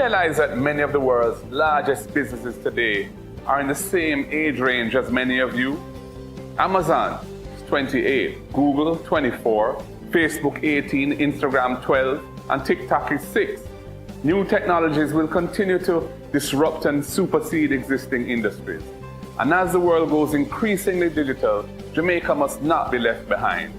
realize that many of the world's largest businesses today are in the same age range as many of you? Amazon is 28, Google 24, Facebook 18, Instagram 12, and TikTok is 6. New technologies will continue to disrupt and supersede existing industries. And as the world goes increasingly digital, Jamaica must not be left behind.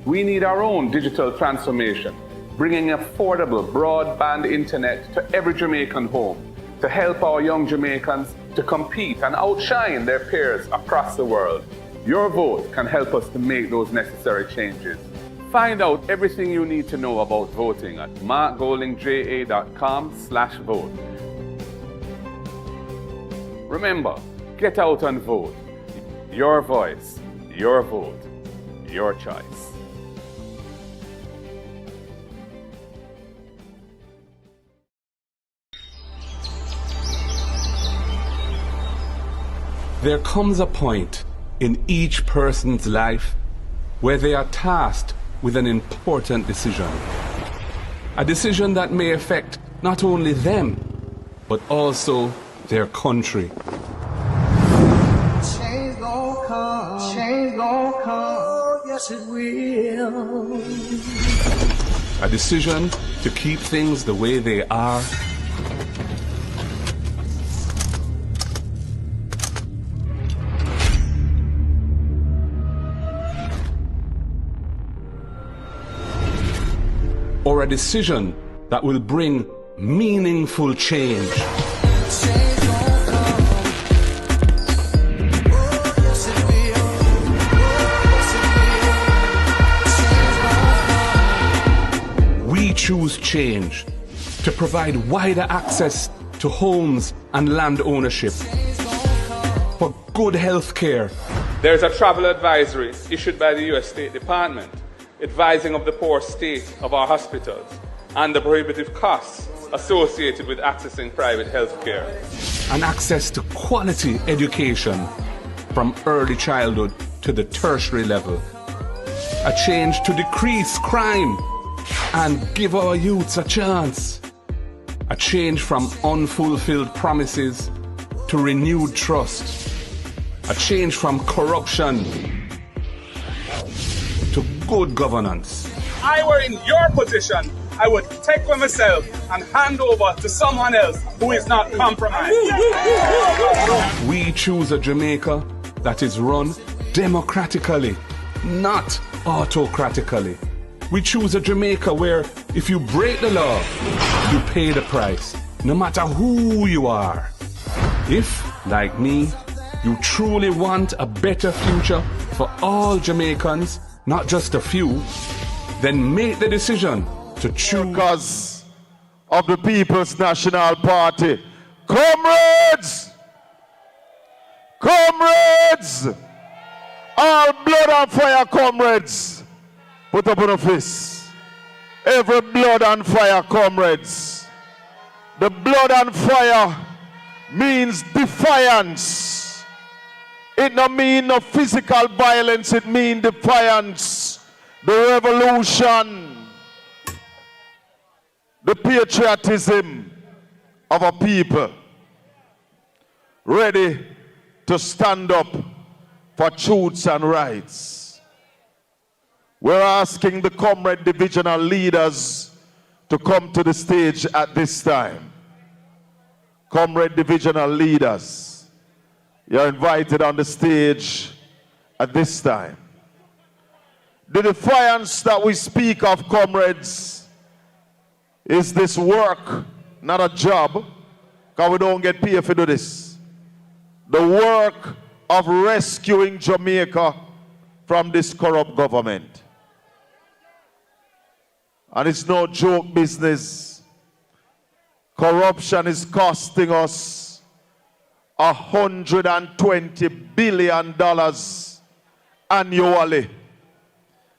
We need our own digital transformation, bringing affordable broadband internet to every Jamaican home to help our young Jamaicans to compete and outshine their peers across the world. Your vote can help us to make those necessary changes. Find out everything you need to know about voting at markgoldingja.com/vote. Remember, get out and vote. Your voice, your vote, your choice. There comes a point in each person's life where they are tasked with an important decision. A decision that may affect not only them, but also their country. Change gon' come, yes it will. A decision to keep things the way they are, or a decision that will bring meaningful change. We choose change to provide wider access to homes and land ownership, for good health care. There's a travel advisory issued by the U.S. State Department advising of the poor state of our hospitals and the prohibitive costs associated with accessing private health care. And access to quality education from early childhood to the tertiary level. A change to decrease crime and give our youths a chance. A change from unfulfilled promises to renewed trust. A change from corruption to good governance. If I were in your position, I would take for myself and hand over to someone else who is not compromised. We choose a Jamaica that is run democratically, not autocratically. We choose a Jamaica where if you break the law, you pay the price, no matter who you are. If, like me, you truly want a better future for all Jamaicans, not just a few, then make the decision to choose. Because of the People's National Party. Comrades! Comrades! All blood and fire comrades. Put up on a fist. Every blood and fire comrades. The blood and fire means defiance. It don't mean no physical violence, it means defiance. The revolution. The patriotism of a people ready to stand up for truths and rights. We're asking the comrade divisional leaders to come to the stage at this time. Comrade divisional leaders, you're invited on the stage at this time. The defiance that we speak of, comrades, is this work, not a job, because we don't get paid for do this. The work of rescuing Jamaica from this corrupt government. And it's no joke business. Corruption is costing us $120 billion annually.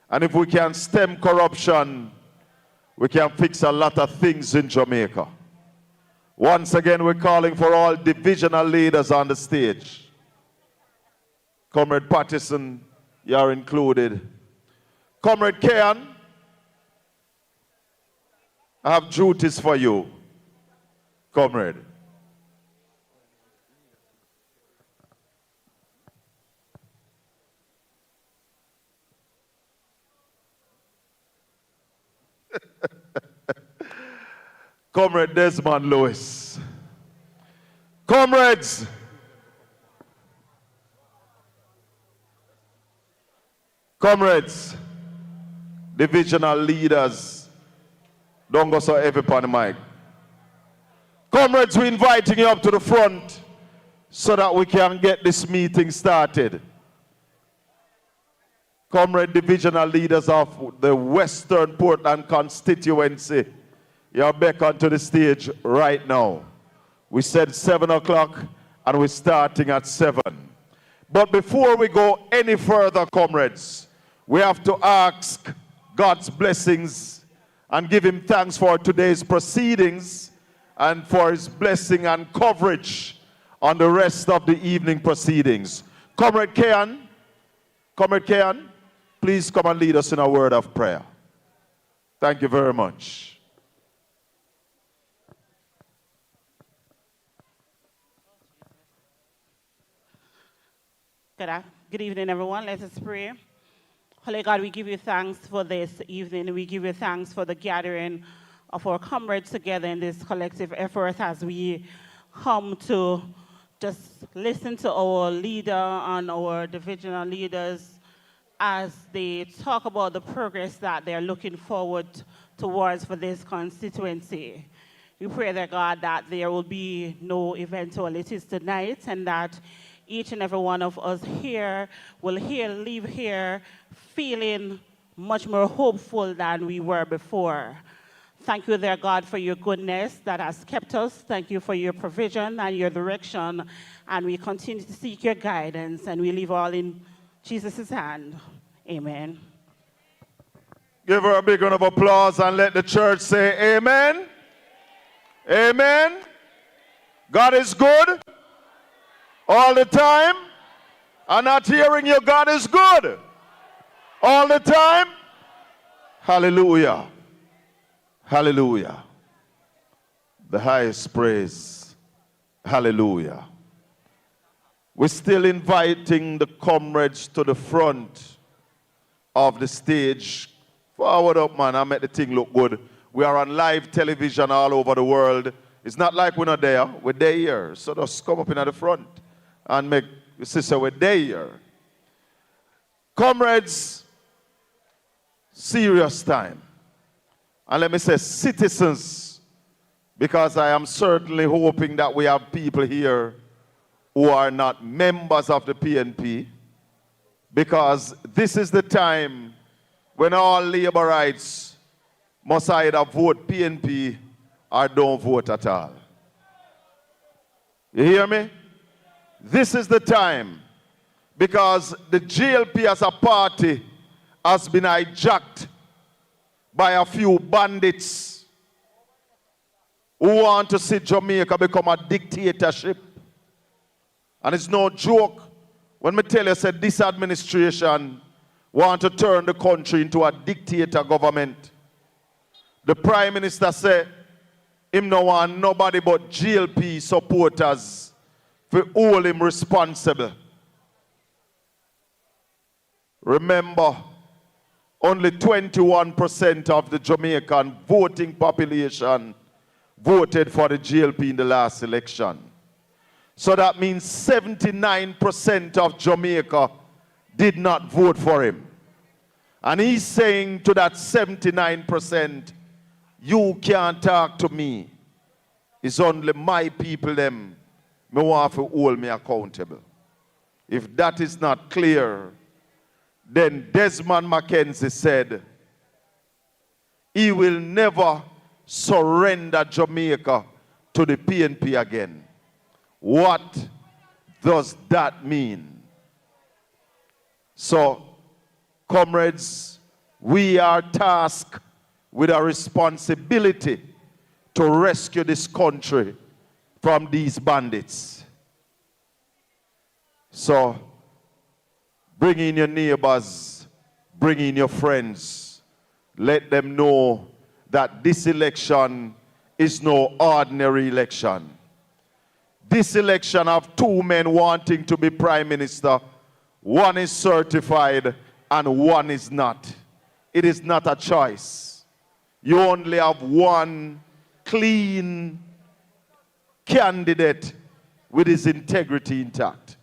And if we can stem corruption, we can fix a lot of things in Jamaica. Once again, we're calling for all divisional leaders on the stage. Comrade Patterson, you're included. Comrade Kean, I have duties for you. Comrade. Comrade Desmond Lewis. Comrades, comrades, divisional leaders, don't go so heavy upon the mic. Comrades, we're inviting you up to the front so that we can get this meeting started. Comrade divisional leaders of the Western Portland constituency, you are beckoned to the stage right now. We said 7 o'clock and we're starting at 7. But before we go any further, comrades, we have to ask God's blessings and give him thanks for today's proceedings and for his blessing and coverage on the rest of the evening proceedings. Comrade Kean, please come and lead us in a word of prayer. Thank you very much. Good evening, everyone. Let us pray. Holy God, we give you thanks for this evening. We give you thanks for the gathering of our comrades together in this collective effort as we come to just listen to our leader and our divisional leaders as they talk about the progress that they're looking forward towards for this constituency. We pray that, God, that there will be no eventualities tonight and that each and every one of us here will leave here feeling much more hopeful than we were before. Thank you, dear God, for your goodness that has kept us. Thank you for your provision and your direction. And we continue to seek your guidance, and we leave all in Jesus' hand. Amen. Give her a big round of applause and let the church say amen. Amen. God is good. All the time. I'm not hearing you. God is good. All the time. Hallelujah. Hallelujah. The highest praise. Hallelujah. We're still inviting the comrades to the front of the stage. Forward up, man. I make the thing look good. We are on live television all over the world. It's not like we're not there. We're there here. So just come up in at the front and make your sister we're there. Comrades, serious time. And let me say citizens, because I am certainly hoping that we have people here who are not members of the PNP, because this is the time when all Labourites must either vote PNP or don't vote at all. You hear me? This is the time, because the GLP as a party has been hijacked by a few bandits who want to see Jamaica become a dictatorship. And it's no joke when me tell you that this administration want to turn the country into a dictator government. The Prime Minister said him no want nobody but GLP supporters to hold him responsible. Remember, only 21% of the Jamaican voting population voted for the GLP in the last election. So that means 79% of Jamaica did not vote for him. And he's saying to that 79%, you can't talk to me. It's only my people them me want to hold me accountable. If that is not clear, then Desmond Mackenzie said he will never surrender Jamaica to the PNP again. What does that mean? So, comrades, we are tasked with a responsibility to rescue this country from these bandits. So, bring in your neighbors, bring in your friends. Let them know that this election is no ordinary election. This election have two men wanting to be prime minister. One is certified and one is not. It is not a choice. You only have one clean candidate with his integrity intact.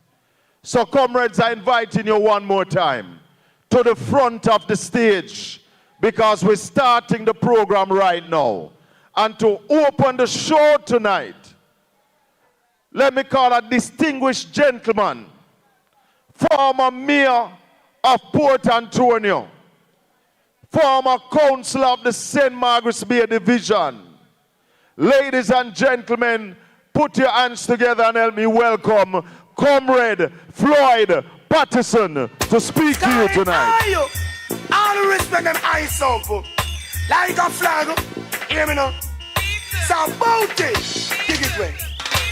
So comrades, I inviting you one more time to the front of the stage because we're starting the program right now. And to open the show tonight, let me call a distinguished gentleman, former mayor of Port Antonio, former councillor of the St. Margaret's Bay Division. Ladies and gentlemen, put your hands together and help me welcome Comrade Floyd Patterson to speak to you tonight. All the respect and eyes so good. Like a flag, hear me now. So about it, kick it way.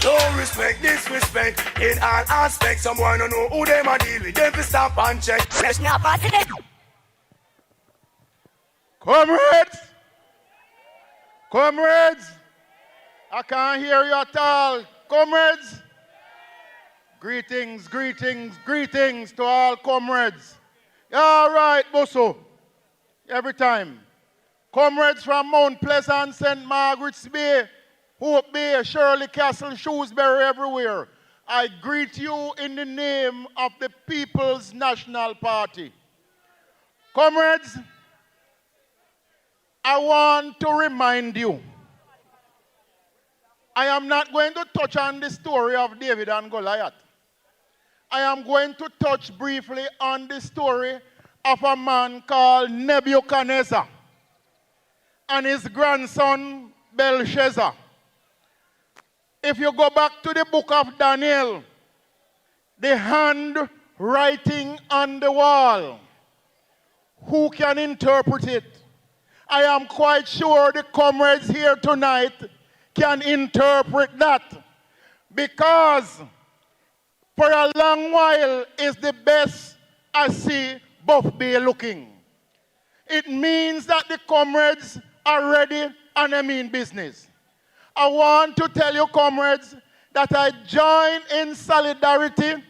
No respect, disrespect in all aspects. Someone don't know who they might deal with. Them to stop and check. Let's not pass it. Comrades, I can't hear you at all. Comrades, greetings to all comrades. All right, Bosso, every time. Comrades from Mount Pleasant, St. Margaret's Bay, Hope Bay, Shirley Castle, Shrewsbury, everywhere. I greet you in the name of the People's National Party. Comrades, I want to remind you, I am not going to touch on the story of David and Goliath. I am going to touch briefly on the story of a man called Nebuchadnezzar and his grandson Belshazzar. If you go back to the book of Daniel, the hand writing on the wall, who can interpret it? I am quite sure the comrades here tonight can interpret that, because for a long while is the best I see Buff Bay looking. It means that the comrades are ready and I mean business. I want to tell you, comrades, that I join in solidarity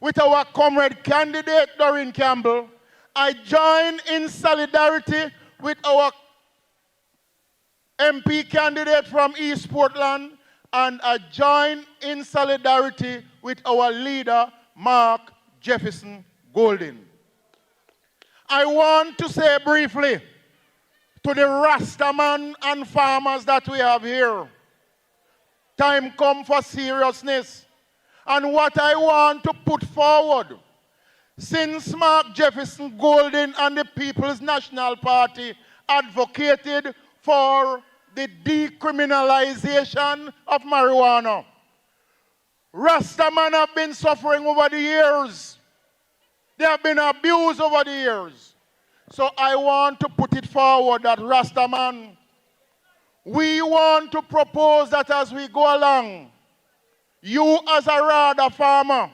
with our comrade candidate, Doreen Campbell. I join in solidarity with our MP candidate from East Portland, and I join in solidarity with our leader, Mark Jefferson Golden. I want to say briefly to the Rastaman and farmers that we have here, time come for seriousness. And what I want to put forward, since Mark Jefferson Golden and the People's National Party advocated for the decriminalization of marijuana, Rastaman have been suffering over the years. They have been abused over the years. So I want to put it forward that Rastaman, we want to propose that as we go along, you as a RADA farmer,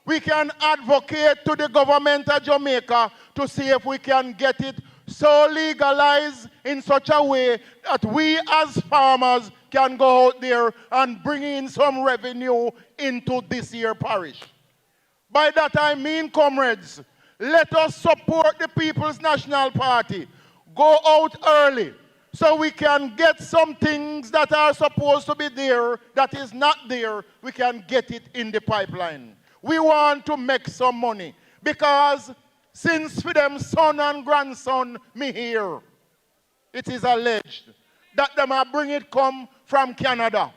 we can advocate to the government of Jamaica to see if we can get it so legalized in such a way that we as farmers can go out there and bring in some revenue into this year parish. By that I mean, comrades, let us support the People's National Party. Go out early so we can get some things that are supposed to be there that is not there. We can get it in the pipeline. We want to make some money because since for them son and grandson me here, it is alleged that them are bring it come from Canada.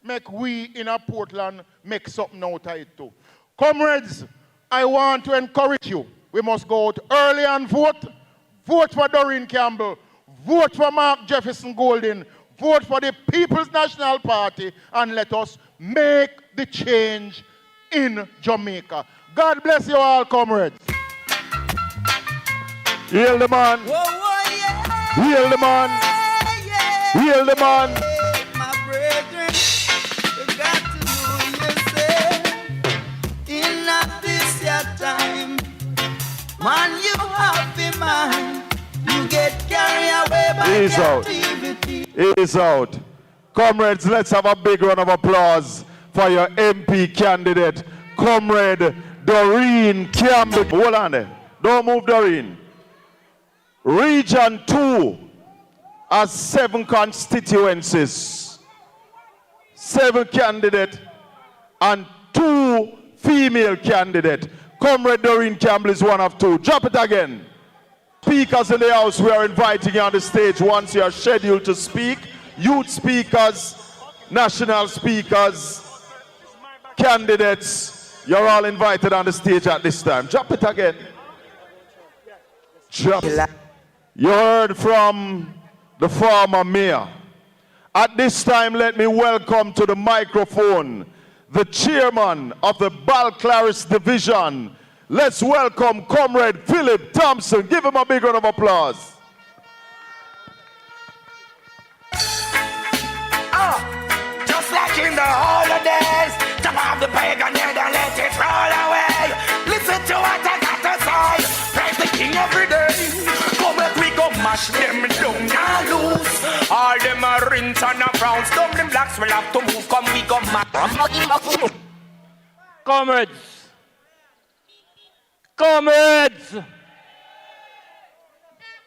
Make we in a Portland make something out of it too. Comrades, I want to encourage you. We must go out early and vote. Vote for Doreen Campbell. Vote for Mark Jefferson Golden. Vote for the People's National Party and let us make the change in Jamaica. God bless you all, comrades. Heal the man. Whoa, whoa, yeah. Heal the man. Yeah. Heal the man. My brethren, you got to know yourself. In this your time, man, you have the man. You get carried away by Ease out. captivity. Ease out. Comrades, let's have a big round of applause for your MP candidate, Comrade Doreen Campbell. Hold on there. Don't move, Doreen. Region 2 has 7 constituencies, 7 candidates, and 2 female candidates. Comrade Doreen Campbell is one of 2. Drop it again. Speakers in the house, we are inviting you on the stage once you are scheduled to speak. Youth speakers, national speakers, candidates, you're all invited on the stage at this time. Drop it again. Drop it. You heard from the former mayor. At this time, let me welcome to the microphone the chairman of the Balclaris Division. Let's welcome Comrade Philip Thompson. Give him a big round of applause. Just like in the holidays, come off the pagan head and let it roll away. Listen to what I got to say. Praise the king every day. Come back, we go mash them down and loose. All them are rinse and a brown. Stop them blacks will have to move. Come, we go mash. Comrades, comrades,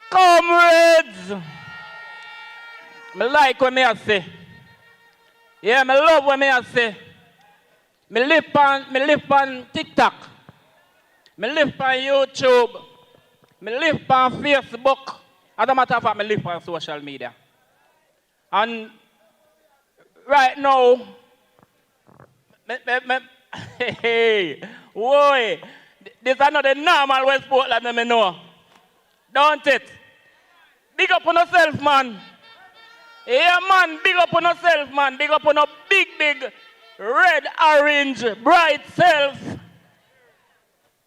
comrades. Me like what me I say. Yeah, me love what me I say. Me live on TikTok. Me live on YouTube. Me live on Facebook. As a matter of fact, me live on social media. And right now, hey, boy, this is not the normal West Portland me know. Don't it? Big up on yourself, man. Yeah, man, big up on yourself, man. Big up on a big, red, orange, bright self.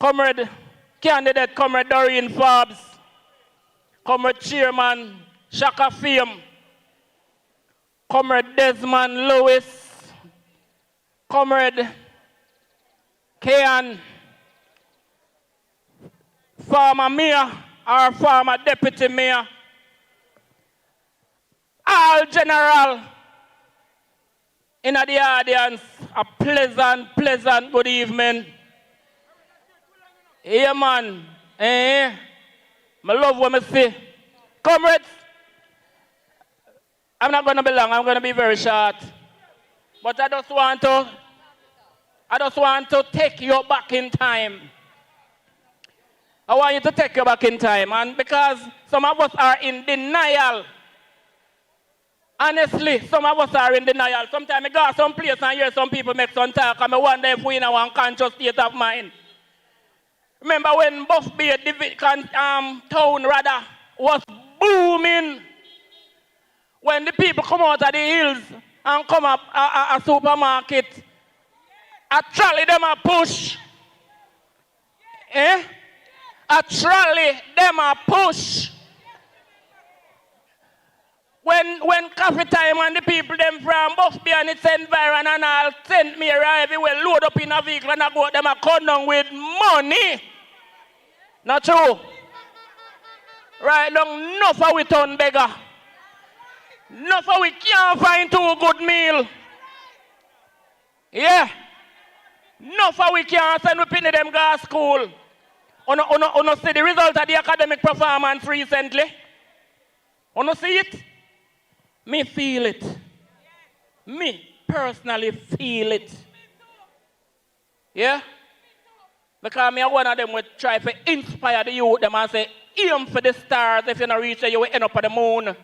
Comrade candidate, Comrade Doreen Forbes. Comrade Chairman, Shaka Fame. Comrade Desmond Lewis. Comrade Kean. Former mayor or former deputy mayor. All general in the audience, a pleasant good evening. Yeah, man. I love what I see. Comrades, I'm not going to be long. I'm going to be very short. But I just want to take you back in time. I want you to take you back in time. And because some of us are in denial. Honestly, some of us are in denial. Sometimes I go some place and hear some people make some talk and I wonder if we in a conscious state of mind. Remember when Buff Bay town rather was booming? When the people come out of the hills and come up a supermarket, a trolley them a push. A trolley them a push. When coffee time and the people them from Buff Bay and its environment and all sent me around everywhere, load up in a vehicle and I go them a come down with money. Not true. Right now, enough of we turn beggar. Enough of we can't find 2 good meal. Yeah. Enough of we can't send we penny them go to school. Uno see the result of the academic performance recently? Uno see it? Me feel it. Me personally feel it. Yeah? Because me one of them would try to inspire the youth them and say, aim for the stars. If you don't reach there, you will end up at the moon. And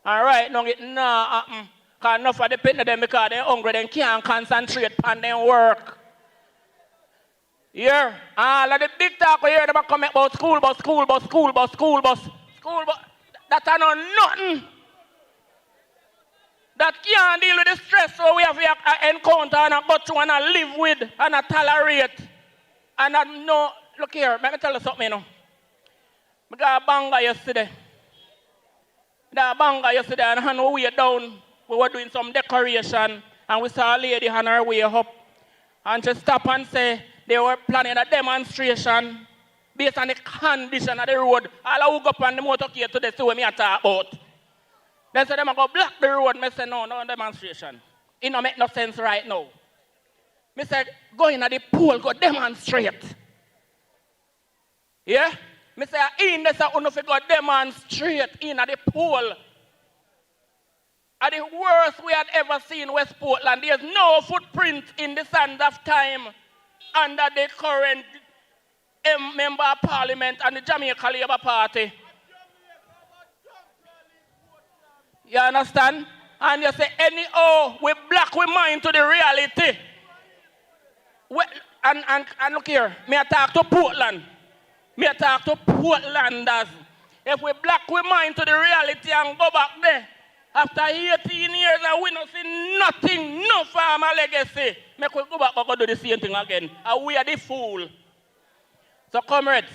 right now, it nah happen. Because enough of the people them because they're hungry, they can't concentrate on their work. Yeah? All of the big talk we hear them come about school bus. That are not nothing. That can't deal with the stress so we have to encounter and go through and live with and tolerate. And I know, look here, let me tell you something, you know. I got a banger yesterday. And on our way down, we were doing some decoration and we saw a lady on her way up. And she stopped and said they were planning a demonstration based on the condition of the road. All I woke up on the motorcade today see what me talk about. They say them go block the road. Me say no demonstration. It don't make no sense right now. Me say go in at the pool, go demonstrate. Yeah? Me say in this uno fi go demonstrate in at the pool. At the worst we had ever seen West Portland. There's no footprint in the sands of time under the current member of parliament and the Jamaica Labour Party. You understand? And you say, anyhow, we black we mind to the reality. And look here, me I talk to Portland. Me I talk to Portlanders. If we black we mind to the reality and go back there, after 18 years and we don't see nothing, no farmer legacy, make we go back and go do the same thing again. And we are the fool. So comrades,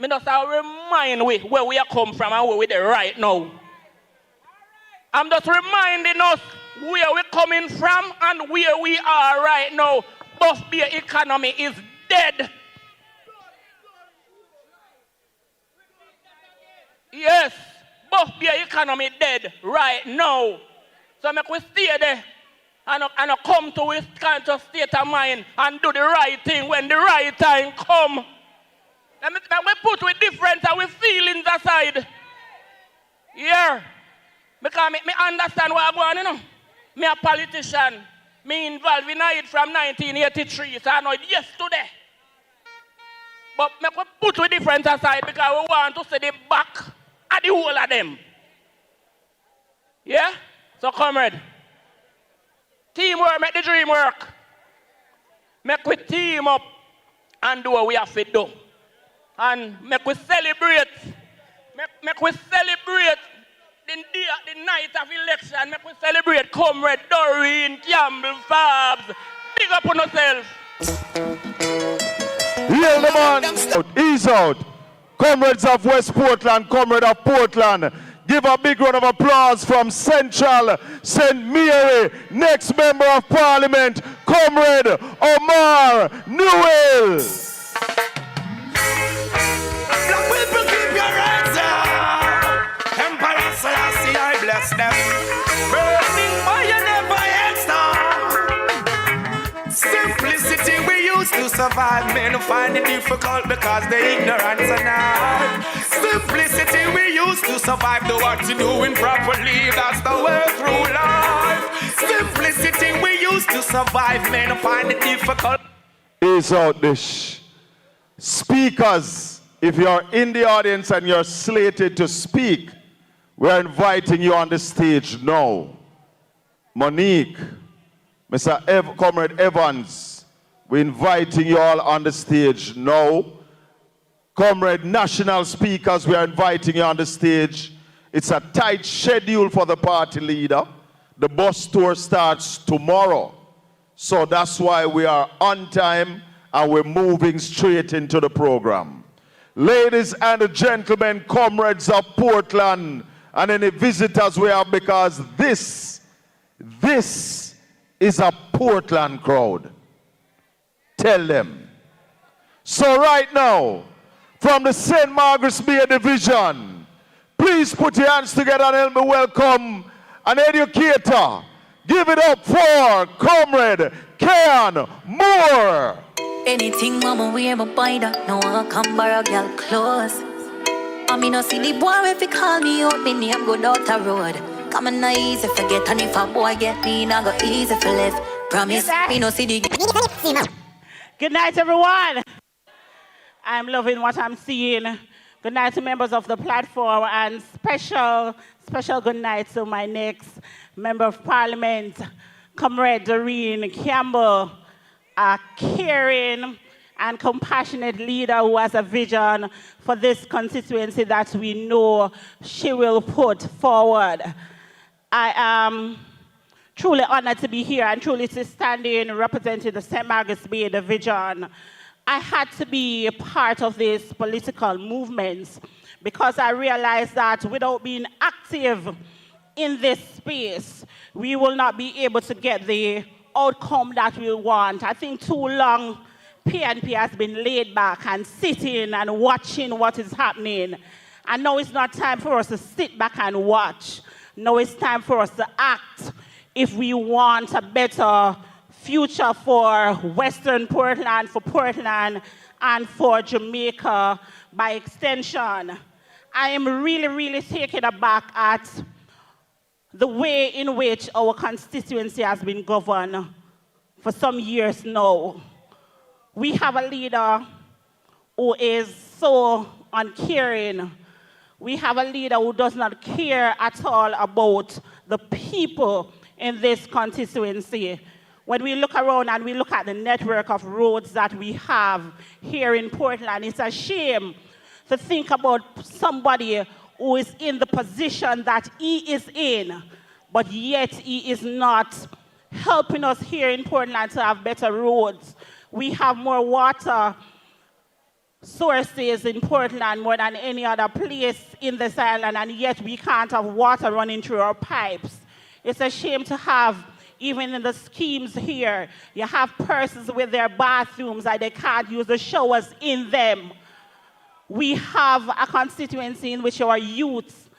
me just remind we where we are come from and where we are right now. I'm just reminding us where we're coming from and where we are right now. Buff beer economy is dead. Yes, buff beer economy dead right now. So make we stay there and come to this kind of state of mind and do the right thing when the right time come. And we put with difference and with feelings aside. Yeah. Because me understand what I'm going, you know. Me a politician. Me involved in it from 1983, so I know it yesterday. But me put with difference aside because we want to see the back of the whole of them. Yeah? So comrade, teamwork make the dream work. Make we team up and do what we have to do. And make we celebrate. Make we celebrate the night of election. Make we celebrate Comrade Doreen, Campbell, Fabs. Big up on yourself. Heal the man. Ease out. Comrades of West Portland, comrade of Portland. Give a big round of applause from Central St. Mary. Next member of Parliament, Comrade Omar Newell. Black people, keep your hands up. Emperor Selassie, I bless them. Burning fire never ends. Simplicity we used to survive. Men find it difficult because the ignorance are not. Simplicity we used to survive. Do what you doing properly. That's the way through life. Simplicity we used to survive. Men find it difficult. Is out this. Speakers, if you're in the audience and you're slated to speak, we're inviting you on the stage now. Monique, Mr. Comrade Evans, we're inviting you all on the stage now. Comrade National Speakers, we are inviting you on the stage. It's a tight schedule for the party leader. The bus tour starts tomorrow. So that's why we are on time and we're moving straight into the program. Ladies and gentlemen, comrades of Portland, and any visitors we have, because this is a Portland crowd. Tell them. So right now, from the St. Margaret's Bay Division, please put your hands together and help me welcome an educator. Give it up for Comrade Ken Moore. Anything mama we ever buy that, no one come borrow girl clothes. I mean no see the boy if he call me out, me name go down the road. Come on, not easy forget, and if a boy get me, not go easy for left. Promise me no see the. Good night, everyone. I'm loving what I'm seeing. Good night to members of the platform, and special good night to my next member of Parliament, Comrade Doreen Campbell, a caring and compassionate leader who has a vision for this constituency that we know she will put forward. I am truly honored to be here and truly to stand in representing the St. Margaret's Bay Division. I had to be a part of this political movement because I realized that without being active in this space, we will not be able to get the outcome that we want. I think too long PNP has been laid back and sitting and watching what is happening. And now it's not time for us to sit back and watch. Now it's time for us to act if we want a better future for Western Portland, for Portland, and for Jamaica by extension. I am really, really taken aback at the way in which our constituency has been governed for some years now. We have a leader who is so uncaring. We have a leader who does not care at all about the people in this constituency. When we look around and we look at the network of roads that we have here in Portland, it's a shame to think about somebody who is in the position that he is in, but yet he is not helping us here in Portland to have better roads. We have more water sources in Portland more than any other place in this island, and yet we can't have water running through our pipes. It's a shame to have, even in the schemes here, you have persons with their bathrooms and they can't use the showers in them. We have a constituency in which our youths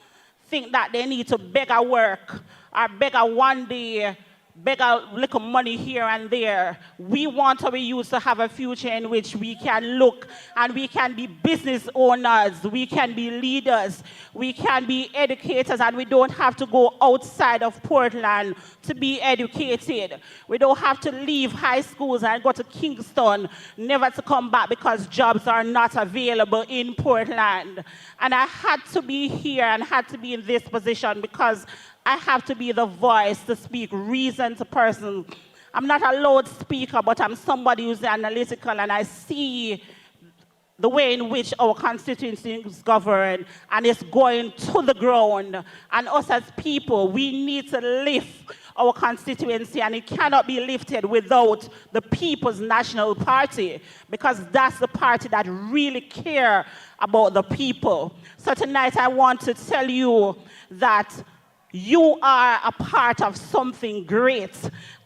think that they need to beg a work or beg a one day, beg a little money here and there. We want our youth to have a future in which we can look and we can be business owners, we can be leaders, we can be educators, and we don't have to go outside of Portland to be educated. We don't have to leave high schools and go to Kingston, never to come back because jobs are not available in Portland. And I had to be here and had to be in this position because I have to be the voice to speak reason to persons. I'm not a loudspeaker, but I'm somebody who's analytical, and I see the way in which our constituency is governed, and it's going to the ground. And us as people, we need to lift our constituency, and it cannot be lifted without the People's National Party, because that's the party that really cares about the people. So tonight I want to tell you that you are a part of something great,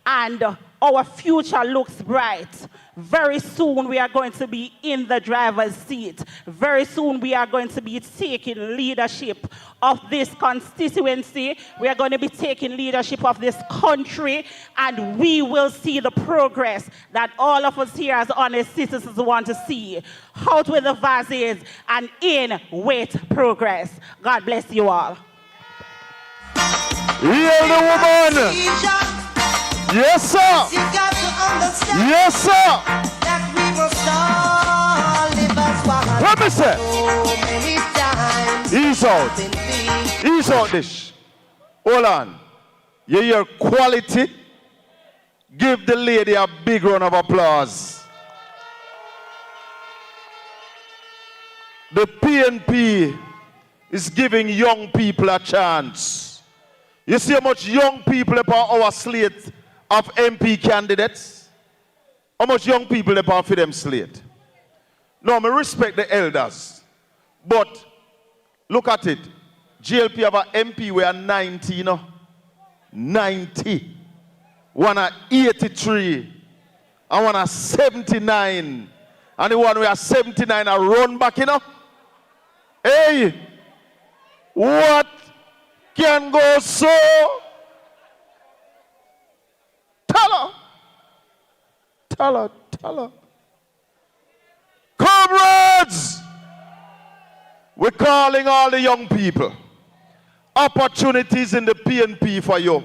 and our future looks bright. Very soon we are going to be in the driver's seat. Very soon we are going to be taking leadership of this constituency. We are going to be taking leadership of this country, and we will see the progress that all of us here as honest citizens want to see. Out with the vases and in with progress. God bless you all. Heal the woman. Yes, sir. You got to understand. Yes, sir. That we must all live as one. Let me say. So many times. Ease out. Ease out this. Hold on. You hear quality? Give the lady a big round of applause. The PNP is giving young people a chance. You see how much young people are our slate of MP candidates? How much young people are for them slate? No, I respect the elders. But look at it. GLP have an MP we are 90, you know. 90. One are 83. And one are 79. And the one we are 79 are run back, you know. Hey! What can go so? Tell her. Comrades! We're calling all the young people. Opportunities in the PNP for you.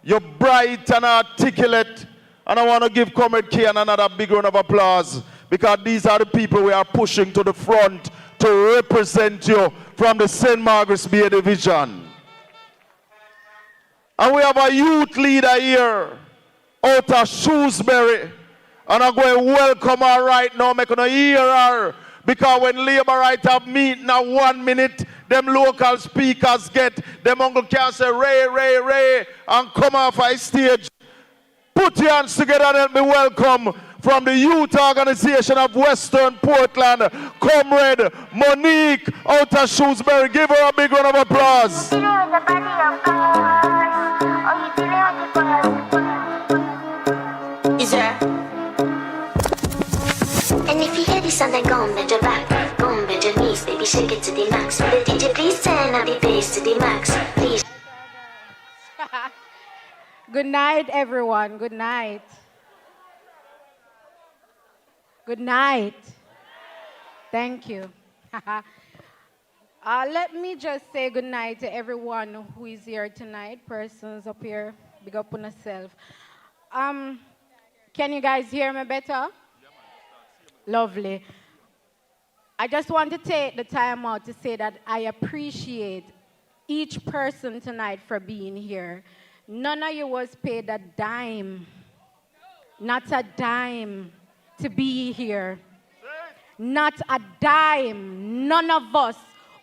You're bright and articulate. And I want to give Comrade Kian another big round of applause, because these are the people we are pushing to the front to represent you from the St. Margaret's Bay Division. And we have a youth leader here out of Shrewsbury. And I'm going to welcome her right now. I'm going to hear her. Because when Labour right have meeting now 1 minute, them local speakers get, them uncle can say, Ray, and come off a stage. Put your hands together and help me welcome from the youth organization of Western Portland, Comrade Monique out of Shrewsbury. Give her a big round of applause. Is there? And if you hear this and then go on bend your back, go on bend your knees, baby. shake it to the max. Will the DJ please turn up the bass to the max? Please. Good night, everyone. Good night. Good night. Thank you. Let me just say good night to everyone who is here tonight. Persons up here, big up on yourself. Can you guys hear me better? Lovely. I just want to take the time out to say that I appreciate each person tonight for being here. None of you was paid a dime, not a dime, to be here. Not a dime. None of us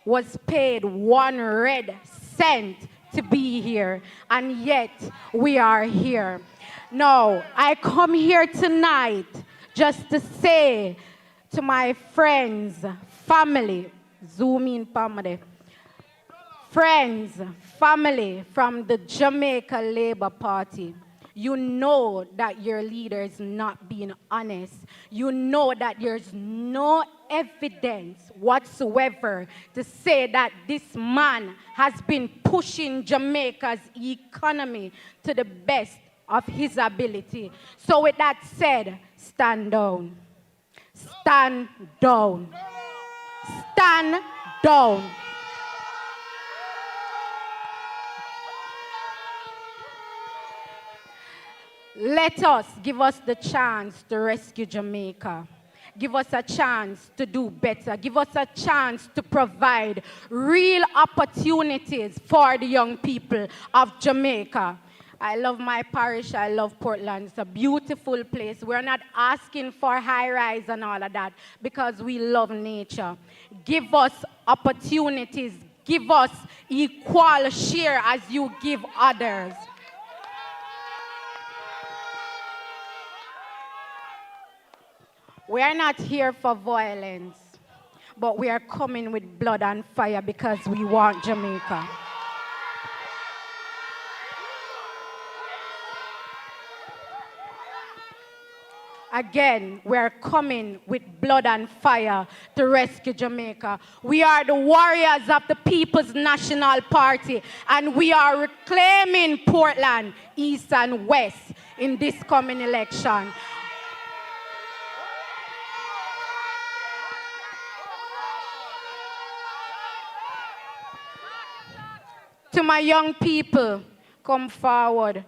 was paid 1 red cent to be here, and yet we are here. Now, I come here tonight just to say to my friends, family, zoom in family, friends, family from the Jamaica Labour Party, you know that your leader is not being honest. You know that there's no evidence whatsoever to say that this man has been pushing Jamaica's economy to the best of his ability. So with that said, stand down. Stand down. Stand down. Let us give us the chance to rescue Jamaica. Give us a chance to do better. Give us a chance to provide real opportunities for the young people of Jamaica. I love my parish. I love Portland. It's a beautiful place. We're not asking for high rise and all of that because we love nature. Give us opportunities. Give us equal share as you give others. We are not here for violence, but we are coming with blood and fire because we want Jamaica. Again, we are coming with blood and fire to rescue Jamaica. We are the warriors of the People's National Party, and we are reclaiming Portland, East and West in this coming election. To my young people, come forward.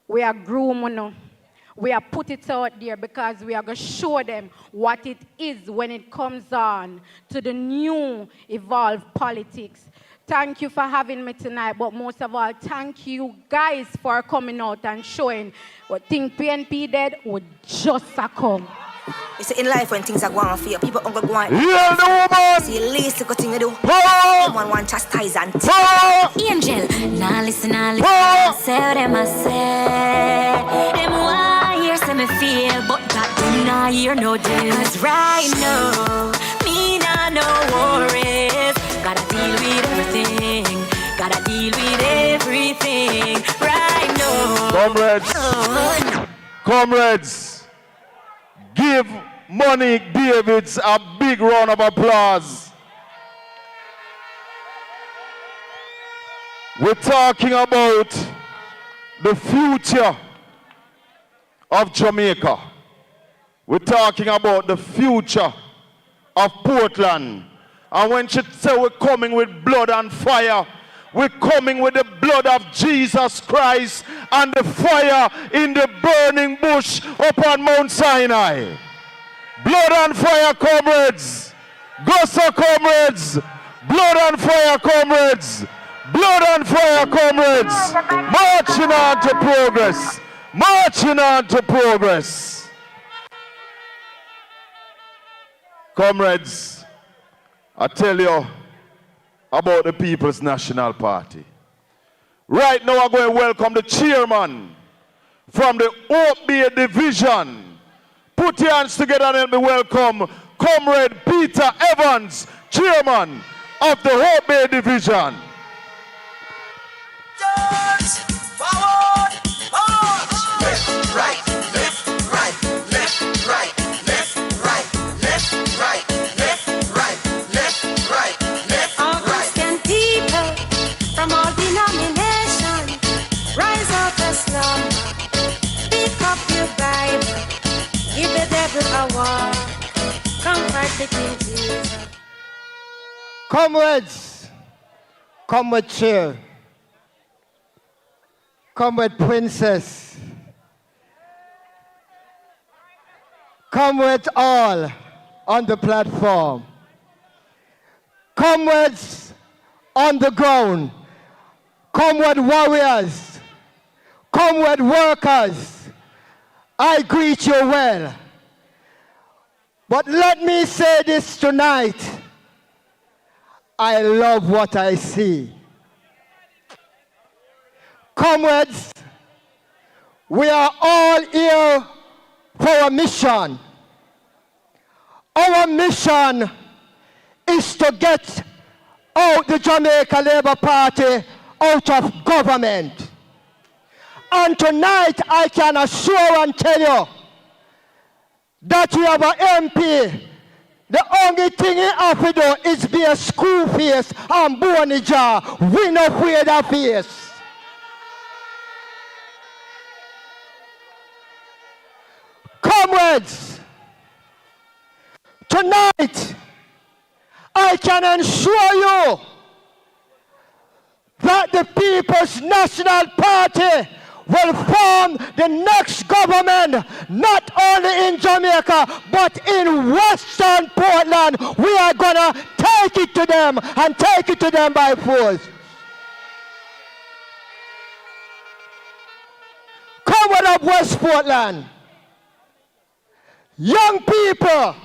We are grooming. We are put it out there because we are going to show them what it is when it comes on to the new evolved politics. Thank you for having me tonight, but most of all, thank you guys for coming out and showing what think PNP did would just come. You see, in life when things are going for you, people are going to go on. Yeah, the woman! See, the least good thing you do. Someone want chastise and Angel, nah listen, I say what them I say. Them why hear say me feel, but that do not hear no deal. 'Cause right now, me nah no worries. Gotta deal with everything. Gotta deal with everything. Right now. Comrades, give Monique Davids a big round of applause. We're talking about the future of Jamaica. We're talking about the future of Portland. And when she said we're coming with blood and fire, we're coming with the blood of Jesus Christ and the fire in the burning bush upon Mount Sinai. Blood and fire, comrades. Gossa, comrades. Blood and fire, comrades. Blood and fire, comrades. Marching on to progress. Marching on to progress. Comrades, I tell you about the People's National Party. Right now, I'm going to welcome the chairman from the Hope Bay Division. Put your hands together and help me welcome Comrade Peter Evans, chairman of the Hope Bay Division. Forward, march. Left, right, left, right, left, right, left, right, left, right, left, right, left, right, Comrades, come with cheer. Come with princess. Come with all on the platform. Comrades on the ground. Come with warriors. Come with workers. I greet you well. But let me say this tonight. I love what I see. Comrades, we are all here for a mission. Our mission is to get out the Jamaica Labour Party out of government. And tonight I can assure and tell you that we have an MP. The only thing he have to do is be a screw face and bony jaw. We not afraid of face. Comrades, tonight I can assure you that the People's National Party will form the next government, not only in Jamaica, but in Western Portland. We are going to take it to them and take it to them by force. Comrade of West Portland, young people,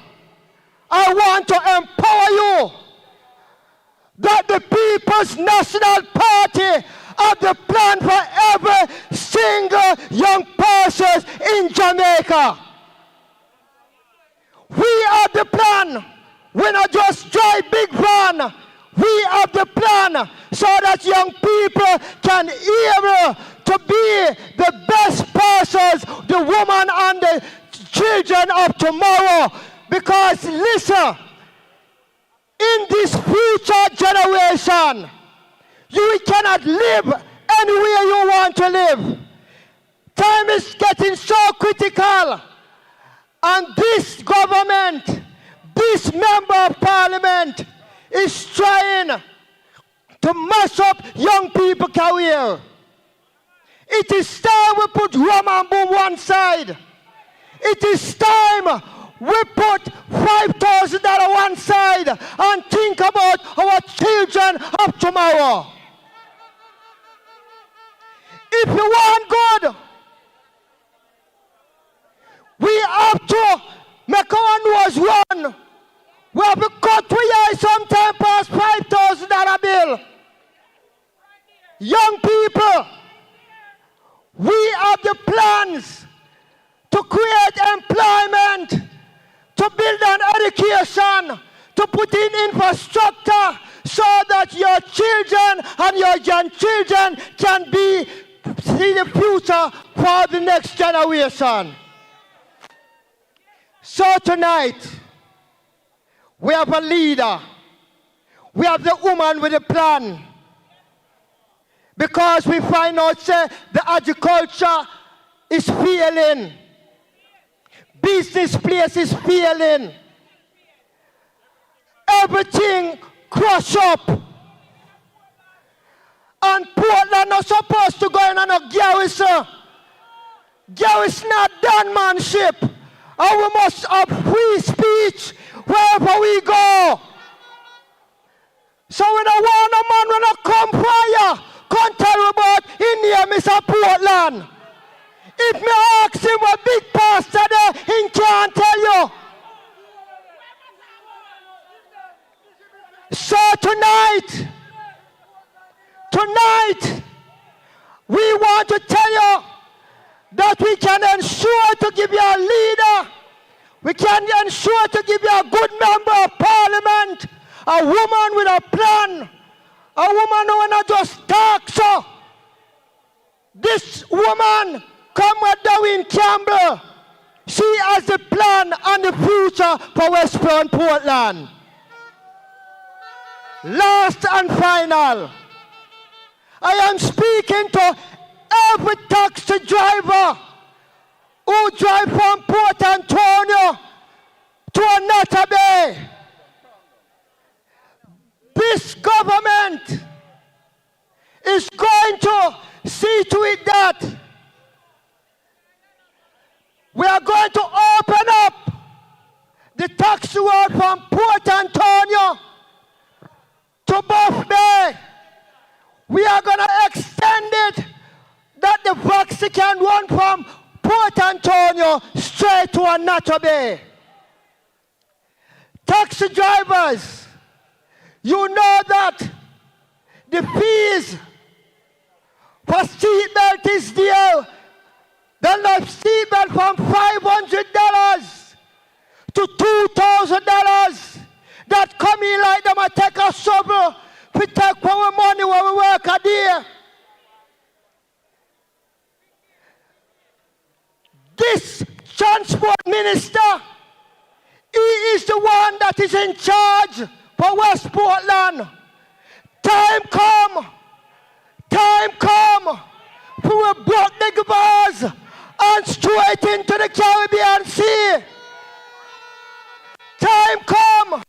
I want to empower you that the People's National Party have the plan for every single young person in Jamaica. We have the plan. We not just drive big van. We have the plan so that young people can able to be the best persons, the woman and the children of tomorrow. Because listen, in this future generation, you cannot live anywhere you want to live. Time is getting so critical, and this government, this member of parliament is trying to mess up young people's career. It is time we put rum and boom one side. It is time we put $5,000 one side and think about our children of tomorrow. If you want good, we have to make our nose run. We have to cut to your sometime past $5,000 bill. Young people, we have the plans to create employment, to build an education, to put in infrastructure so that your children and your grandchildren can see the future for the next generation. So tonight, we have a leader. We have the woman with a plan. Because we find out say, the agriculture is failing. Business place is failing. Everything crush up. And Portland not supposed to go in on a garrison. Garrison not done-manship. And we must have free speech wherever we go. So we don't want a man when I come fire. Can't tell you about India, Mr. Portland. If me ask him what big pastor there, he can't tell you. So tonight, we want to tell you that we can ensure to give you a leader. We can ensure to give you a good member of parliament, a woman with a plan, a woman who will not just talk. So this woman, Comrade Darwin Campbell, she has the plan and the future for Western Portland. Last and final, I am speaking to every taxi driver who drive from Port Antonio to Anata Bay. government is going to see to it that we are going to open up the taxi road from Port Antonio to Buff Bay. We are going to extend it that the vaccine can run from Port Antonio straight to Anato Bay. Taxi drivers, you know that the fees for seatbelt is there. Then the seatbelt from $500 to $2,000 that come in like them and take a shovel to take our money when we work a day. This transport minister, he is the one that is in charge for West Portland. Time come for we block the bars and straight into the Caribbean Sea. Time come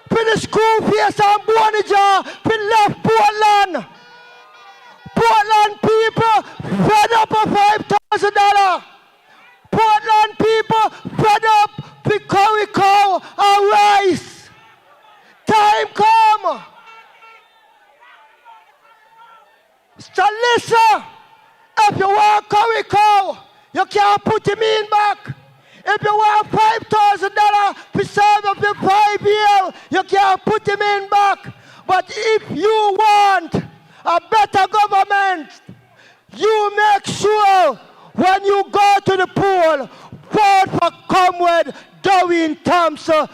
for the school face and Bonija for left Portland. Portland people fed up of $5,000. Portland people fed up with curry cow and rice. Time come. So listen, if you want curry cow, you can't put him in back. If you want $5,000 to serve up your 5 years, you can't put him in back. But if you want a better government, you make sure when you go to the poll, vote for Comrade Darwin Thompson,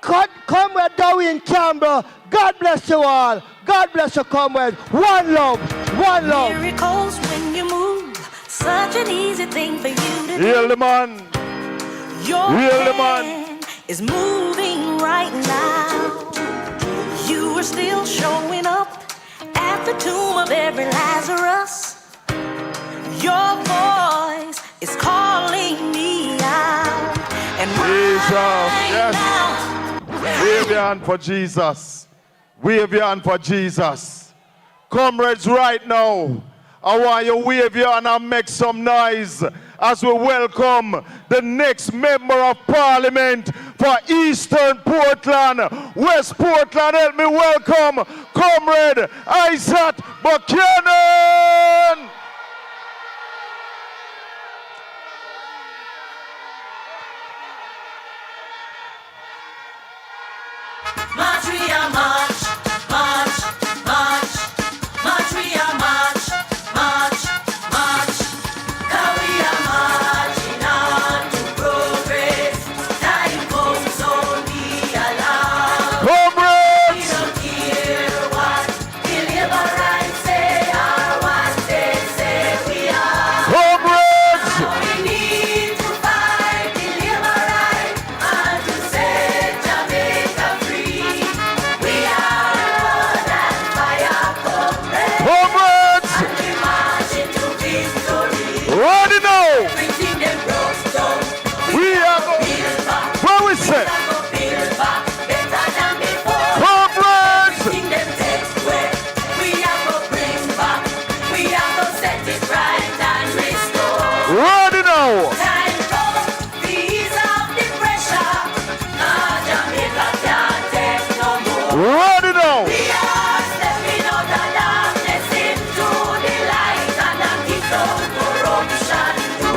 Comrade Darwin Campbell. God bless you all. God bless you, comrade. One love. One love. Miracles when you move. Such an easy thing for you to do. Heal the man. Your Heal the man. hand is moving right now. You are still showing up at the tomb of every Lazarus. Your voice is calling me out. And Jesus, right yes. now, Wave your hand for Jesus. Wave your hand for Jesus. Comrades, right now, I want you to wave your hand and make some noise as we welcome the next member of parliament for Eastern Portland, West Portland. Help me welcome Comrade Isaac Buchanan. March, we are march, march, march, march, we are march, march, march. 'Cause we are marching on to progress. Time comes, so be alarmed. Comrades! We don't care what the labor rights say or what they say we are. Comrades! Now we need to fight the labor right and to set Jamaica free. We are that fire comrades. Comrades! And we march into victory. Ready now! Everything them broke down. We are go build back. What we say? We go build back better than before. Comrades! Everything them take away. We are go bring back. We are go set it right and restore. Ready now! Time comes, the ease of the pressure. Now Jamaica can't take no more. Ready now! We are stepping out of darkness into the light and not kick out corruption.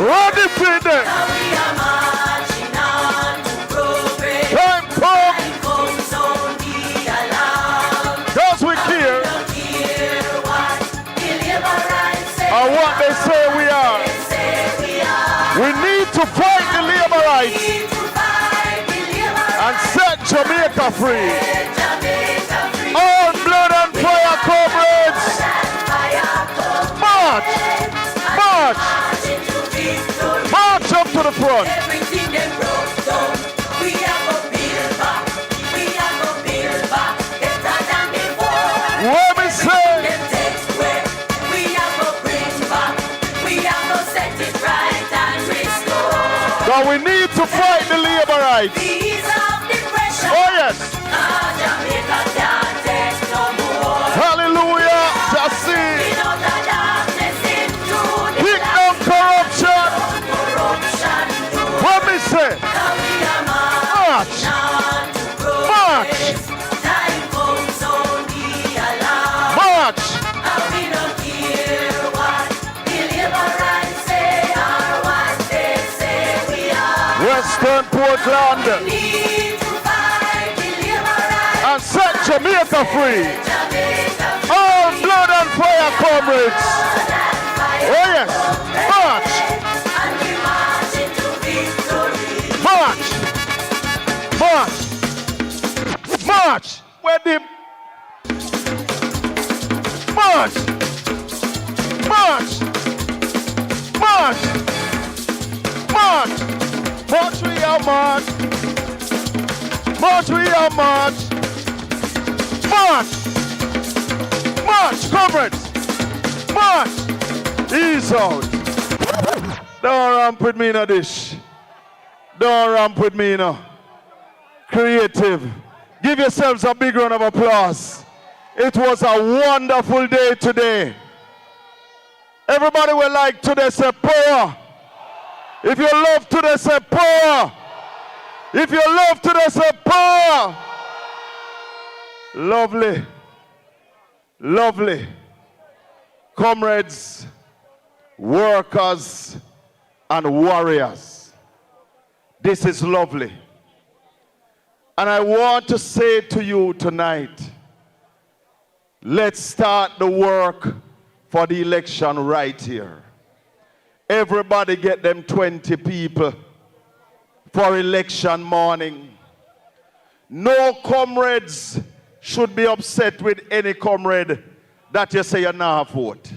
Ready for them! Now we are marching on to progress. Time come! Time comes, so be alarmed. Cause we care Don't care what the labor rights say. and what they say we are. They say we are. We need to fight the labor rights Need to fight the labor and rights. set Jamaica free. Set Jamaica free. All blood and fire, comrades! Fire comes. March! March! March into victory. March up to the front! Everything they broke down, we are go build back. We are go build back better than before. What we say? Them takes away, we are go bring back. We are go set it right and restore. That we need to fight the labor rights. The ease of the pressure. Oh yes! Jamaica can't take no more. Western Portland, and set Jamaica free. All blood and fire, comrades. Oh yes, march, march, march. Where the march, march, march, march, Montreal march, Montreal march, march, march, comrades, march. Ease out. Don't ramp with me in a dish. Don't ramp with me now. Creative. Give yourselves a big round of applause. It was a wonderful day today. Everybody will like today say power. If you love today say power. If you love today say power. Lovely. Lovely. Comrades, workers, and warriors. This is lovely. And I want to say to you tonight, let's start the work for the election right here. Everybody get them 20 people for election morning. No comrades should be upset with any comrade that you say you're not vote.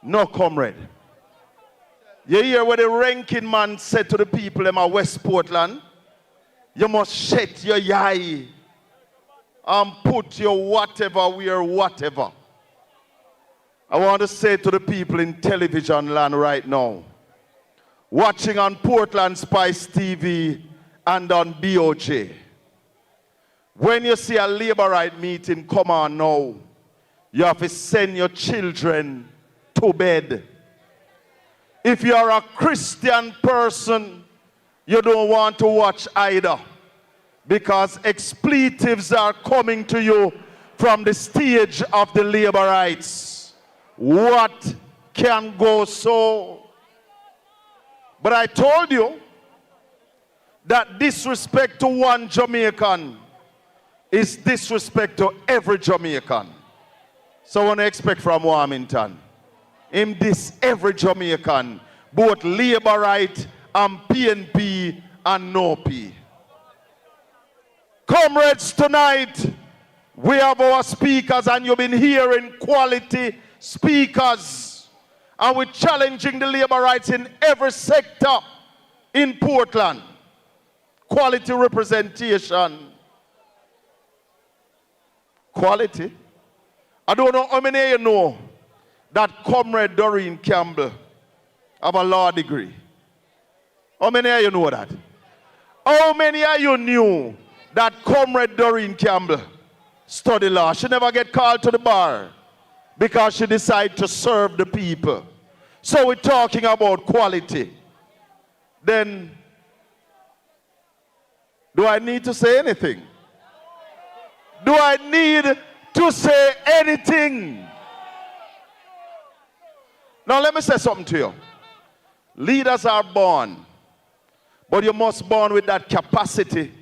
No comrade. You hear what the ranking man said to the people in West Portland? You must shut your eye and put your whatever where whatever. I want to say to the people in television land right now, watching on Portland Spice TV and on BOJ, when you see a labor right meeting, come on now, you have to send your children to bed. If you are a Christian person, you don't want to watch either, because expletives are coming to you from the stage of the labor rights. What can go so? But I told you that disrespect to one Jamaican is disrespect to every Jamaican. So what I expect from Warmington? Him this every Jamaican, both labor right and PNP and no P. Comrades, tonight we have our speakers, and you've been hearing quality speakers, and we're challenging the labor rights in every sector in Portland. Quality representation. Quality. I don't know how many of you know that Comrade Doreen Campbell have a law degree. How many of you know that? How many of you knew that Comrade Doreen Campbell studied law? She never get called to the bar because she decided to serve the people. So we're talking about quality. Then, do I need to say anything? Do I need to say anything? Now let me say something to you. Leaders are born, but you must born with that capacity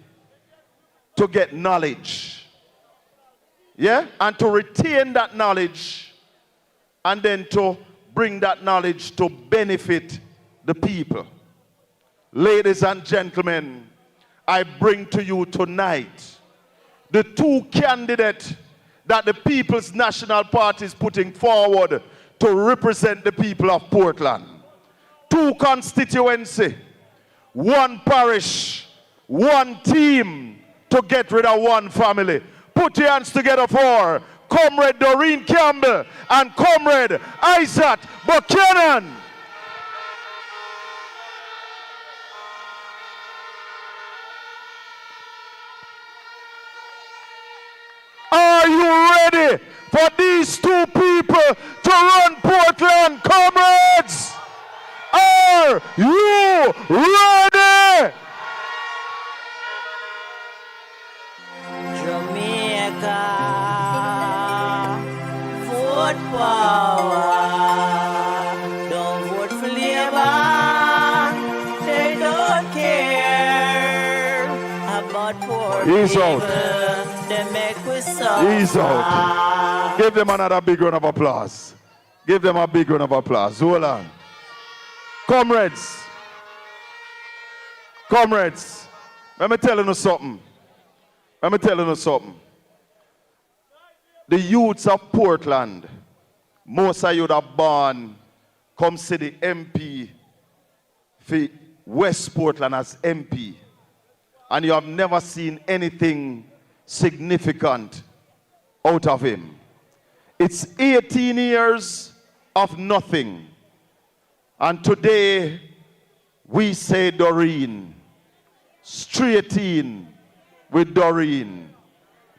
to get knowledge. Yeah? And to retain that knowledge, and then to bring that knowledge to benefit the people. Ladies and gentlemen, I bring to you tonight the two candidates that the People's National Party is putting forward to represent the people of Portland. Two constituency, one parish, one team to get rid of one family. Put your hands together for Comrade Doreen Campbell and Comrade Isaac Buchanan. Are you ready for these two people to run Portland, comrades? Are you ready? Jamaica, vote power. Don't vote for Labour. They don't care. He's out. They make we suffer. He's out. Give them another big round of applause. Give them a big round of applause. Hold on. Comrades. Comrades. Let me tell you something. Let me tell you something. The youths of Portland, most of you that born, come see the MP for West Portland as MP. And you have never seen anything significant out of him. It's 18 years of nothing. And today, we say Doreen. Straight in with Doreen.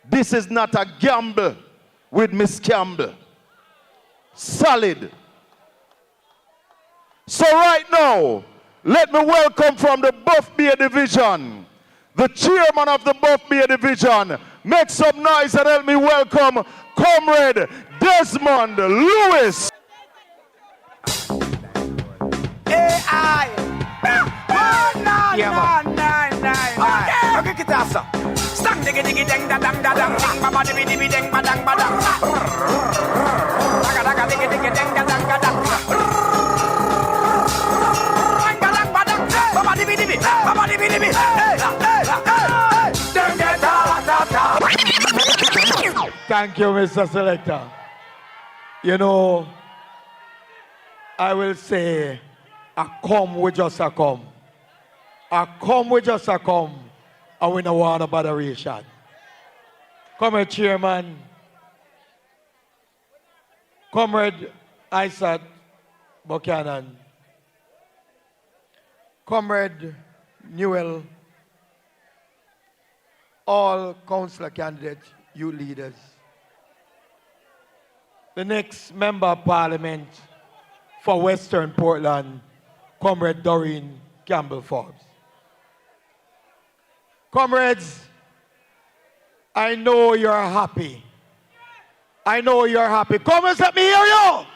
This is not a gamble with Miss Campbell. Solid. So right now, let me welcome from the Buff Bay Division, the chairman of the Buff Bay Division. Make some noise and help me welcome Comrade Desmond Lewis. AI. Okay, get that song. Stang diggy diggy dang da dang da dang ding ba ba diggy diggy dang ba dang ba dang. Daga daga diggy diggy dang da dang da dang. Dang ba dang ba dang. Ba ba diggy diggy. Ba ba diggy diggy. Hey hey hey. Dang da da da. Thank you, Mr. Selector. You know, I will say, I come with just a come. I come with just a come, and we don't want a botheration. Comrade Chairman, Comrade Isaac Buchanan, Comrade Newell, all councillor candidates, youth leaders, the next Member of Parliament for Western Portland, Comrade Doreen Campbell Forbes. Comrades, I know you're happy. I know you're happy. Comrades, let me hear you.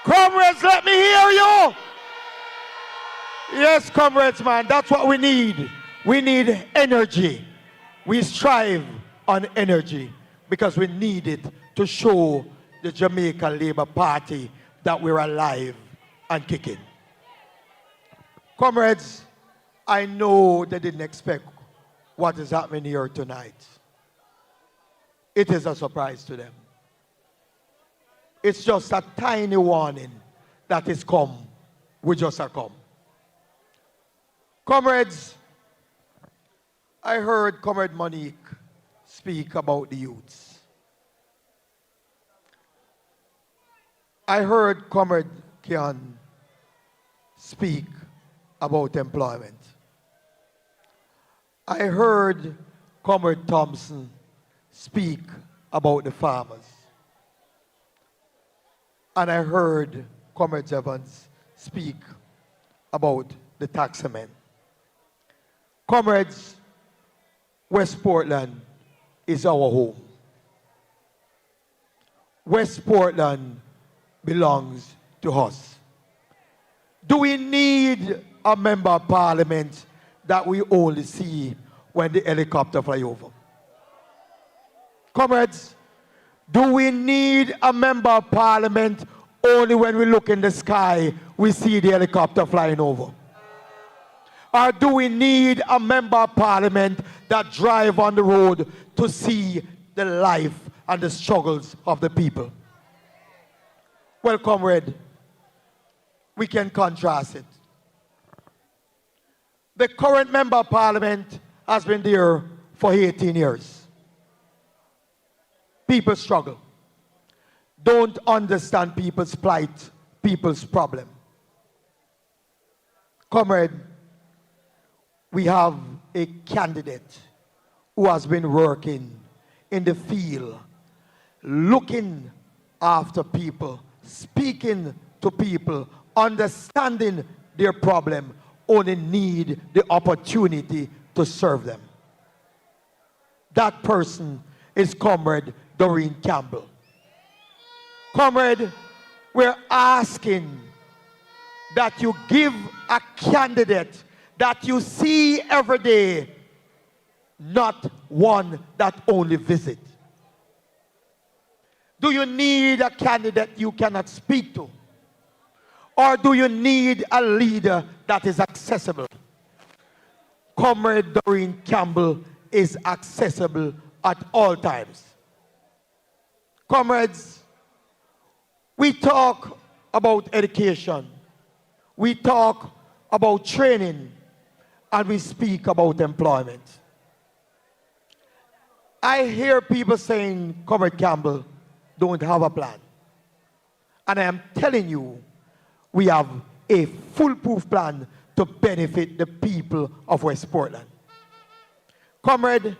Comrades, let me hear you. Yes, comrades, man, that's what we need. We need energy. We strive on energy because we need it to show the Jamaica Labour Party that we're alive and kicking. Comrades, I know they didn't expect what is happening here tonight. It is a surprise to them. It's just a tiny warning that is come. We just are come. Comrades, I heard Comrade Monique speak about the youths. I heard Comrade Kian speak about employment. I heard Comrade Thompson speak about the farmers. And I heard Comrade Evans speak about the taxmen. Comrades, West Portland is our home. West Portland belongs to us. Do we need a member of parliament that we only see when the helicopter fly over? Comrades, do we need a member of parliament only when we look in the sky we see the helicopter flying over? Or do we need a member of parliament that drive on the road to see the life and the struggles of the people? Well, comrade, we can contrast it. The current member of parliament has been there for 18 years. People struggle. Don't understand people's plight, people's problem. Comrade, we have a candidate who has been working in the field, looking after people, speaking to people, understanding their problem, only need the opportunity to serve them. That person is Comrade Doreen Campbell. Comrade, we're asking that you give a candidate that you see every day not one that only visit? Do you need a candidate you cannot speak to? Or do you need a leader that is accessible? Comrade Doreen Campbell is accessible at all times. Comrades, we talk about education, we talk about training, and we speak about employment. I hear people saying, Comrade Campbell don't have a plan. And I am telling you, we have a foolproof plan to benefit the people of West Portland. Comrade,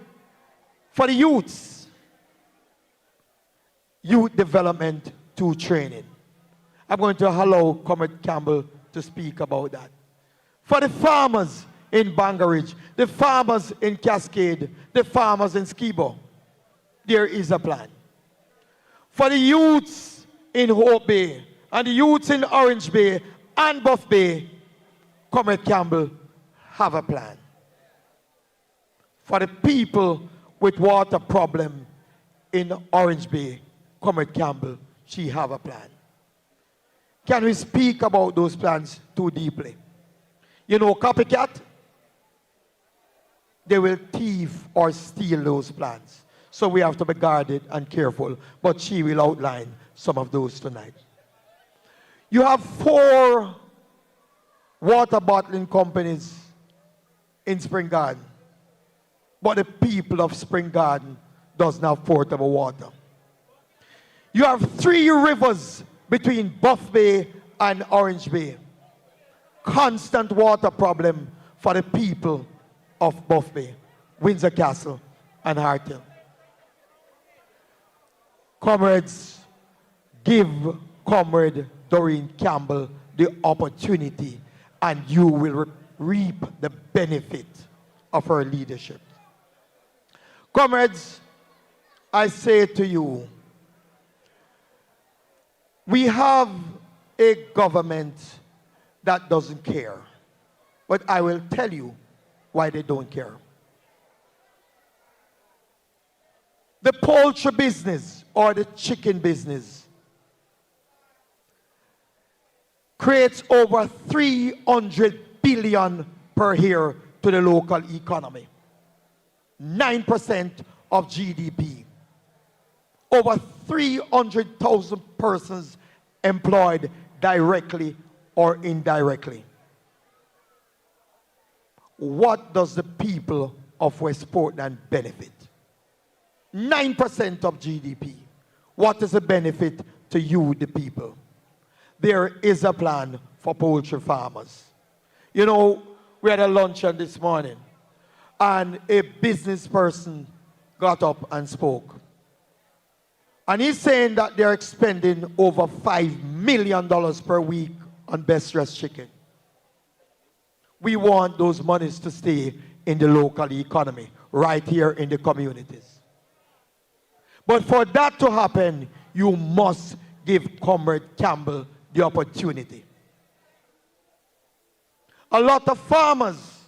for the youths, youth development to training. I'm going to allow Comrade Campbell to speak about that. For the farmers in Bangaridge, the farmers in Cascade, the farmers in Skibo, there is a plan. For the youths in Hope Bay, and the youths in Orange Bay and Buff Bay, Comrade Campbell have a plan. For the people with water problem in Orange Bay, Comrade Campbell, she have a plan. Can we speak about those plans too deeply? You know, copycat, they will thief or steal those plans. So we have to be guarded and careful, but she will outline some of those tonight. You have 4 water bottling companies in Spring Garden, but the people of Spring Garden does not have portable water. You have 3 rivers between Buff Bay and Orange Bay. Constant water problem for the people of Buff Bay, Windsor Castle, and Harthill. Comrades, give Comrade Doreen Campbell the opportunity and you will reap the benefit of her leadership. Comrades, I say to you, we have a government that doesn't care, but I will tell you why they don't care. The poultry business or the chicken business creates over 300 billion per year to the local economy. 9% of GDP. Over 300,000 persons employed directly or indirectly. What does the people of West Portland benefit? 9% of GDP. What is the benefit to you, the people? There is a plan for poultry farmers. You know, we had a luncheon this morning, and a business person got up and spoke. And he's saying that they're expending over $5 million per week on best dressed chicken. We want those monies to stay in the local economy, right here in the communities. But for that to happen, you must give Comrade Campbell the opportunity. A lot of farmers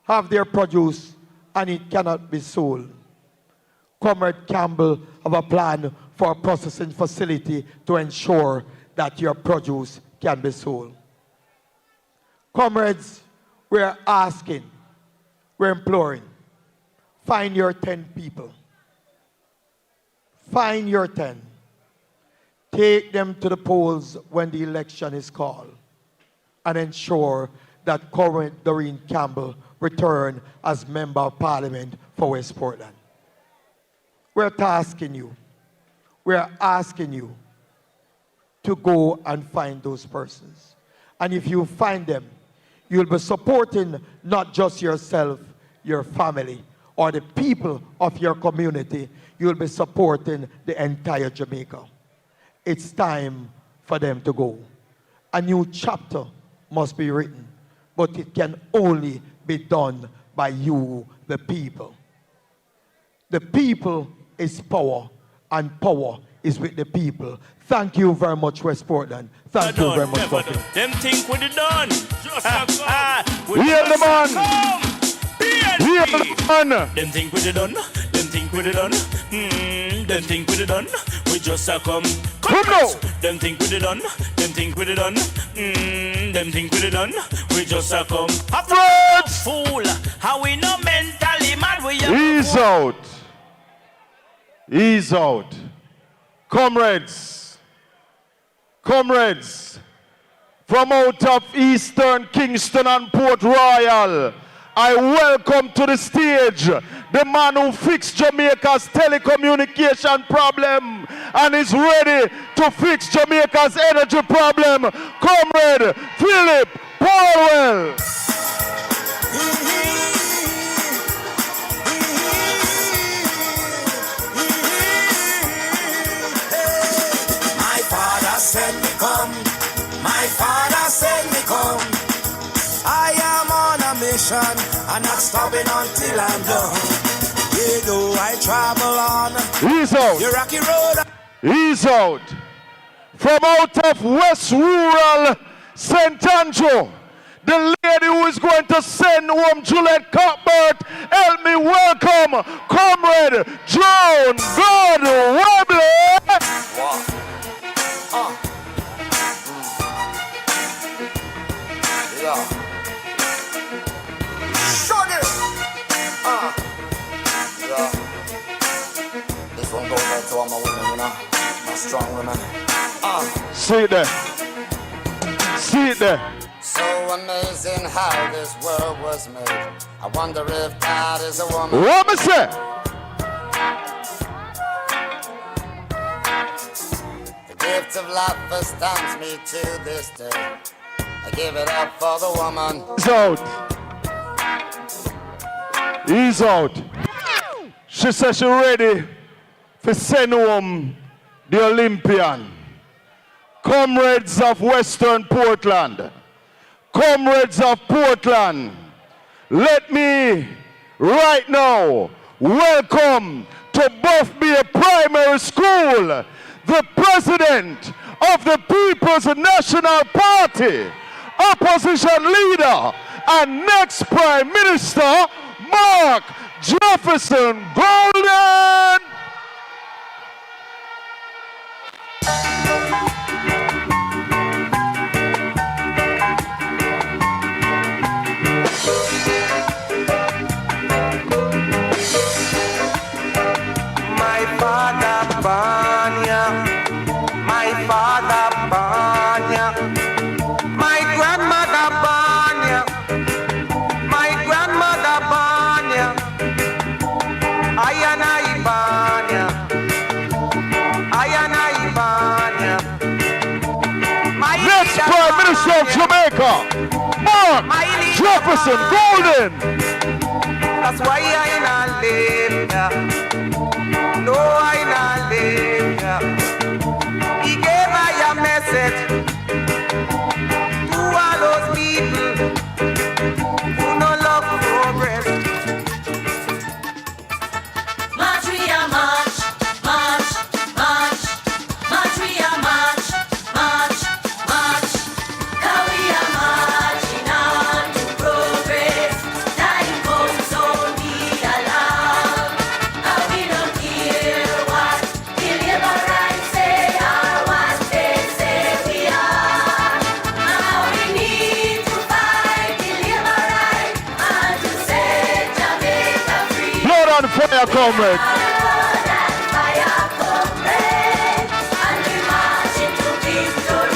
have their produce and it cannot be sold. Comrade Campbell have a plan for a processing facility to ensure that your produce can be sold. Comrades, we're asking, we're imploring, find your 10 people. Find your 10. Take them to the polls when the election is called and ensure that Comrade Doreen Campbell return as Member of Parliament for West Portland. We're asking you to go and find those persons. And if you find them, you'll be supporting not just yourself, your family, or the people of your community. You'll be supporting the entire Jamaica. It's time for them to go. A new chapter must be written, but it can only be done by you, the people. The people is power, and power is with the people. Thank you very much, West Portland. Thank you very much for them think what they done. Hear the man. Them think we done. Them think we done. Them think we done. We just a come. Them think we done. Them think we done. Them think we done. We just a come. Fool. How we no mentally mad. We Ease out. Ease out. Comrades. Comrades. From out of Eastern Kingston and Port Royal, I welcome to the stage the man who fixed Jamaica's telecommunication problem and is ready to fix Jamaica's energy problem, Comrade Philip Paulwell. My father said me come. My father said me come. I am on a mission and not stopping until I'm done. You know I travel on Ease out. the rocky road. Ease out. From out of West Rural St. Andrew, the lady who is going to send home Juliet Cuthbert, help me welcome Comrade John God Webley. Yeah. Shut it. Yeah. This one goes out to all my women, you know, my strong women. See it there. See it there. So amazing how this world was made. I wonder if God is a woman. What me say? The gift of life astounds me to this day. I give it up for the woman. Ease out. Ease out. She says she's ready to send home the Olympian. Comrades of Western Portland. Comrades of Portland. Let me right now welcome to Buff Bay Primary School the President of the People's National Party, Opposition Leader, and next Prime Minister, Mark Jefferson Golden. My father Banya, my father Banya, my grandmother Banya, my grandmother Banya, Ayana Ibanya, Ayana Ibanya. Next Prime Minister of Jamaica, Mark Jefferson Golden. That's why I not live, yeah. No, I not live, yeah. He gave me a message to all those people who no love progress. March, we are march, march, march, march, we are march, march, march. 'Cause we are marching on to progress. Time comes on the alarm. And we don't care what the labor rights say or what they say we are. Now we need to fight the labor rights and to set Jamaica free. Blood on fire, comrade.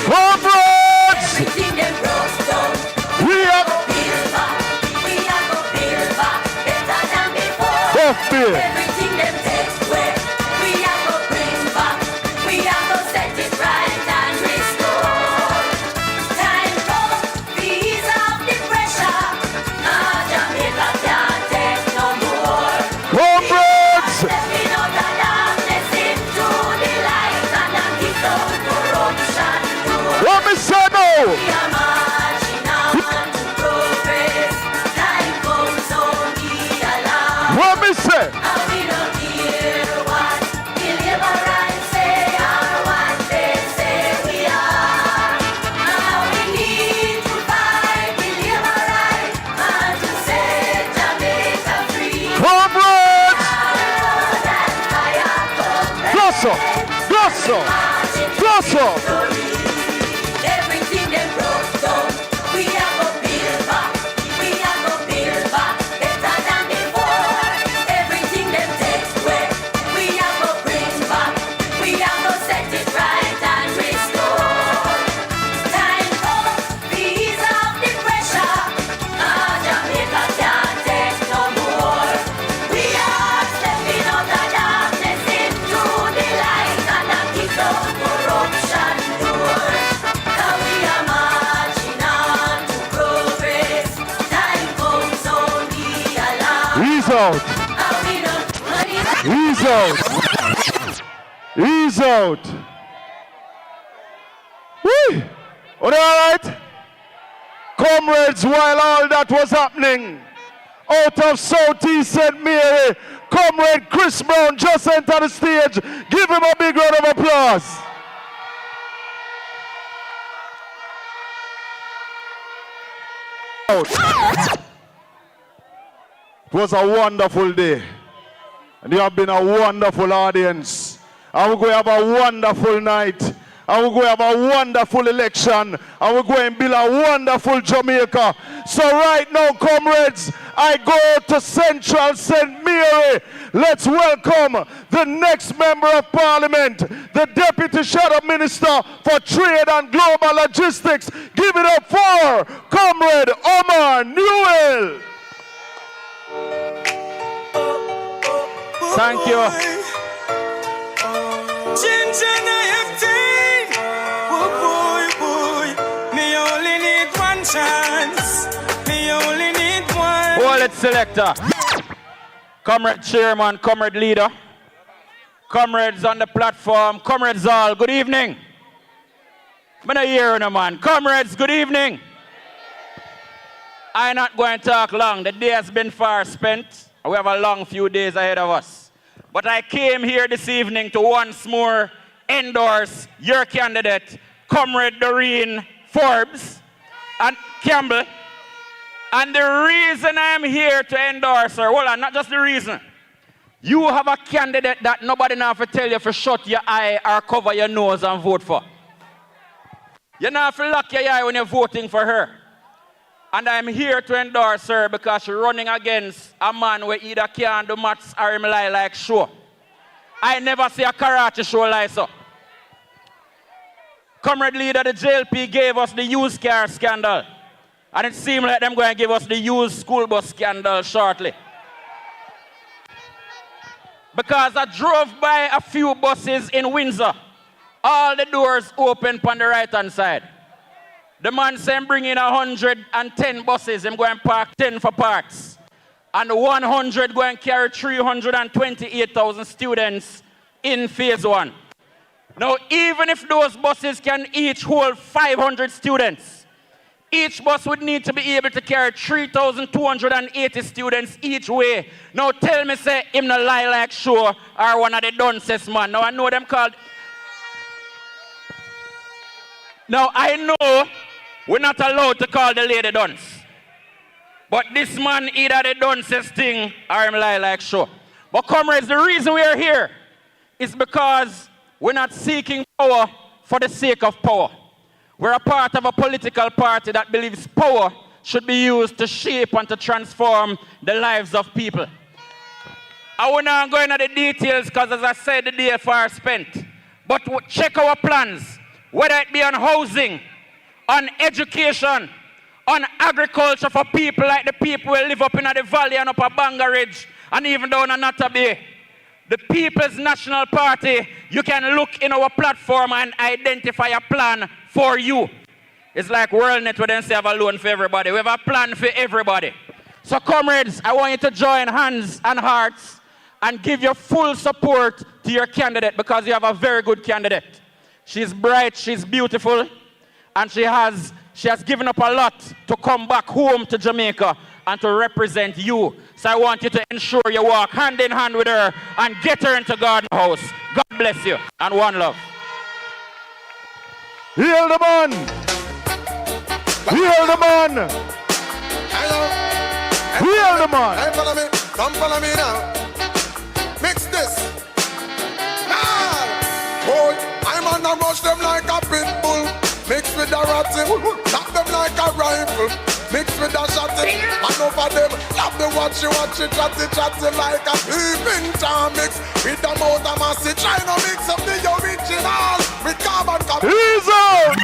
Comrades! We are Buff Bay. Everything them take away, we are go bring back. We are go set it right and restore. Time comes, ease off the pressure. Jamaica can't take no more. Comrades! Stepping out of darkness into the light and then kick down corruption door. What me say now? We are marching on to progress. Time comes on the alarm. What me say? And we up. Everything them broke down, we are go build back. We are go build back better than before. Everything them take away, we are go bring back. We are go set it right and restore. Time comes, ease off the pressure. Jamaica can't take no more. We are stepping out of darkness into the light and a kick down corruption door. Now we are marching on to progress. Time comes only along. Ease out. Ease out. Ease out. Whee! All right? Comrades, while all that was happening, out of Southeast St. Mary, Comrade Chris Brown just entered the stage. Give him a big round of applause. It was a wonderful day. And you have been a wonderful audience. And we're going to have a wonderful night. And we're going to have a wonderful election. And we're going to build a wonderful Jamaica. So right now, comrades, I go to Central St. Mary. Let's welcome the next Member of Parliament, the Deputy Shadow Minister for Trade and Global Logistics. Give it up for Comrade Omar Newell. Thank you. Me only need one chance. Me only need one. Hold it, selector. Comrade Chairman, Comrade Leader, comrades on the platform, comrades all, good evening. I'm not hearing a man. Comrades, good evening. I'm not going to talk long. The day has been far spent. We have a long few days ahead of us. But I came here this evening to once more endorse your candidate, Comrade Doreen Forbes and Campbell. And the reason I'm here to endorse her, well, not just the reason. You have a candidate that nobody now have to tell you to shut your eye or cover your nose and vote for. You don't have to lock your eye when you're voting for her. And I'm here to endorse her because she's running against a man who either can't do maths or him lie like show. I never see a karate show like so. Comrade Leader, the JLP gave us the used car scandal. And it seems like they're going to give us the used school bus scandal shortly. Because I drove by a few buses in Windsor. All the doors open on the right-hand side. The man said, bring in 110 buses. I'm going to park 10 for parts. And 100 going to carry 328,000 students in phase 1. Now, even if those buses can each hold 500 students, each bus would need to be able to carry 3,280 students each way. Now, tell me, say, him no lie like show or one of the dunces, man. Now, I know them called... Now, I know we're not allowed to call the lady dunce. But this man either the dunces thing or him lie like show. But comrades, the reason we are here is because we're not seeking power for the sake of power. We're a part of a political party that believes power should be used to shape and to transform the lives of people. I will not go into the details because, as I said, the day far spent. But check our plans, whether it be on housing, on education, on agriculture for people like the people who live up in the valley and up at Banga Ridge and even down in Natta Bay. The People's National Party, you can look in our platform and identify a plan for you. It's like WorldNet where they say have a loan for everybody. We have a plan for everybody. So comrades, I want you to join hands and hearts and give your full support to your candidate because you have a very good candidate. She's bright, she's beautiful, and she has given up a lot to come back home to Jamaica and to represent you. So I want you to ensure you walk hand in hand with her and get her into Garden House. God bless you and one love. Heal the man! Heal the man! Heal the man! Hey, follow me. Come follow me now. Mix this. Ah! Boy, I'm on man and rush them like a pit bull. Mix with a ratty, tap them like a rifle. Mix with a shotty, and over them love the watchy, chatty like a peeping Tom. Mix with the mouth of massy, trying to mix up the original with carbon copy. He's out!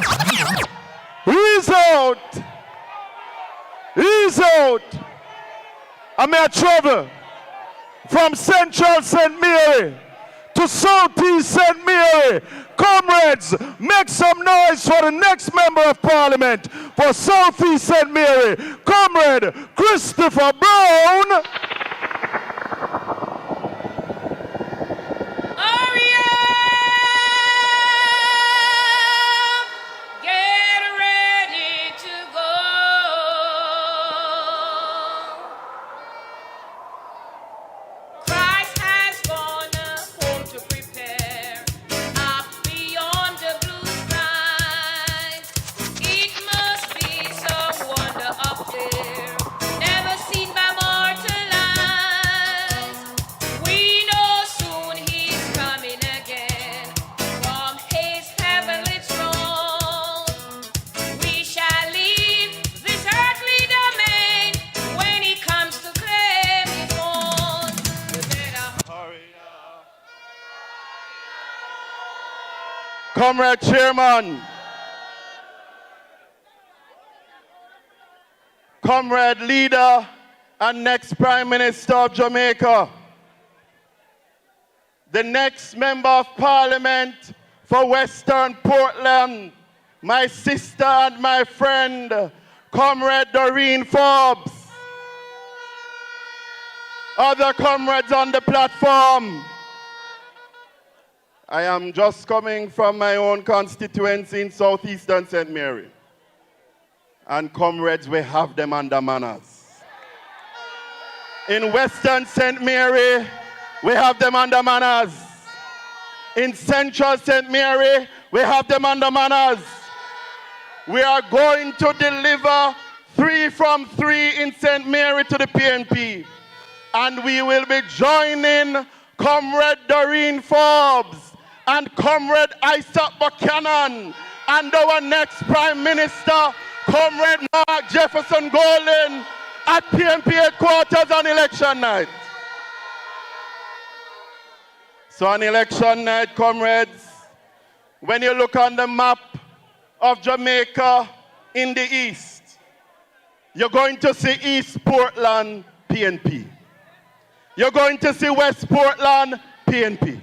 He's out! He's out! I'm here trouble from Central St. Mary to Southeast St. Mary. Comrades, make some noise for the next member of parliament for Southeast St. Mary, Comrade Christopher Brown. Comrade Chairman, Comrade Leader and next Prime Minister of Jamaica, the next Member of Parliament for Western Portland, my sister and my friend, Comrade Doreen Forbes, other comrades on the platform. I am just coming from my own constituency in Southeastern St. Mary. And comrades, we have them under manners. In Western St. Mary, we have them under manners. In Central St. Mary, we have them under manners. We are going to deliver 3 from 3 in St. Mary to the PNP. And we will be joining Comrade Doreen Forbes and Comrade Isaac Buchanan and our next Prime Minister, Comrade Mark Jefferson Golden, at PNP headquarters on election night. So on election night, comrades, when you look on the map of Jamaica in the east, you're going to see East Portland, PNP. You're going to see West Portland, PNP.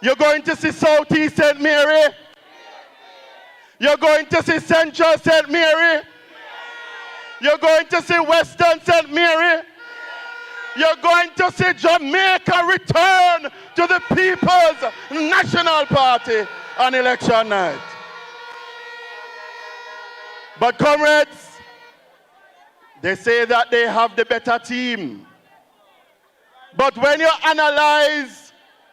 You're going to see Southeast St. Mary. You're going to see Central St. Mary. You're going to see Western St. Mary. You're going to see Jamaica return to the People's National Party on election night. But comrades, they say that they have the better team. But when you analyze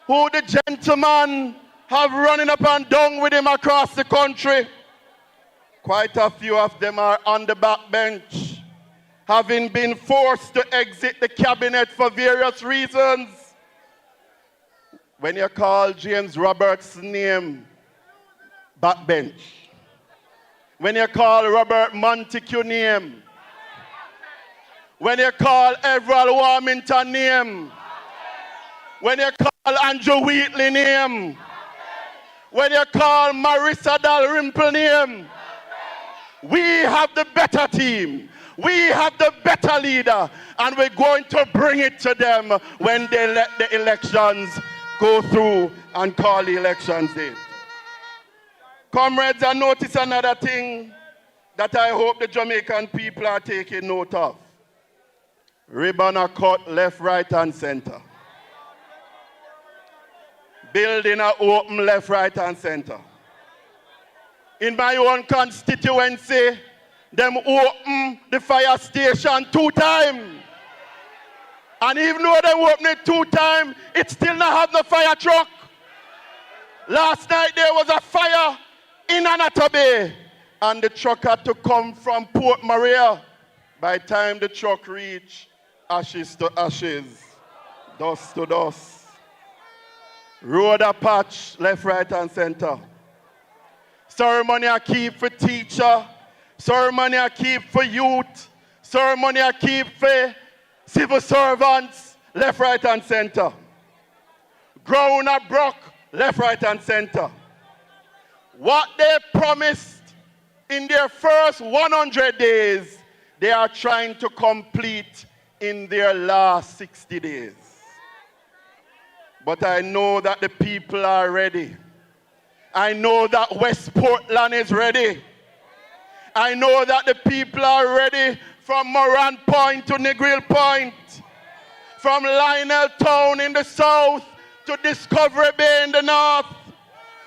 who the gentlemen have running up and down with him across the country, quite a few of them are on the backbench, having been forced to exit the cabinet for various reasons. When you call James Roberts' name backbench, when you call Robert Montague name, when you call Everett Warmington name, when you call Andrew Wheatley name, when you call Marissa Dalrymple name, we have the better team. We have the better leader, and we're going to bring it to them when they let the elections go through and call the elections in. Comrades, I notice another thing that I hope the Jamaican people are taking note of. Ribbon are cut left, right, and center. Building are open left, right, and center. In my own constituency, them open the fire station 2 times. And even though they open it 2 times, it still not have no fire truck. Last night there was a fire in Anata Bay, and the truck had to come from Port Maria. By the time the truck reached, ashes to ashes, dust to dust. Road a patch, left, right, and center. Ceremony I keep for teacher. Ceremony I keep for youth. Ceremony I keep for civil servants, left, right, and center. Ground a broke, left, right, and center. What they promised in their first 100 days, they are trying to complete in their last 60 days. But I know that the people are ready. I know that West Portland is ready. I know that the people are ready from Moran Point to Negril Point, from Lionel Town in the south to Discovery Bay in the north.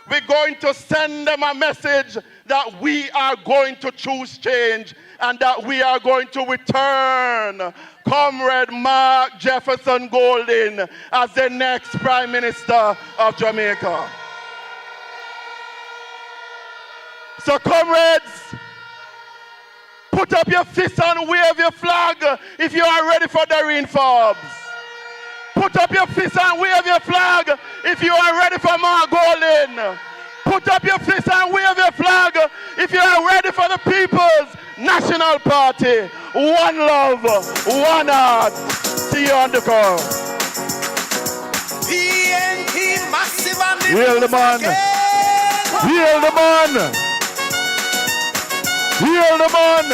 We're going to send them a message that we are going to choose change and that we are going to return Comrade Mark Jefferson Golding as the next Prime Minister of Jamaica. So comrades, put up your fist and wave your flag if you are ready for Doreen Forbes. Put up your fist and wave your flag if you are ready for Mark Golding. Put up your fist and wave your flag if you are ready for the People's National Party. One love, one heart. See you on the call. PNP massive and Heal the man. Heal the man. Heal the man.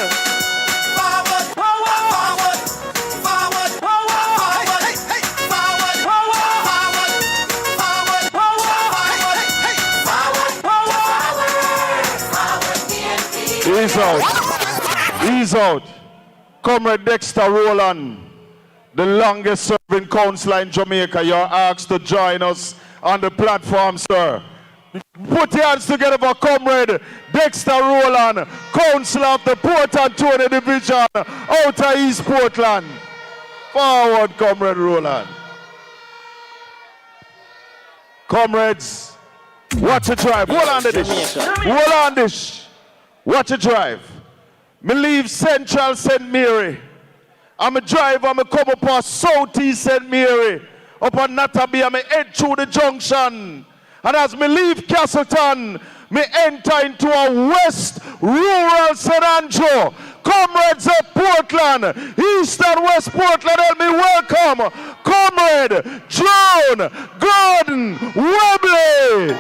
Forward, forward, forward, forward, forward, hey, hey, forward, forward, forward, forward, hey, hey, forward, Ease out. Ease out. Comrade Dexter Rowland, the longest serving councillor in Jamaica, you're asked to join us on the platform, sir. Put your hands together for Comrade Dexter Rowland, Councillor of the Port Antonio Division, Outer East Portland. Forward, Comrade Rowland. Comrades, watch it drive. Hold on to this. Hold on this. Watch it drive. Me leave Central St. Mary. I'm a driver, I'm come up on Southeast St. Mary. Up on Nataby, I'm head through the junction. And as me leave Castleton, me enter into a West Rural St. Andrew. Comrades of Portland, East and West Portland, help me welcome Comrade John Gordon Webley.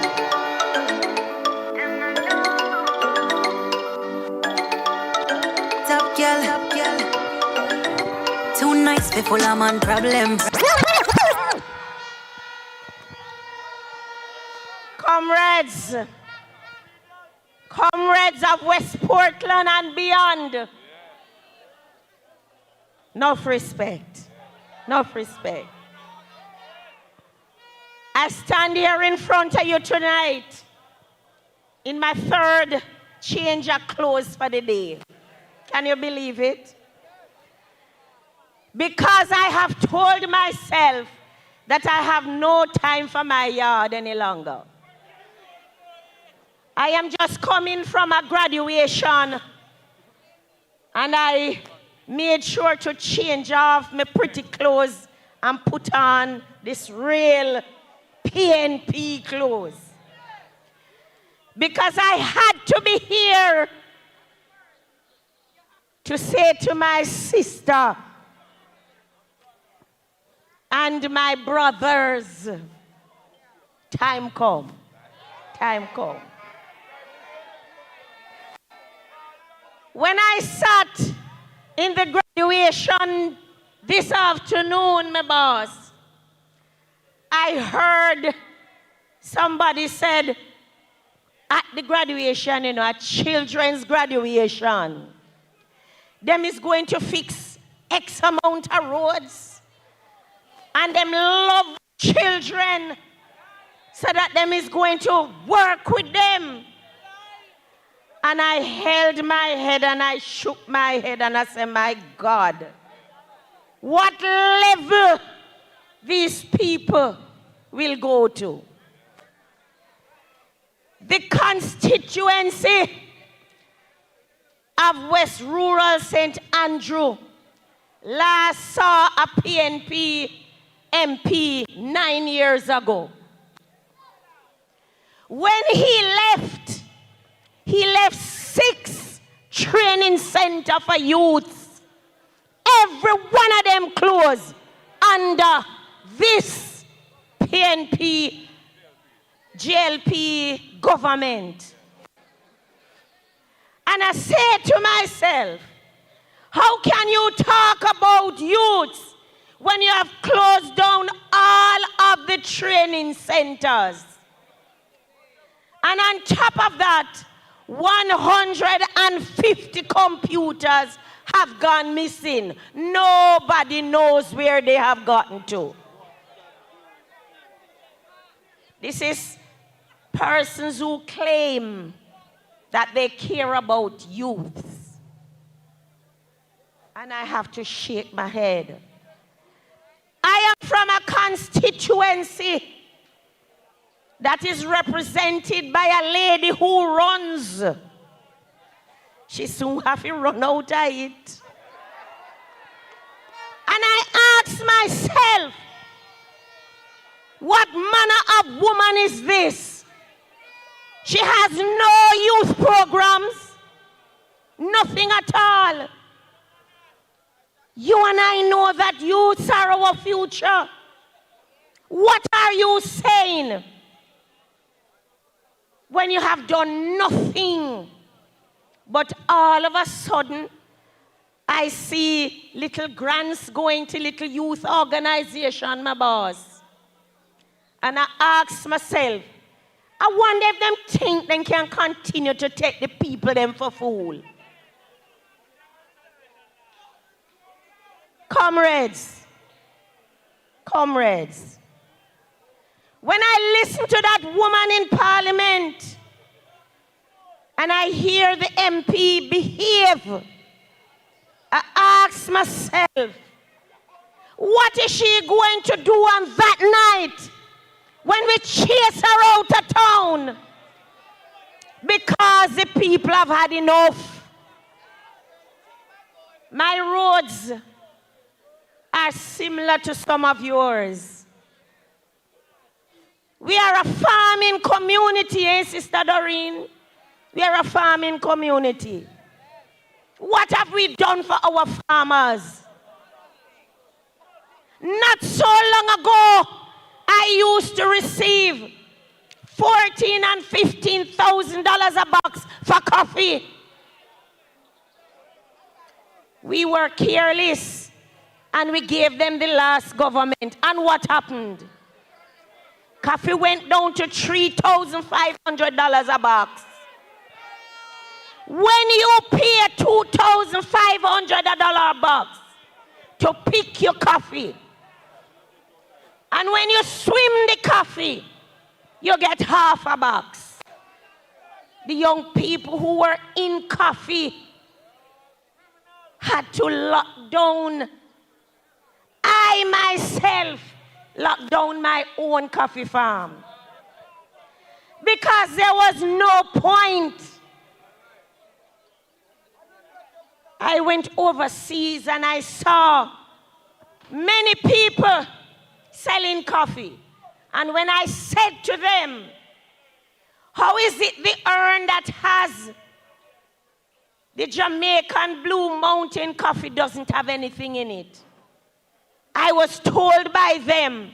Top girl, too nice before I'm on problem. Comrades of West Portland and beyond. Enough respect. Enough respect. I stand here in front of you tonight in my third change of clothes for the day. Can you believe it? Because I have told myself that I have no time for my yard any longer. I am just coming from a graduation and I made sure to change off my pretty clothes and put on this real PNP clothes. Because I had to be here to say to my sister and my brothers, time come, time come. When I sat in the graduation this afternoon, my boss, I heard somebody said at the graduation, you know, at children's graduation, them is going to fix X amount of roads and them love children so that them is going to work with them. And I held my head and I shook my head and I said, my God, what level these people will go to? The constituency of West Rural St. Andrew last saw a PNP MP 9 years ago. When he left 6 training centers for youths. Every one of them closed under this PNP, GLP government. And I say to myself, how can you talk about youths when you have closed down all of the training centers? And on top of that, 150 computers have gone missing. Nobody knows where they have gotten to. This is persons who claim that they care about youths. And I have to shake my head. I am from a constituency that is represented by a lady who runs. She soon have to run out of it. And I ask myself, what manner of woman is this? She has no youth programs, nothing at all. You and I know that youths are our future. What are you saying when you have done nothing? But all of a sudden, I see little grants going to little youth organization, my boss. And I ask myself, I wonder if them think they can continue to take the people them for fool. Comrades, when I listen to that woman in Parliament and I hear the MP behave, I ask myself, what is she going to do on that night when we chase her out of town? Because the people have had enough. My roads are similar to some of yours. We are a farming community, eh, Sister Doreen? We are a farming community. What have we done for our farmers? Not so long ago, I used to receive $14,000 and $15,000 a box for coffee. We were careless and we gave them the last government. And what happened? Coffee went down to $3,500 a box. When you pay $2,500 a box to pick your coffee, and when you swim the coffee, you get half a box. The young people who were in coffee had to lock down. I myself locked down my own coffee farm because there was no point. I went overseas and I saw many people selling coffee. And when I said to them, how is it the urn that has the Jamaican Blue Mountain coffee doesn't have anything in it? I was told by them,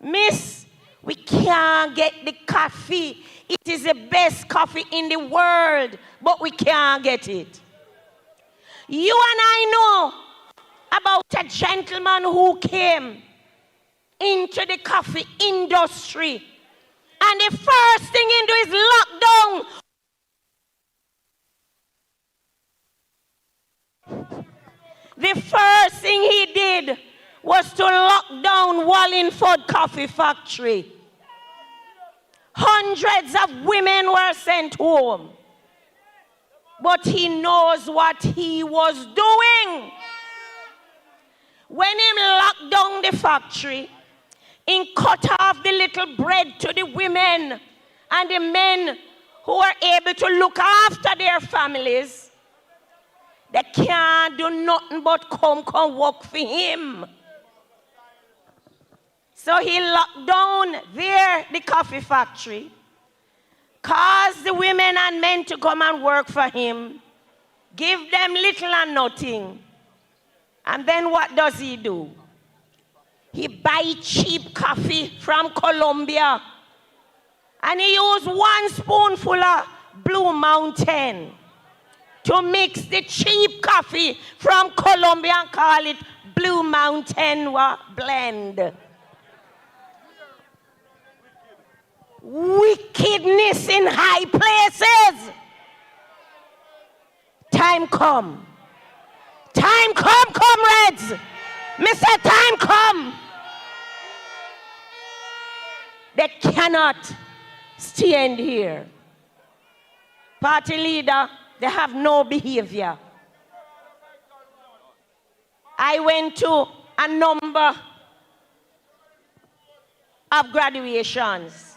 Miss, we can't get the coffee. It is the best coffee in the world, but we can't get it. You and I know about a gentleman who came into the coffee industry, and the first thing he do is lock down. The first thing he did was to lock down Wallingford Coffee Factory. Hundreds of women were sent home. But he knows what he was doing. When he locked down the factory, he cut off the little bread to the women and the men who were able to look after their families. They can't do nothing but come work for him. So he locked down the coffee factory. cause the women and men to come and work for him, give them little and nothing. And then what does he do? He buys cheap coffee from Colombia. And he used 1 spoonful of Blue Mountain to mix the cheap coffee from Colombia and call it Blue Mountain blend. Wickedness in high places. Time come. Time come, comrades. Me say time come. They cannot stand here. Party leader, they have no behavior. I went to a number of graduations.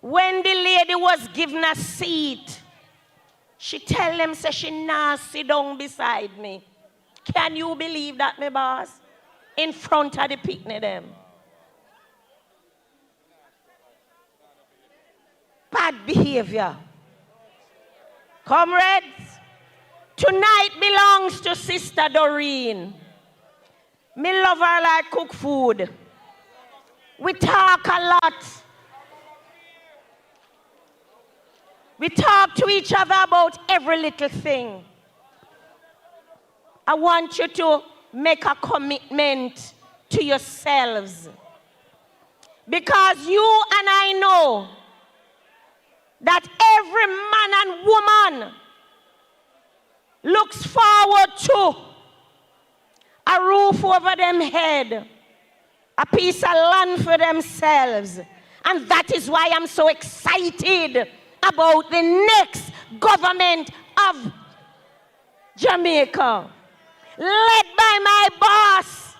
When the lady was given a seat, she tell them, say she nah sit down beside me. Can you believe that, my boss? In front of the picnic them. Bad behavior. Comrades, tonight belongs to Sister Doreen. Me love her like cook food. We talk a lot. We talk to each other about every little thing. I want you to make a commitment to yourselves. Because you and I know that every man and woman looks forward to a roof over them head, a piece of land for themselves. And that is why I'm so excited about the next government of Jamaica, led by my boss,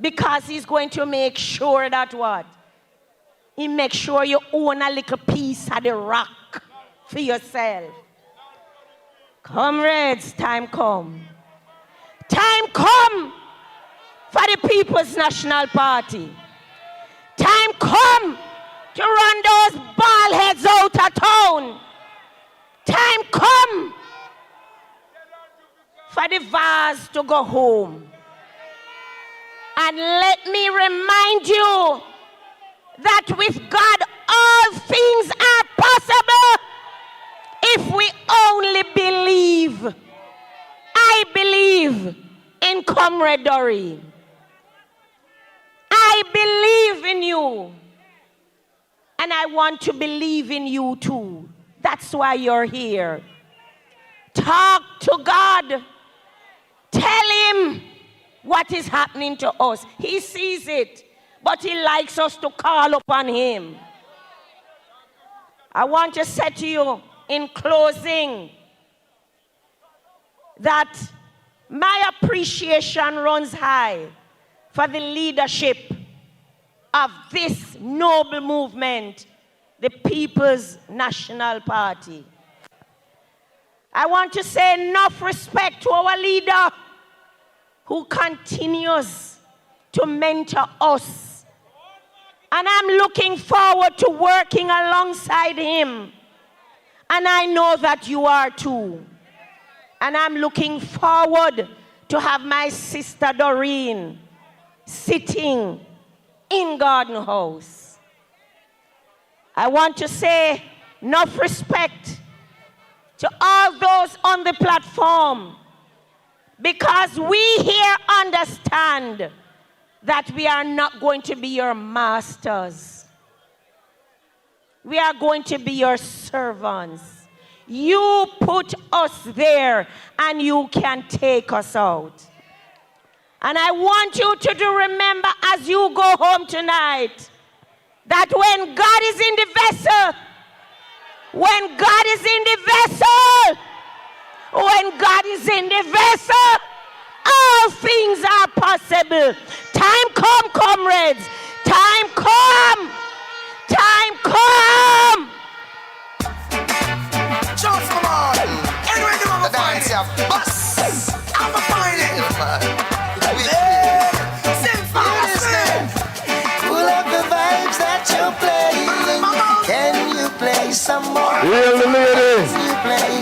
because he's going to make sure that what? He makes sure you own a little piece of the rock for yourself. Comrades, time come. Time come for the People's National Party. Time come to run those bald heads out of town. Time come for the vase to go home. And let me remind you that with God all things are possible if we only believe. I believe in Comrade Doreen. I believe in you. And I want to believe in you too. That's why you're here. Talk to God. Tell him what is happening to us. He sees it, but he likes us to call upon him. I want to say to you in closing that my appreciation runs high for the leadership of this noble movement, the People's National Party. I want to say enough respect to our leader who continues to mentor us. And I'm looking forward to working alongside him. And I know that you are too. And I'm looking forward to have my sister Doreen sitting in Garden House. I want to say enough respect to all those on the platform, because we here understand that we are not going to be your masters. We are going to be your servants. You put us there and you can take us out. And I want you to remember as you go home tonight that when God is in the vessel, when God is in the vessel, when God is in the vessel, all things are possible. Time come, comrades. Time come. Time come. Just come on. Anyway, you want to find it. Bus. I'm a find it. Sing fast. Pull up the vibes that you're playing.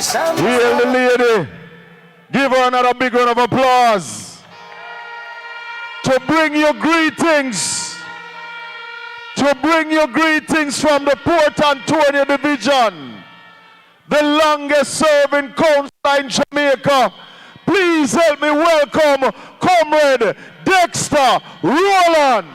Hail the lady. Give her another big round of applause. To bring you greetings. To bring you greetings from the Port Antonio Division. The longest serving council in Jamaica. Please help me welcome Comrade Dexter Rowland.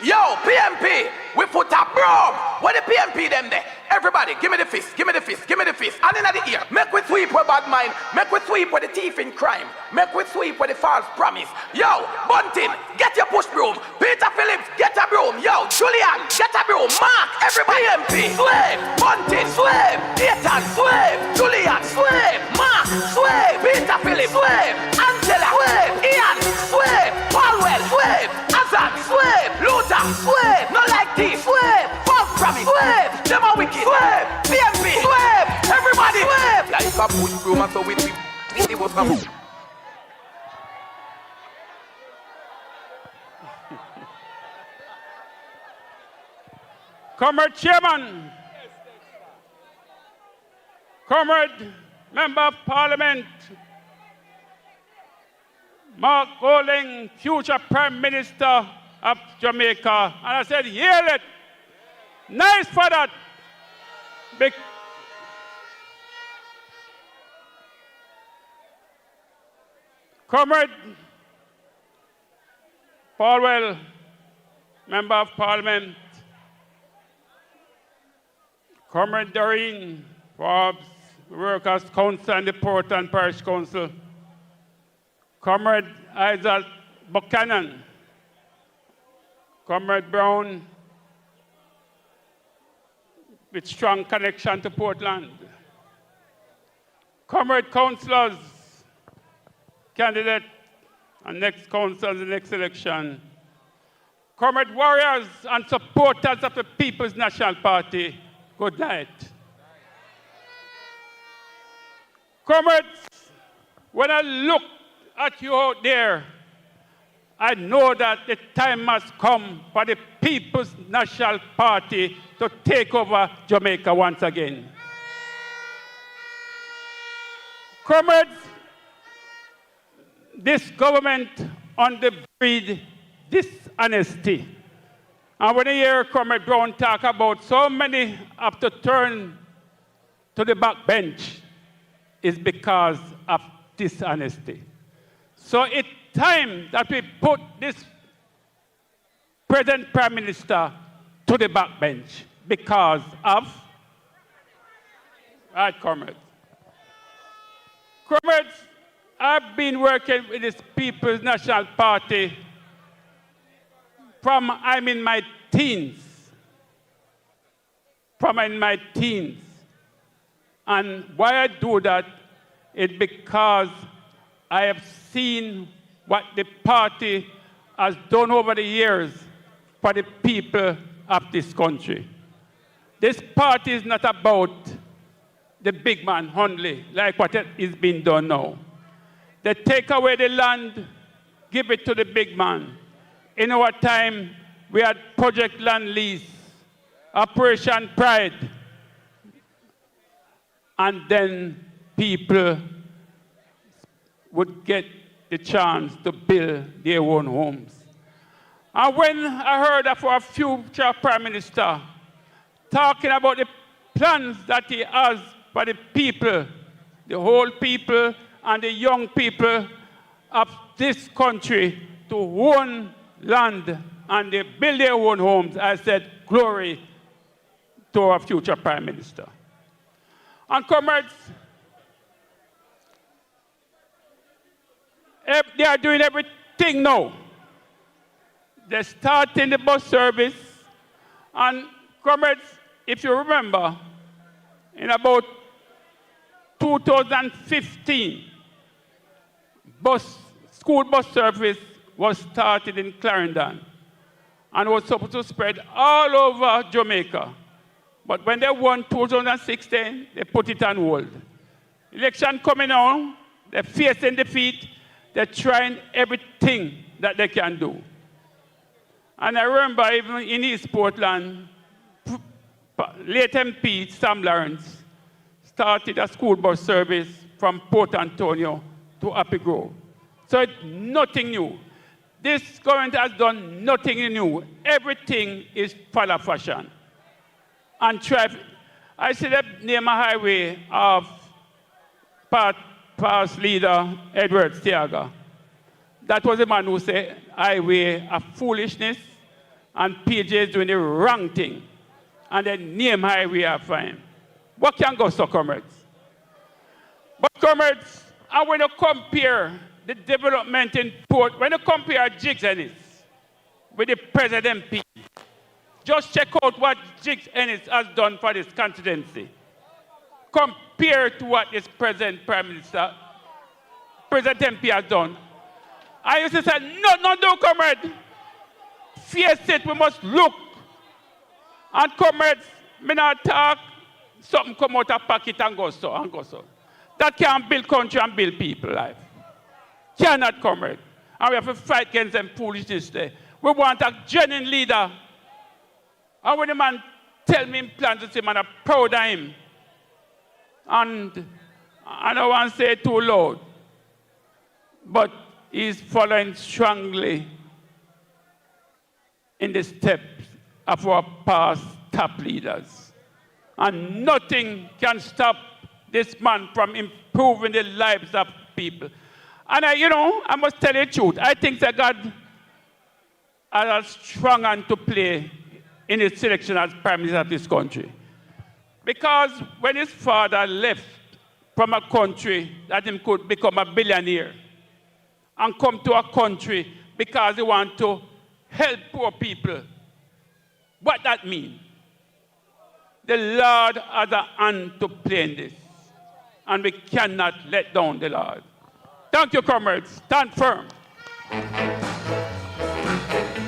Yo, PNP, we put a broom. What the PNP them there? Everybody, give me the fist, give me the fist, give me the fist. And in the ear, make we sweep with bad mind, make we sweep with the thief in crime, make we sweep with the false promise. Yo, Bunting, get your push broom. Peter Phillips, get a broom. Yo, Julian, get a broom. Mark, everybody. PNP, slave. Bunting, slave. Ethan, slave. Julian, slave. Mark, slave. Peter Phillips, slave. Angela, slave. Ian, slave. Paulwell, slave. Azad, slave. Luther, slave. No like this, slave. False promise, slave. Them are wicked, slave. PNP, slave. Everybody, slave. Like a push broom and so with me. It was a Comrade Chairman, Comrade Member of Parliament, Mark Golding, future Prime Minister of Jamaica. And I said, hear it. Nice for that. Comrade Paulwell, Member of Parliament, Comrade Doreen Forbes, Workers' Council and the Port and Parish Council, Comrade Isaac Buchanan, Comrade Brown, with strong connection to Portland, Comrade Councillors, candidate and next council, the next election, Comrade Warriors and supporters of the People's National Party, good night. Comrades, when I look at you out there, I know that the time must come for the People's National Party to take over Jamaica once again. Comrades, this government on the breed dishonesty. And when you hear Comrade Brown talk about so many have to turn to the back bench, is because of dishonesty. So it's time that we put this present Prime Minister to the back bench because of, right, comrades. Comrades, I've been working with this People's National Party from I'm in my teens. And why I do that is because I have seen what the party has done over the years for the people of this country. This party is not about the big man only, like what is being done now. They take away the land, give it to the big man. In our time, we had Project Land Lease, Operation Pride, and then people would get the chance to build their own homes. And when I heard of our future Prime Minister talking about the plans that he has for the people, the whole people and the young people of this country to own land and they build their own homes, I said, glory to our future Prime Minister. And comrades, they are doing everything now. They're starting the bus service. And comrades, if you remember, in about 2015, school bus service was started in Clarendon and was supposed to spread all over Jamaica. But when they won 2016, they put it on hold. Election coming on, they're facing defeat, they're trying everything that they can do. And I remember even in East Portland, late MP Sam Lawrence started a school bus service from Port Antonio to Happy Grove. So it's nothing new. This government has done nothing new. Everything is follow fashion. And I see the name a highway of past leader Edward Stiaga. That was the man who said highway of foolishness and PJ is doing the wrong thing. And then name highway after him. What can go so, comrades? But comrades, and when you compare the development in Port, when you compare Jigs Ennis with the present MP, just check out what Jigs Ennis has done for this constituency. Compared to what this present Prime Minister, present MP has done. I used to say, no, comrade. Face it, we must look. And comrades, me not talk, something come out of pocket and go so. That can't build country and build people life. Cannot, comrade. And we have to fight against them foolishness there. We want a genuine leader. And when the man tell me he plans to say, man, I'm proud of him. And I don't want to say it too loud. But he's following strongly in the steps of our past top leaders. And nothing can stop this man from improving the lives of people. And I must tell you the truth. I think that God has a strong hand to play in his selection as Prime Minister of this country. Because when his father left from a country that he could become a billionaire and come to a country because he wants to help poor people, what that means? The Lord has a hand to play in this. And we cannot let down the Lord. Thank you, comrades. Stand firm.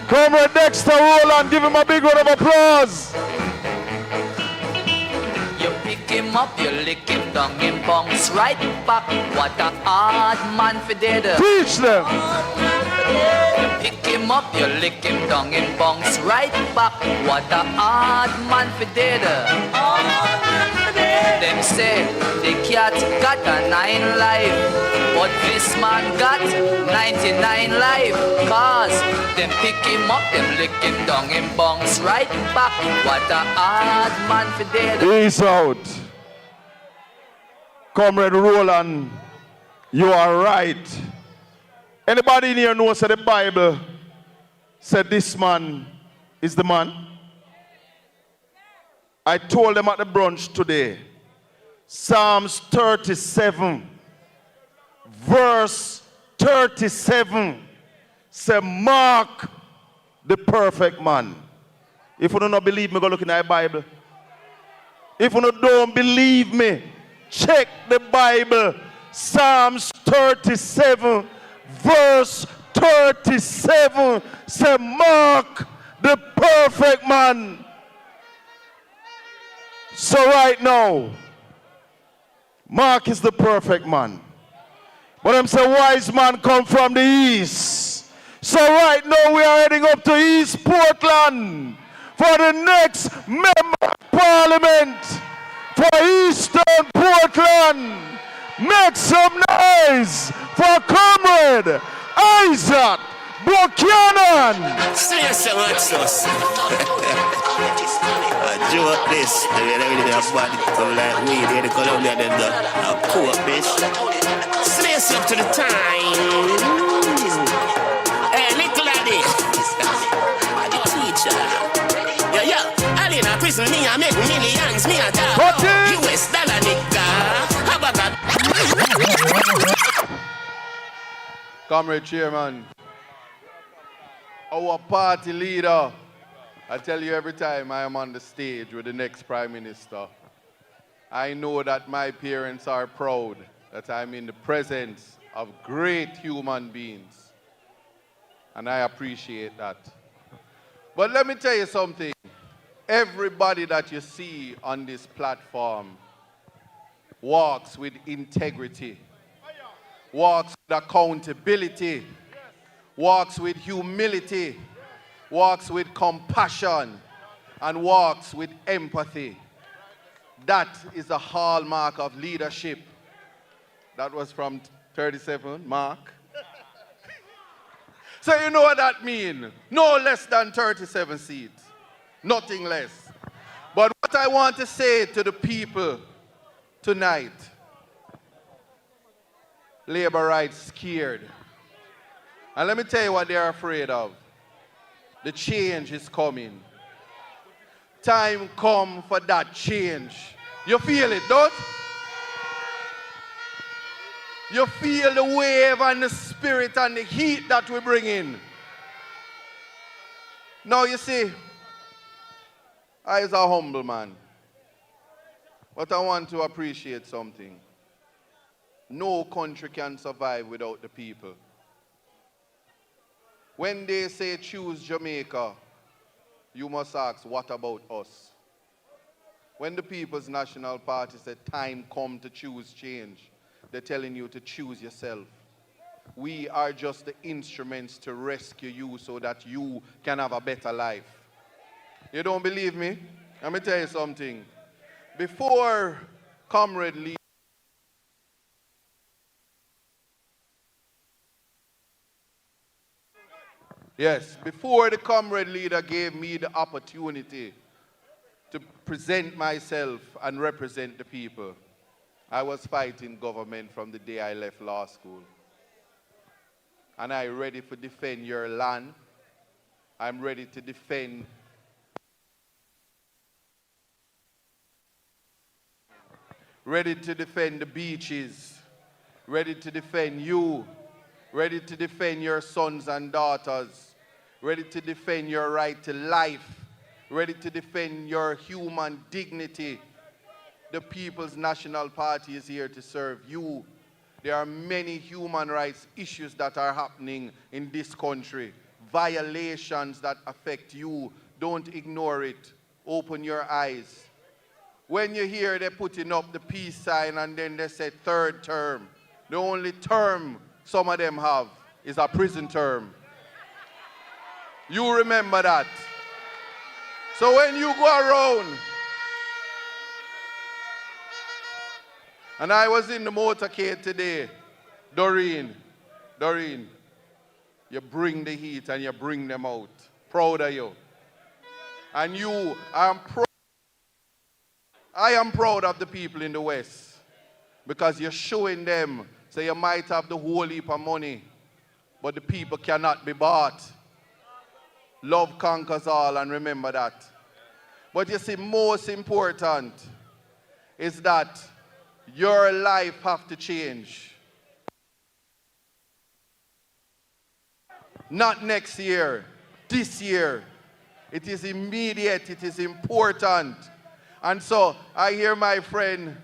Comrade Dexter Rowland, give him a big round of applause. You pick him up, you lick him down, him bounce right back. What a hard man for dead. Teach them. You pick him up, you lick him down, him bounce right back. What a hard man for dead. Them say the cat got a 9 life, but this man got 99 life. Cause them pick him up, them lick him down, him bounce right back. What a hard man for dead. Peace out. Comrade Rowland, you are right. Anybody in here knows that the Bible said this man is the man? I told them at the brunch today, Psalms 37, verse 37, say, mark the perfect man. If you don't believe me, go look in the Bible. If you don't believe me, check the Bible. Psalms 37, verse 37, say, mark the perfect man. So right now, Mark is the perfect man. But I'm saying wise man come from the east. So right now we are heading up to East Portland for the next member of parliament for Eastern Portland. Make some noise for Comrade Isaac Buchanan. Say so much, sus. Do up this. I mean, everything I body come like weed. They call up there, then the cool bitch. Slace up to the time. Hey, little lady. The teacher. Yeah. I in a prison, me, I make millions. Me, I talk US dollar, nigga. How about that? Comrade Chairman, our party leader, I tell you every time I am on the stage with the next Prime Minister, I know that my parents are proud that I'm in the presence of great human beings. And I appreciate that. But let me tell you something. Everybody that you see on this platform walks with integrity, walks with accountability, walks with humility, walks with compassion, and walks with empathy. That is the hallmark of leadership. That was from 37, Mark. So you know what that means? No less than 37 seats. Nothing less. But what I want to say to the people tonight, Labour rights scared. And let me tell you what they're afraid of. The change is coming. Time come for that change. You feel it, don't? You feel the wave and the spirit and the heat that we bring in. Now you see, I is a humble man. But I want to appreciate something. No country can survive without the people. When they say choose Jamaica, you must ask, what about us? When the People's National Party said time come to choose change, they're telling you to choose yourself. We are just the instruments to rescue you so that you can have a better life. You don't believe me? Let me tell you something. Before Comrade Lee, yes, before the comrade leader gave me the opportunity to present myself and represent the people, I was fighting government from the day I left law school. And I'm ready to defend your land. I'm ready to defend the beaches, ready to defend you, ready to defend your sons and daughters, ready to defend your right to life, ready to defend your human dignity. The People's National Party is here to serve you. There are many human rights issues that are happening in this country, violations that affect you. Don't ignore it. Open your eyes. When you hear they're putting up the peace sign and then they say third term, the only term some of them have is a prison term. You remember that. So when you go around, and I was in the motorcade today, Doreen, you bring the heat and you bring them out. Proud of you. And you, I am proud of the people in the West because you're showing them, so you might have the whole heap of money, but the people cannot be bought. Love conquers all, and remember that. But you see, most important is that your life have to change. Not next year, this year. It is immediate, it is important. And so I hear my friend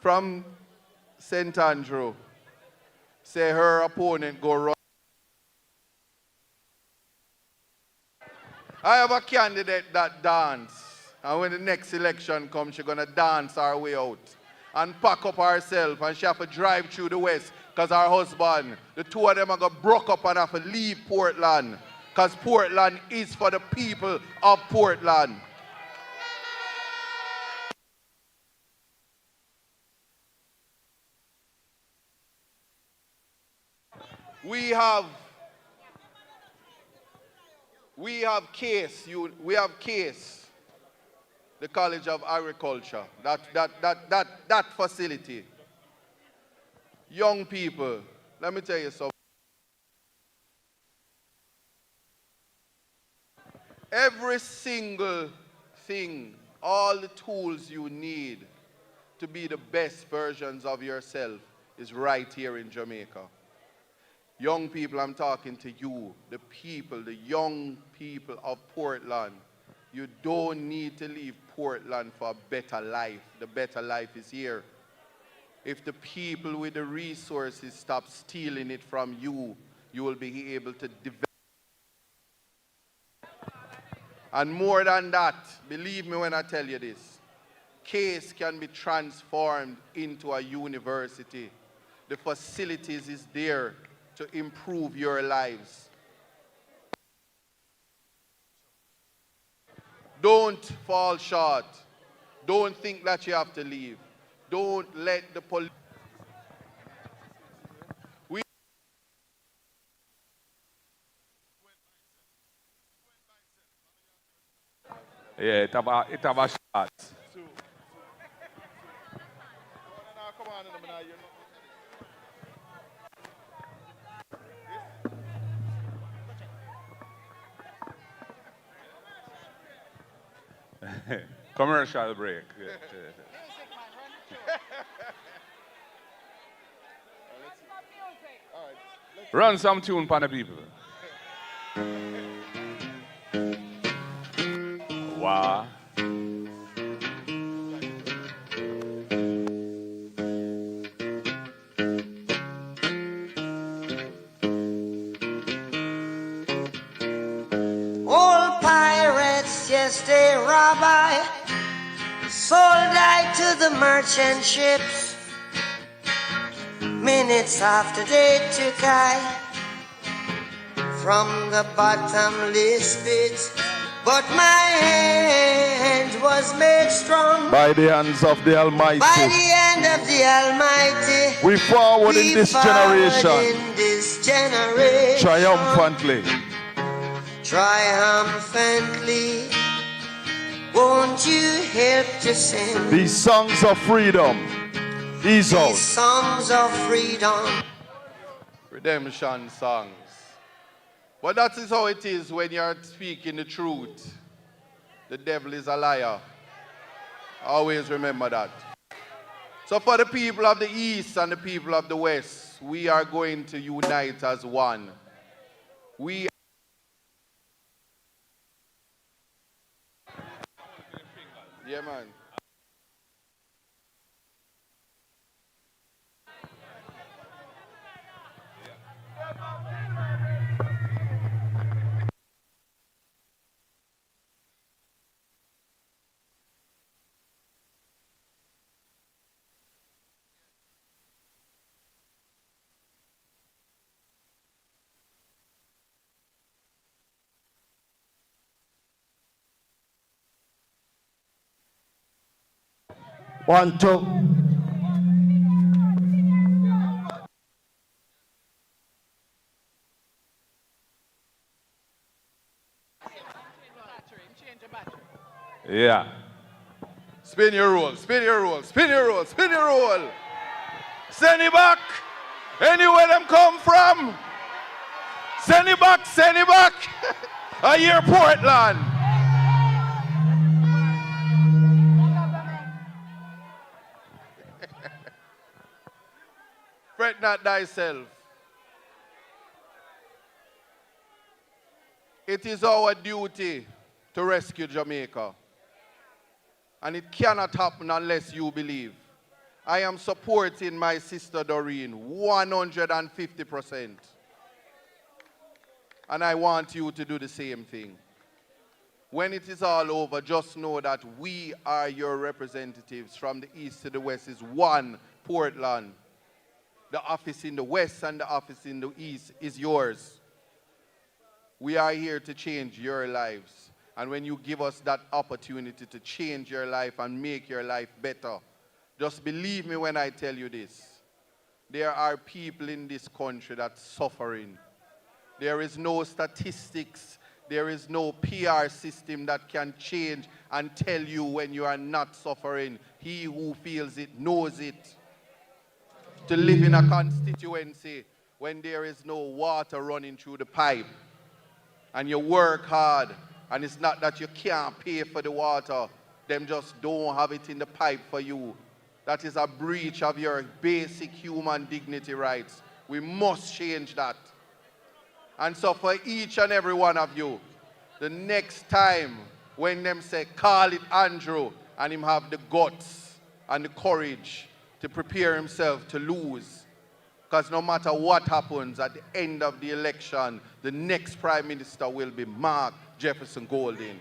from St. Andrew say her opponent go run. I have a candidate that dance. And when the next election comes, she's gonna dance her way out and pack up herself, and she have to drive through the West because her husband, the two of them are gonna broke up and have to leave Portland because Portland is for the people of Portland. We have case, the College of Agriculture, that facility. Young people, let me tell you something. Every single thing, all the tools you need to be the best versions of yourself is right here in Jamaica. Young people, I'm talking to you, the people, the young people of Portland. You don't need to leave Portland for a better life. The better life is here. If the people with the resources stop stealing it from you, you will be able to develop. And more than that, believe me when I tell you this, Case can be transformed into a university. The facilities is there to improve your lives. Don't fall short. Don't think that you have to leave. Don't let the police. Yeah, it have a shot. Commercial break. Run some tune for the people. Wow. All pirates, yes, they rob I, sold I to the merchant ships. Minutes after they took I from the bottomless pit, but my hand was made strong By the hands of the Almighty. by the hand of the Almighty. We forward in this generation. In this generation, Triumphantly. triumphantly. Won't you help to sing These songs of freedom. These out. songs of freedom? Redemption songs. But that is how it is when you're speaking the truth. The devil is a liar. Always remember that. So for the people of the East and the people of the West, we are going to unite as one. We Yeah, man. One, two. Yeah. Spin your roll, spin your roll, spin your roll, spin your roll. Send it back. Anywhere them come from. Send it back, send it back. I hear Portland. Fret not thyself. It is our duty to rescue Jamaica. And it cannot happen unless you believe. I am supporting my sister Doreen 150%. And I want you to do the same thing. When it is all over, just know that we are your representatives from the east to the west. Is one Portland. The office in the west and the office in the east is yours. We are here to change your lives. And when you give us that opportunity to change your life and make your life better, just believe me when I tell you this. There are people in this country that's suffering. There is no statistics. There is no PR system that can change and tell you when you are not suffering. He who feels it knows it. To live in a constituency when there is no water running through the pipe and you work hard and it's not that you can't pay for the water, them just don't have it in the pipe for you. That is a breach of your basic human dignity rights. We must change that. And so for each and every one of you, the next time when them say, call it Andrew, and him have the guts and the courage to prepare himself to lose. Because no matter what happens at the end of the election, the next Prime Minister will be Mark Jefferson Golding.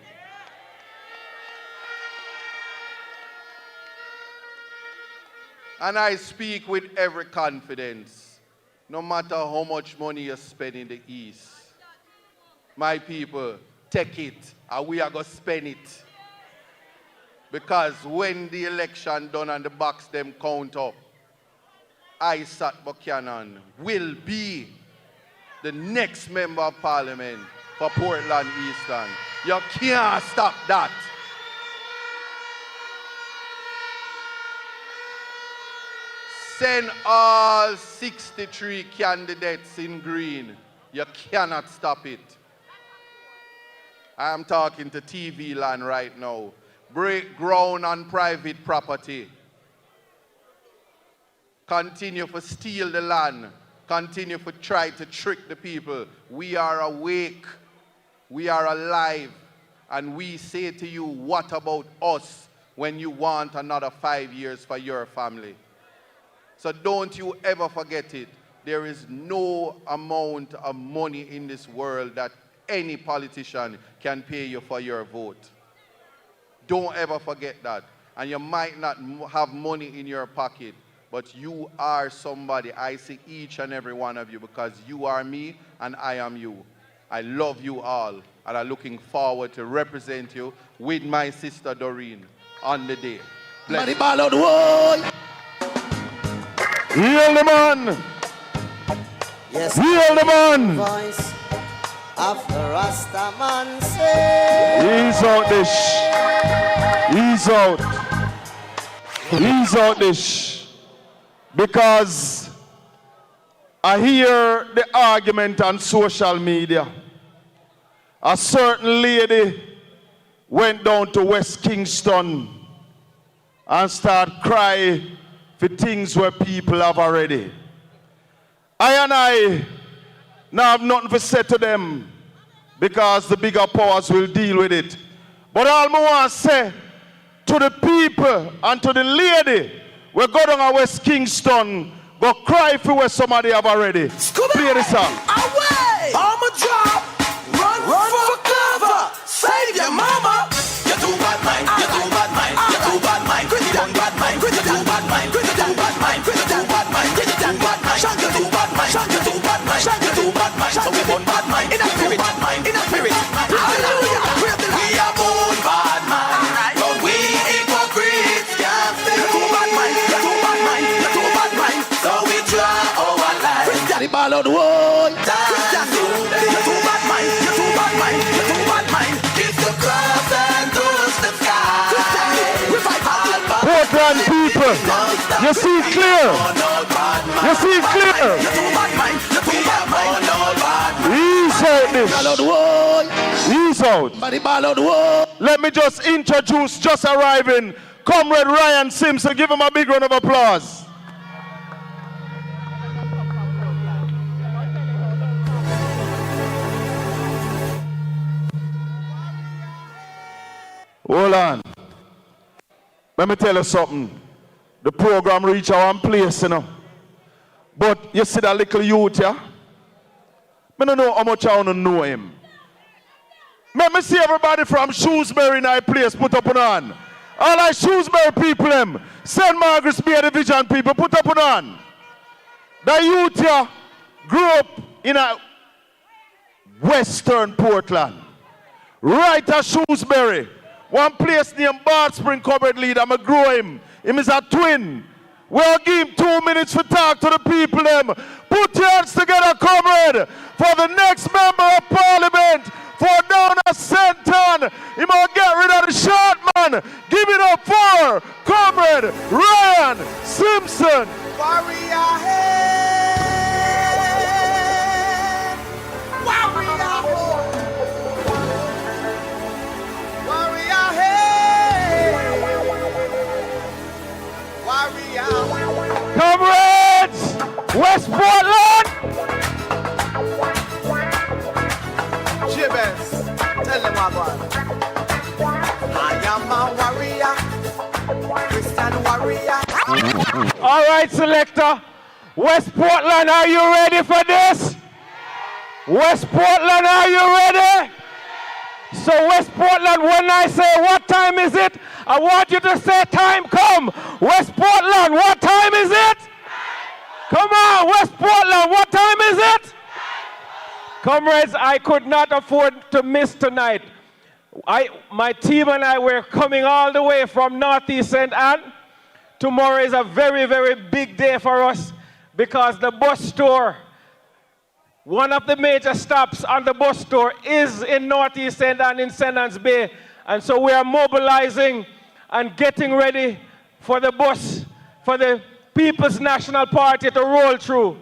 And I speak with every confidence, no matter how much money you spend in the East. My people, take it, and we are going to spend it. Because when the election done and the box them count up, Isaac Buchanan will be the next member of parliament for Portland Eastern. You can't stop that. Send all 63 candidates in green. You cannot stop it. I am talking to TV land right now. Break ground on private property. Continue to steal the land. Continue to try to trick the people. We are awake. We are alive. And we say to you, what about us when you want another 5 years for your family? So don't you ever forget it. There is no amount of money in this world that any politician can pay you for your vote. Don't ever forget that. And you might not have money in your pocket, but you are somebody. I see each and every one of you because you are me and I am you. I love you all and I'm looking forward to represent you with my sister Doreen on the day. Bless you. Heal the man. Yes, heal the man. Voice of the Rasta man say. Ease out this. Ease out. Ease out this. Because I hear the argument on social media. A certain lady went down to West Kingston and started crying for things where people have already. I now have nothing to say to them because the bigger powers will deal with it. But all I want to say to the people and to the lady, we go down to West Kingston, go cry for where somebody have already. Play the song. Away! I'm a drop, run for cover, save your mama. You're too bad mind, you're too bad mind, you're too bad mind, you're too bad mind, you're too bad mind, you're too bad mind, you're too bad mind, you're too bad mind, you're too bad mind, you're too bad mind, you're too bad mind. So we born bad mind, in a spirit, in a spirit. Hallelujah! We are born bad mind, but we hypocrites can't stay. You're too bad mind, you're too bad mind, you're too bad mind. So we draw our line. Christian, ball out the wall. Christian, you're too bad mind, you're too bad mind, you're too bad mind. Kiss the cross and touch the sky. We fight all bad. Portland people, you see clear. You see clear. Ease out this. Ease out. Let me just introduce just arriving Comrade Ryan Simpson. Give him a big round of applause. Hold on. Let me tell you something. The program reach our place, you know. But you see that little youth, yeah? I don't know how much I want to know him. Let me see everybody from Shrewsbury in our place put up on hand. All our Shrewsbury people, them. St. Margaret's Bay Division people, put up on hand. The youth here grew up in a Western Portland. Right at Shrewsbury. One place named Bard Spring Cupboard Lead. I'm going to grow him. Him is a twin. We'll give him 2 minutes to talk to the people. Them. Put your hands together, comrade, for the next member of parliament for down at Senton. He might get rid of the short man. Give it up for comrade Ryan Simpson. Warrior head. Warrior head. Warrior head. Warrior. Comrades, West Portland. Gibbons, tell them what I am a warrior, Christian warrior. All right, selector. West Portland, are you ready for this? West Portland, are you ready? So West Portland, when I say what time is it, I want you to say time come. West Portland, what time is it? Come on, West Portland, what time is it? Comrades, I could not afford to miss tonight. My team and I were coming all the way from Northeast St. Anne. Tomorrow is a very, very big day for us because the bus tour, one of the major stops on the bus tour is in Northeast St. Anne in St. Anne's Bay. And so we are mobilizing and getting ready for the bus, for the People's National Party to roll through.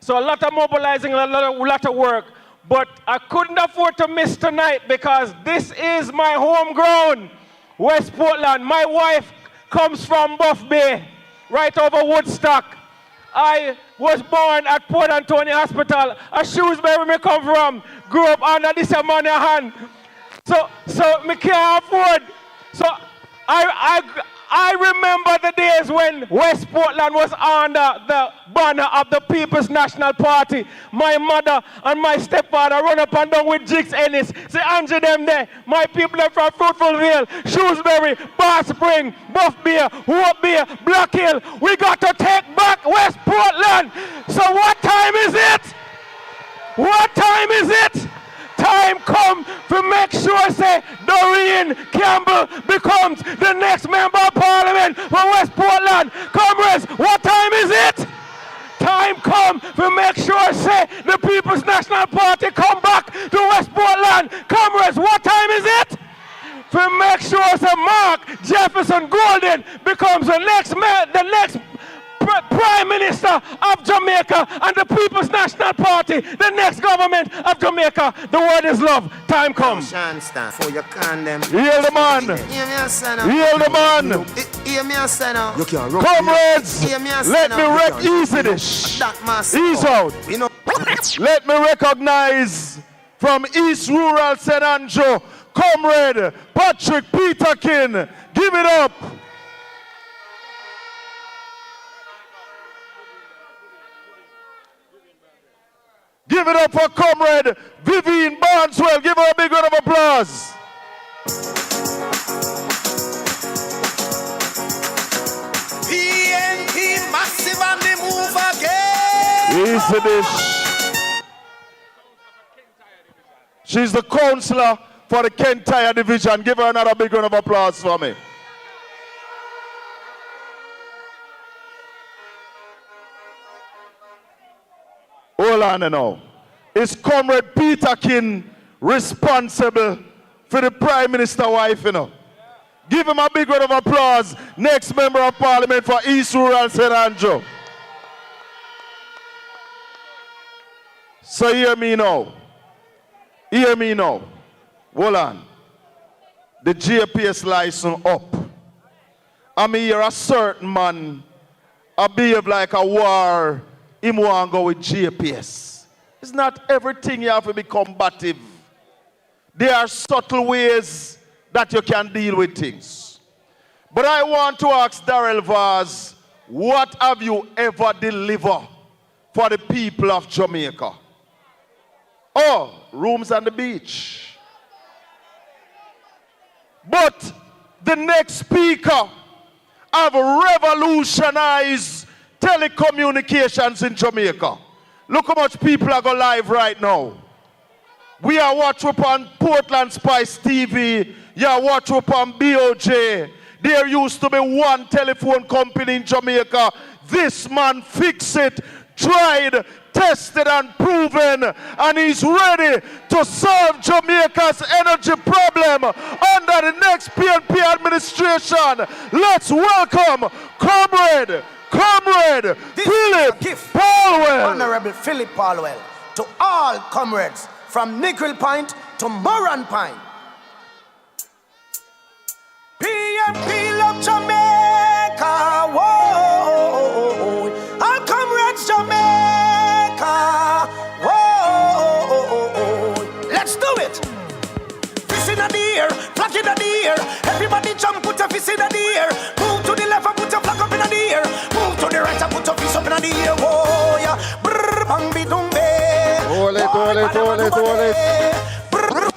So a lot of mobilizing, a lot of work. But I couldn't afford to miss tonight because this is my home ground, West Portland. My wife comes from Buff Bay, right over Woodstock. I was born at Port Antonio Hospital, a Shrewsbury me come from. Grew up under this money hand. So me can't afford. So I remember the days when West Portland was under the banner of the People's National Party. My mother and my stepfather run up and down with Jigs Ennis. Say, Andrew them there. My people are from Fruitfulville, Shrewsbury, Bar Spring, Buff Bay, Hope Bay, Black Hill. We got to take back West Portland. So what time is it? What time is it? Time come to make sure, say, Doreen Campbell becomes the next member of parliament for West Portland. Comrades, what time is it? Time come to make sure, say, the People's National Party come back to West Portland. Comrades, what time is it? To make sure, say, Mark Jefferson Golden becomes the next Prime Minister of Jamaica and the People's National Party, the next government of Jamaica. The word is love. Time comes. Heal the man. Heal the man. Comrades, let me wreck easy this. Ease out. Let me recognize from East Rural St. Andrew, Comrade Patrick Peterkin. Give it up. Give it up for Comrade Vivian Barneswell. Give her a big round of applause. PNP massive and they move again. Easy dish. She's the counselor for the Kentire division. Give her another big round of applause for me. Hold on now. Is Comrade Peterkin responsible for the Prime Minister wife, you know? Give him a big round of applause. Next member of parliament for East Rural St. Andrew. So hear me now. Hear me now. Hold on. The GPS license up. I mean, you're a certain man. I behave like a war. Him want to go with GPS. It's not everything you have to be combative. There are subtle ways that you can deal with things. But I want to ask Darrell Vaz, what have you ever delivered for the people of Jamaica? Oh, rooms on the beach. But the next speaker have revolutionized telecommunications in Jamaica. Look how much people are going live right now. We are watching upon Portland Spice TV. You are watching upon BOJ. There used to be one telephone company in Jamaica. This man fixed it, tried, tested and proven, and he's ready to solve Jamaica's energy problem under the next PNP administration. Let's welcome Comrade Philip Paulwell. Honorable Philip Paulwell. To all comrades from Nickel Point to Moran Pine. PNP love Jamaica. Whoa. All comrades Jamaica. Whoa. Let's do it. Fist in the air, flag in the air. Everybody jump, put your fist in the air. Move to the left and put your flag up in the air. Move to the right and put your fist up in the air. Whoa, yeah. Brr, bang, bidumbe. Hold it.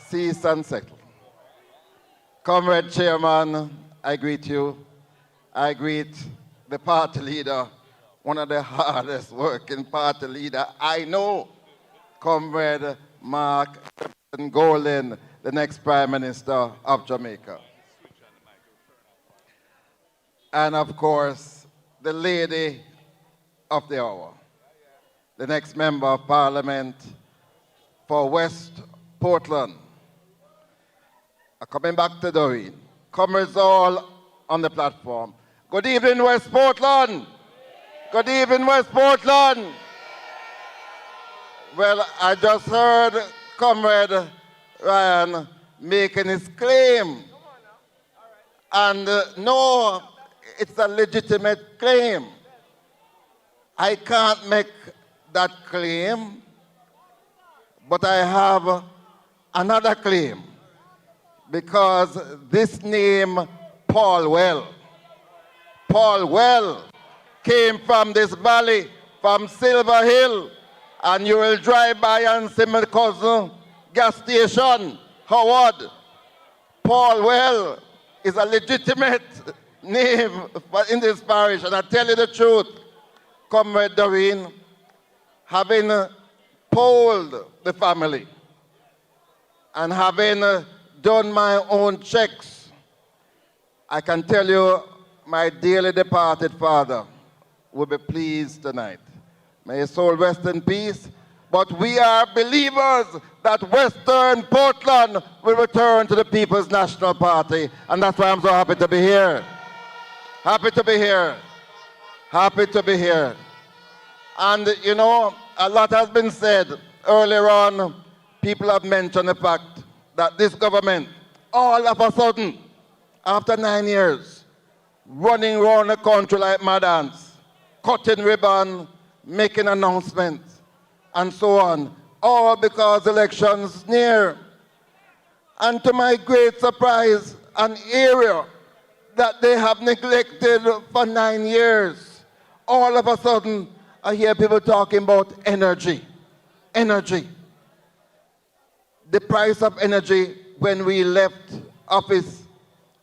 Cease and settle. Comrade Chairman, I greet you. I greet the party leader, one of the hardest working party leader I know, Comrade Mark Golden. the next Prime Minister of Jamaica. And of course, the lady of the hour, the next Member of Parliament for West Portland. Coming back to Doreen. Comrades all on the platform. Good evening, West Portland. Good evening, West Portland. Well, I just heard Comrade Ryan making his claim. And no, it's a legitimate claim. I can't make that claim, but I have another claim. Because this name, Paulwell came from this valley, from Silver Hill, and you will drive by and see my cousin gas station, Howard. Paulwell is a legitimate name in this parish, and I tell you the truth, Comrade Doreen, having polled the family and having done my own checks, I can tell you my dearly departed father will be pleased tonight. May his soul rest in peace. But we are believers that Western Portland will return to the People's National Party. And that's why I'm so happy to be here. Happy to be here. Happy to be here. And you know, a lot has been said. Earlier on, people have mentioned the fact that this government, all of a sudden, after 9 years, running around the country like mad ants, cutting ribbon, making announcements, and so on, all because elections near. And to my great surprise, an area that they have neglected for 9 years, all of a sudden, I hear people talking about energy. Energy. The price of energy when we left office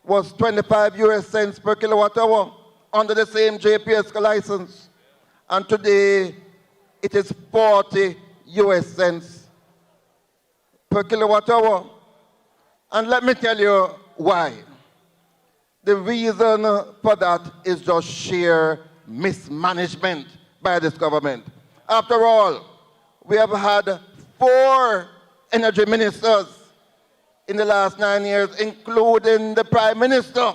was 25 US cents per kilowatt hour under the same JPS license. And today it is 40 US cents per kilowatt hour. And let me tell you why. The reason for that is just sheer mismanagement by this government. After all, we have had 4 energy ministers in the last 9 years, including the Prime Minister.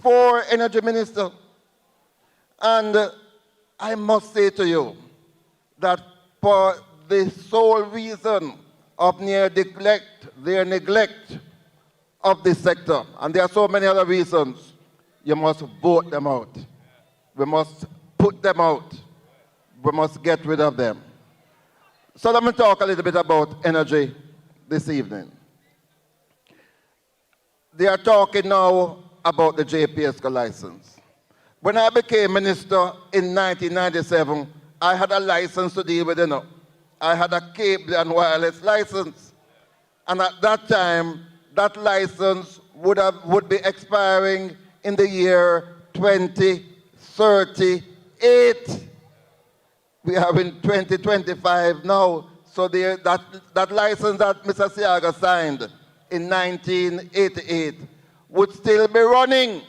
4 energy ministers. And I must say to you that for the sole reason of their neglect of this sector, and there are so many other reasons, you must vote them out. We must put them out. We must get rid of them. So let me talk a little bit about energy this evening. They are talking now about the JPS license. When I became minister in 1997, I had a license to deal with, I had a cable and wireless license. And at that time, that license would be expiring in the year 2038. We are in 2025 now, so that license that Mr. Siaga signed in 1988 would still be running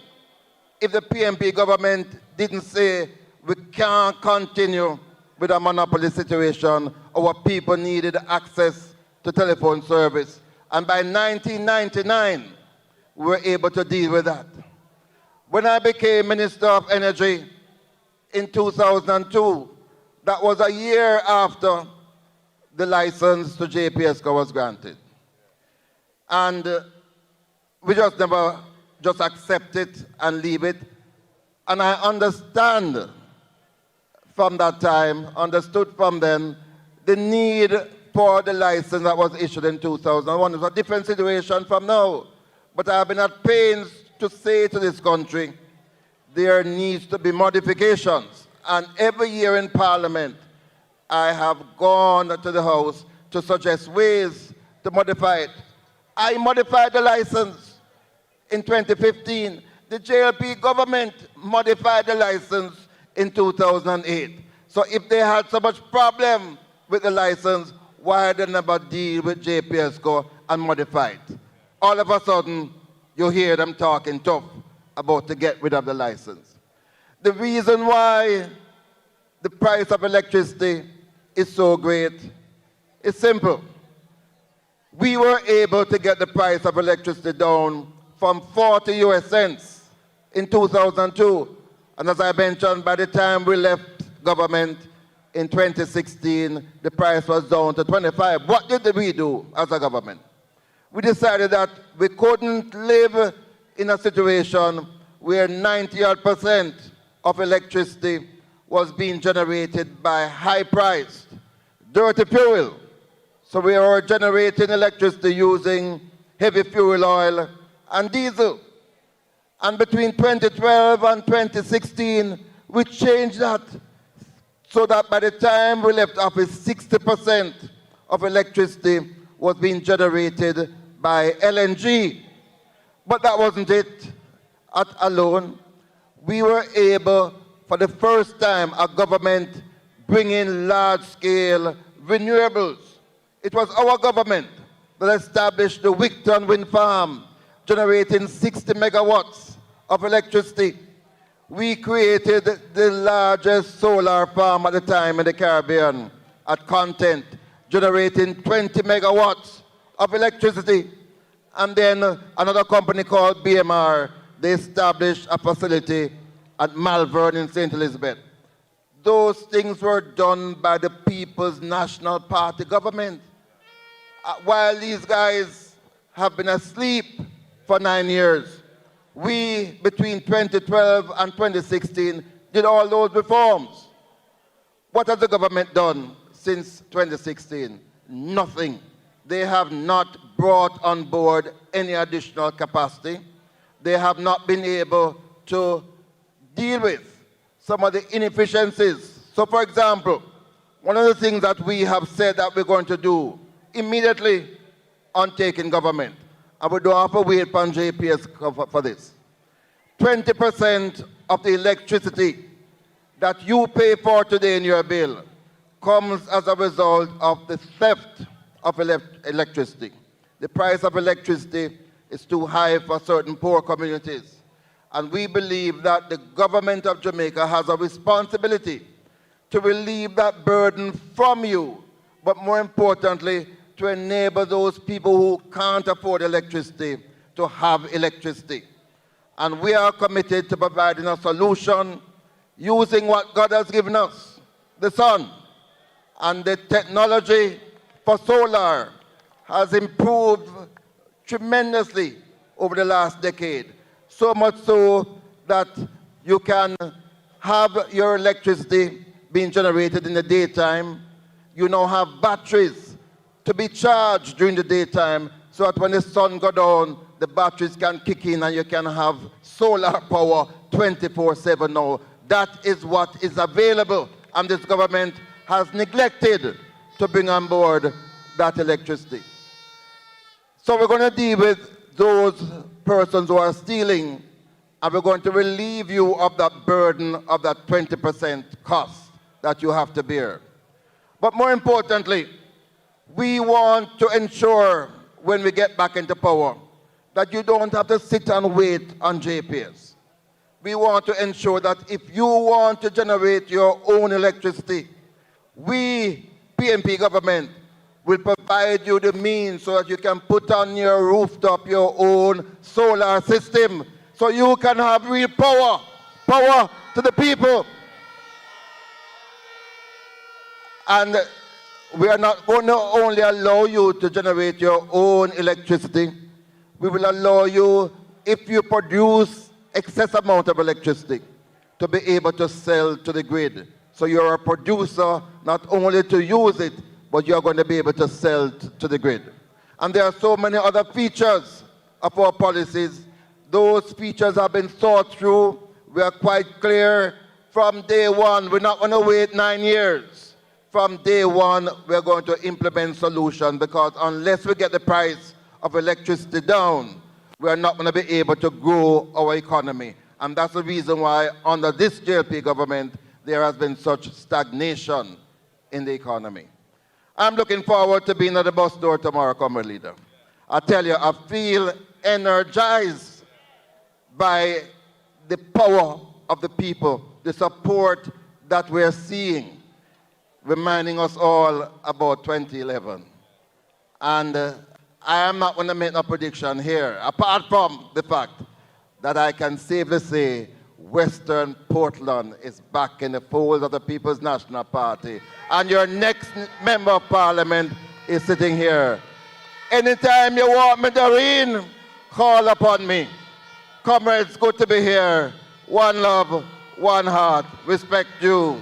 if the PNP government didn't say we can't continue with a monopoly situation. Our people needed access to telephone service. And by 1999, we were able to deal with that. When I became Minister of Energy in 2002, that was a year after the license to JPS was granted. And we just never just accept it and leave it. And I understand from that time, understood from then, the need for the license that was issued in 2001. It's a different situation from now. But I have been at pains to say to this country, there needs to be modifications. And every year in Parliament, I have gone to the House to suggest ways to modify it. I modified the license in 2015. The JLP government modified the license in 2008. So if they had so much problem with the license, why they never deal with JPSCO and modify it. All of a sudden, you hear them talking tough about to get rid of the license. The reason why the price of electricity is so great is simple. We were able to get the price of electricity down from 40 US cents in 2002. And as I mentioned, by the time we left government in 2016, the price was down to 25. What did we do as a government? We decided that we couldn't live in a situation where 90% of electricity was being generated by high-priced, dirty fuel. So we were generating electricity using heavy fuel oil and diesel. And between 2012 and 2016, we changed that so that by the time we left office, 60% of electricity was being generated by LNG. But that wasn't it alone. We were able, for the first time, a government bring in large-scale renewables. It was our government that established the Wigton Wind Farm, generating 60 megawatts of electricity. We created the largest solar farm at the time in the Caribbean at Content, generating 20 megawatts of electricity. And then another company called BMR, they established a facility at Malvern in St. Elizabeth. Those things were done by the People's National Party government. While these guys have been asleep for 9 years, we, between 2012 and 2016, did all those reforms. What has the government done since 2016? Nothing. They have not brought on board any additional capacity. They have not been able to deal with some of the inefficiencies. So, for example, one of the things that we have said that we're going to do immediately on taking government, and we don't have to wait for JPS for this. 20% of the electricity that you pay for today in your bill comes as a result of the theft of electricity. The price of electricity is too high for certain poor communities. And we believe that the government of Jamaica has a responsibility to relieve that burden from you, but more importantly, to enable those people who can't afford electricity to have electricity. And we are committed to providing a solution using what God has given us, the sun. And the technology for solar has improved tremendously over the last decade. So much so that you can have your electricity being generated in the daytime. You now have batteries to be charged during the daytime so that when the sun goes down, the batteries can kick in and you can have solar power 24/7 now. That is what is available, and this government has neglected to bring on board that electricity. So we're going to deal with those persons who are stealing, and we're going to relieve you of that burden of that 20% cost that you have to bear. But more importantly, we want to ensure when we get back into power that you don't have to sit and wait on JPS. We want to ensure that if you want to generate your own electricity, we, PNP government, will provide you the means so that you can put on your rooftop your own solar system so you can have real power, power to the people. And we are not going to only allow you to generate your own electricity. We will allow you, if you produce excess amount of electricity, to be able to sell to the grid. So you're a producer not only to use it, but you're going to be able to sell to the grid. And there are so many other features of our policies. Those features have been thought through. We are quite clear from day one. We're not going to wait 9 years. From day one, we're going to implement solutions, because unless we get the price of electricity down, we are not going to be able to grow our economy. And that's the reason why under this JLP government, there has been such stagnation in the economy. I'm looking forward to being at the bus door tomorrow, comrade leader. I tell you, I feel energized by the power of the people, the support that we're seeing, reminding us all about 2011. And I am not going to make no prediction here, apart from the fact that I can safely say Western Portland is back in the fold of the People's National Party. And your next member of parliament is sitting here. Anytime you want me, Doreen, call upon me. Comrades, good to be here. One love, one heart. Respect you.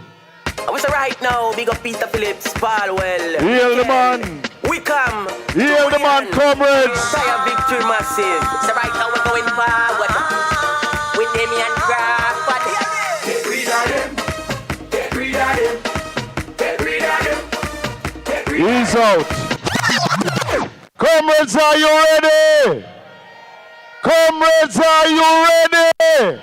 I wish right now, big up Peter Phillips, Paulwell. Heal the man. We come. Heal the man, comrades. Fire victory massive. So right now we're going forward. With Damian Crawford. Get rid of them. Get rid of them. Get rid of them. Get rid of them. He's out. Comrades, are you ready? Comrades, are you ready?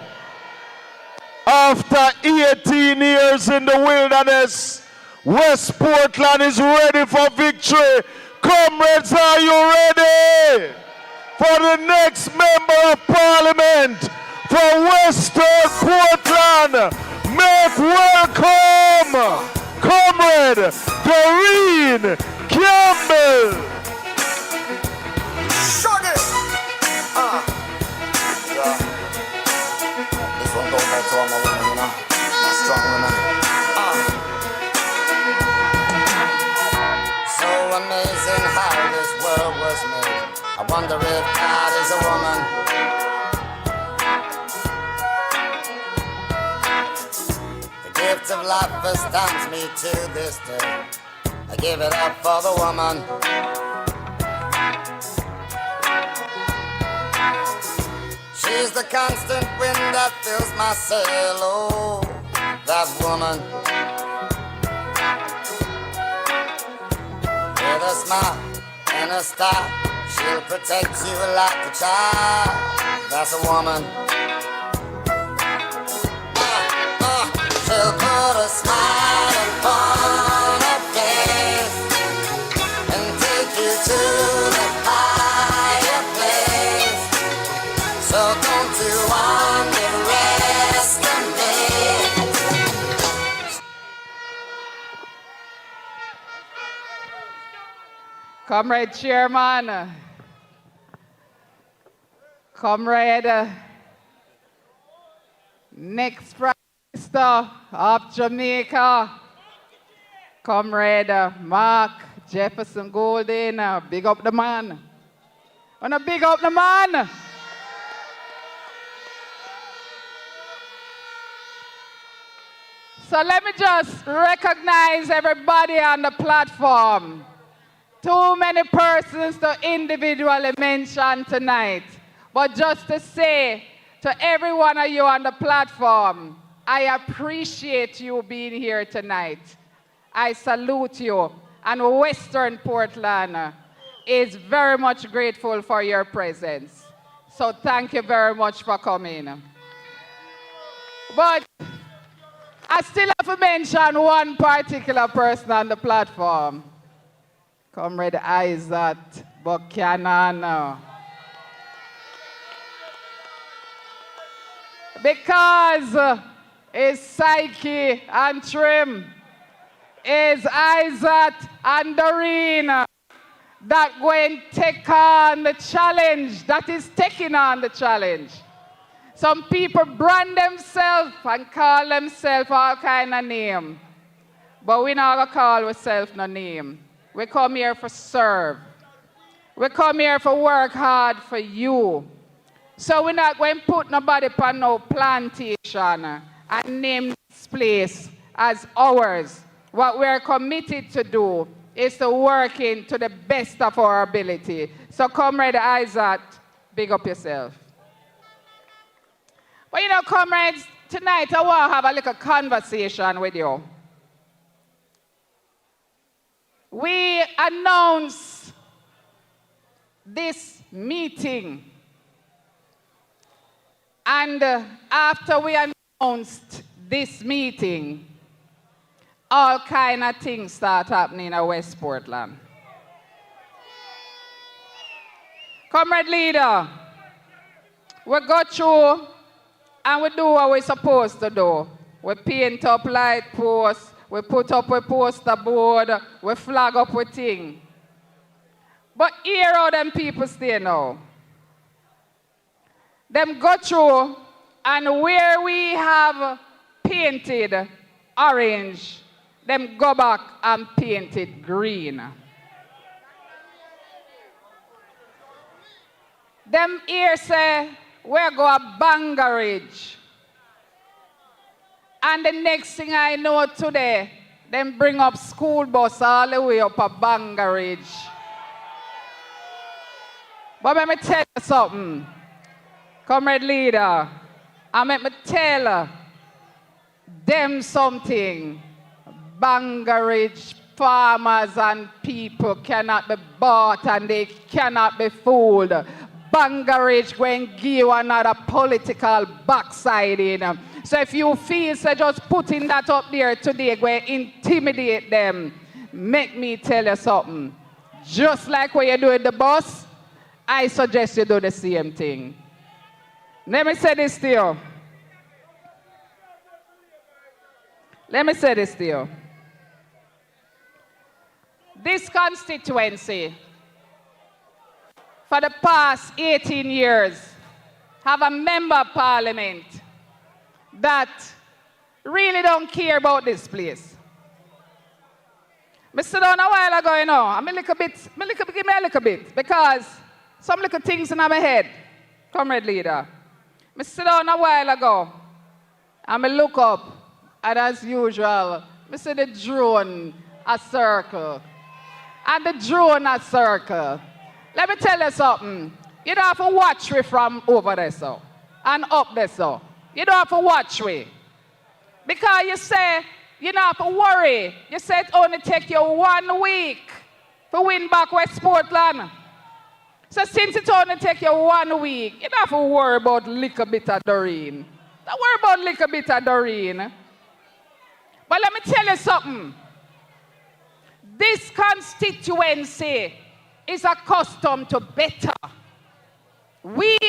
After 18 years in the wilderness, West Portland is ready for victory. Comrades, are you ready for the next member of parliament for Western Portland? Make welcome, Comrade Doreen Campbell. Shut it! Yeah. This one goes out to all my women, you know? My strong women. So amazing how this world was made. I wonder if God is a woman. The gift of life astounds me to this day. I give it up for the woman. She's the constant wind that fills my sail, oh, that woman. With a smile and a star, she'll protect you like a child. That's a woman. She'll put a smile upon her face and take you to the higher place. So don't you underestimate. Comrade Chairman, Comrade next Prime Minister of Jamaica, Comrade Mark Jefferson Golden, big up the man. Wanna big up the man? So let me just recognize everybody on the platform. Too many persons to individually mention tonight. But just to say to every one of you on the platform, I appreciate you being here tonight. I salute you. And Western Portland is very much grateful for your presence. So thank you very much for coming. But I still have to mention one particular person on the platform. Comrade Isaac Buchanan. Because his psyche and trim is Isaac and Doreen that going to take on the challenge, that is taking on the challenge. Some people brand themselves and call themselves all kind of name. But we not going to call ourselves no name. We come here for serve. We come here for work hard for you. So we're not going to put nobody upon no plantation and name this place as ours. What we're committed to do is to work in to the best of our ability. So Comrade Isaac, big up yourself. But you know, comrades, tonight I want to have a little conversation with you. We announce this meeting. And after we announced this meeting, all kind of things start happening in West Portland. Comrade leader, we go through and we do what we're supposed to do. We paint up light posts, we put up a poster board, we flag up a thing. But here how them people stay now. Them go through and where we have painted orange, them go back and paint it green. Them here say, we're going to Bangarage. And the next thing I know today, them bring up school bus all the way up a Bangarage. But let me tell you something, comrade leader, and let me tell them something. Bangarage farmers and people cannot be bought and they cannot be fooled. Bangarage going to give you another political backsiding. So if you feel so just putting that up there today, going to intimidate them, make me tell you something. Just like what you do with the bus, I suggest you do the same thing. Let me say this to you. Let me say this to you. This constituency, for the past 18 years, have a member of parliament that really don't care about this place. I sit down a while ago, you know, give me a little bit, because some little things in my head, comrade leader. I sit down a while ago, and I look up, and as usual, I see the drone a circle. And the drone a circle. Let me tell you something. You don't have to watch me from over there, so, and up there, so. You don't have to watch me. Because you say, you don't have to worry. You say it only take you 1 week to win back West Portland. So since it only take you 1 week, you don't have to worry about little bit of Doreen. Don't worry about little bit of Doreen. But let me tell you something. This constituency is accustomed to better. We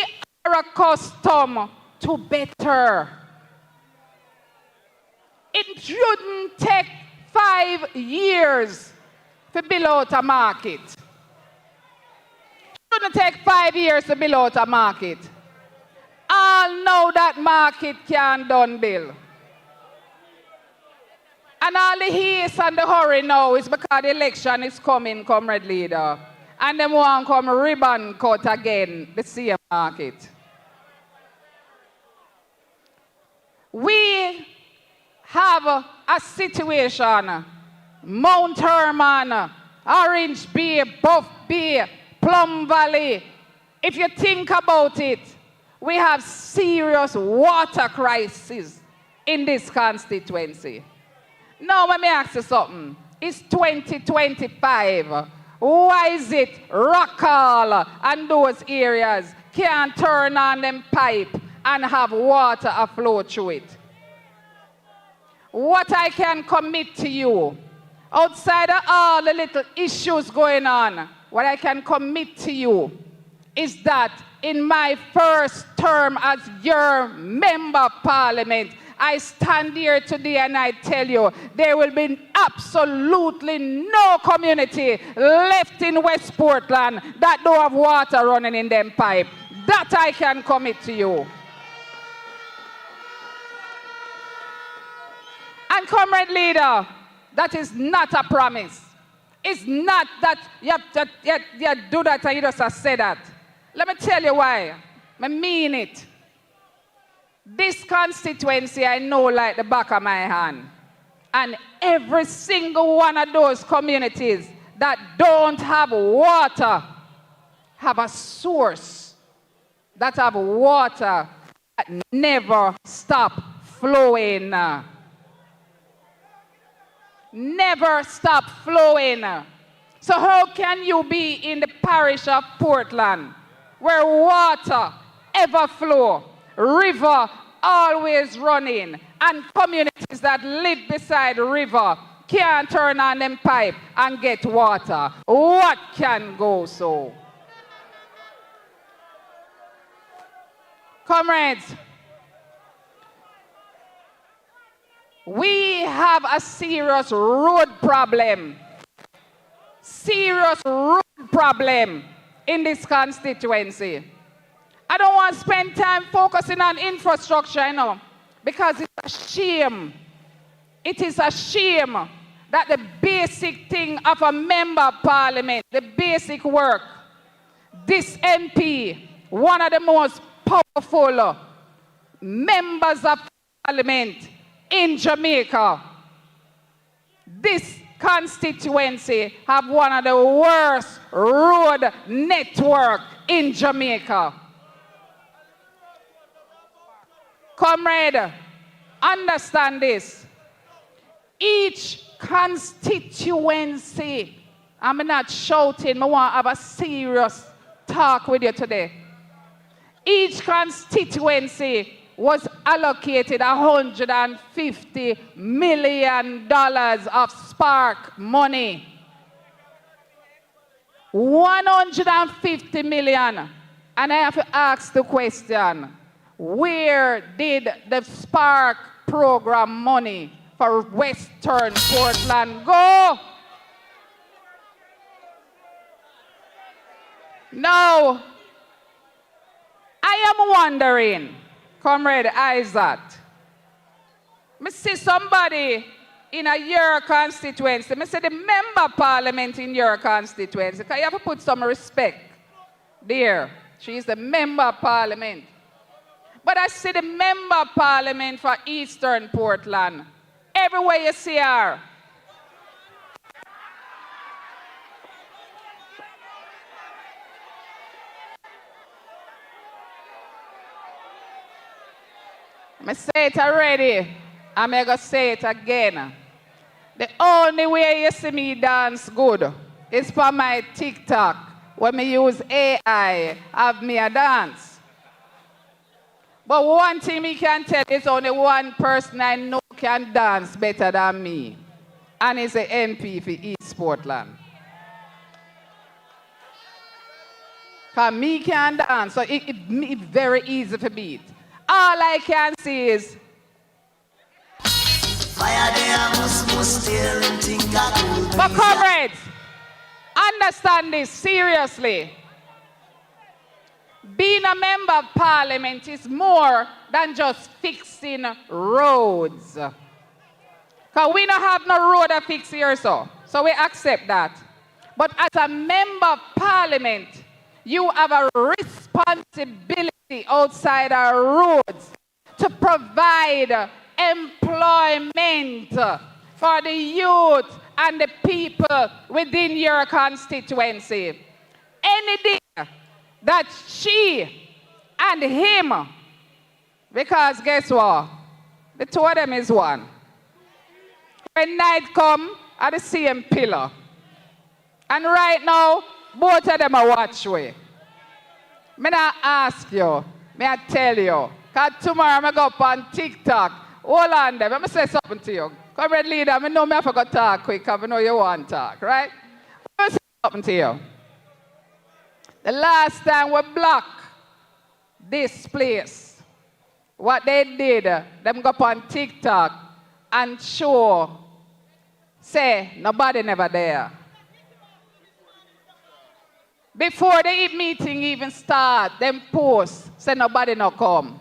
are accustomed to better. It shouldn't take 5 years to build out a market. It shouldn't take 5 years to build out a market. All know that market can done build. And all the haste and the hurry now is because the election is coming, comrade leader. And them want to come ribbon cut again, the same market. We have a situation, Mount Herman, Orange Bay, Buff Bay, Plum Valley. If you think about it, we have serious water crisis in this constituency. Now, let me ask you something. It's 2025. Why is it Rockall and those areas can't turn on them pipe and have water flow through it? What I can commit to you, outside of all the little issues going on, what I can commit to you is that in my first term as your member of parliament, I stand here today and I tell you, there will be absolutely no community left in West Portland that don't have water running in them pipe. That I can commit to you. And comrade leader, that is not a promise. It's not that you do that and you just say that. Let me tell you why. I mean it. This constituency I know like the back of my hand. And every single one of those communities that don't have water have a source that have water that never stop flowing. Never stop flowing. So how can you be in the parish of Portland where water ever flow, river always running, and communities that live beside the river can't turn on them pipe and get water? What can go so? Comrades, we have a serious road problem. Serious road problem in this constituency. I don't want to spend time focusing on infrastructure, you know, because it's a shame. It is a shame that the basic thing of a member of parliament, the basic work, this MP, one of the most powerful members of parliament in Jamaica, this constituency have one of the worst road network in Jamaica. Comrade, understand this. Each constituency, I'm not shouting, I want to have a serious talk with you today. Each constituency was allocated $150 million of spark money. 150 million. And I have to ask the question, where did the spark program money for Western Portland go? Now, I am wondering, Comrade Isaac, I see somebody in your constituency, I see the member of parliament in your constituency, because you have to put some respect there. She is the member of parliament. But I see the member of parliament for Eastern Portland. Everywhere you see her. I say it already, I'm going to say it again. The only way you see me dance good is for my TikTok, when me use AI, have me a dance. But one thing me can tell is only one person I know can dance better than me. And it's the NP for East Portland. Because me can dance, so it's very easy to beat. All I can see is fire there, must still and think I could. But comrades, understand this seriously. Being a member of parliament is more than just fixing roads. Because we don't have no road to fix here, so we accept that. But as a member of parliament, you have a responsibility outside our roads to provide employment for the youth and the people within your constituency. Any day that she and him, because guess what? The two of them is one. When night come, at the same pillar. And right now, both of them are watch way. Me not ask you, me I tell you. Because tomorrow I go up on TikTok. Hold on there, let me say something to you. Comrade leader, I know me I forgot to talk quick, because I know you want to talk, right? Let me say something to you. The last time we blocked this place, what they did, them go up on TikTok and show, say, nobody never there. Before the meeting even start, them post, say nobody no come.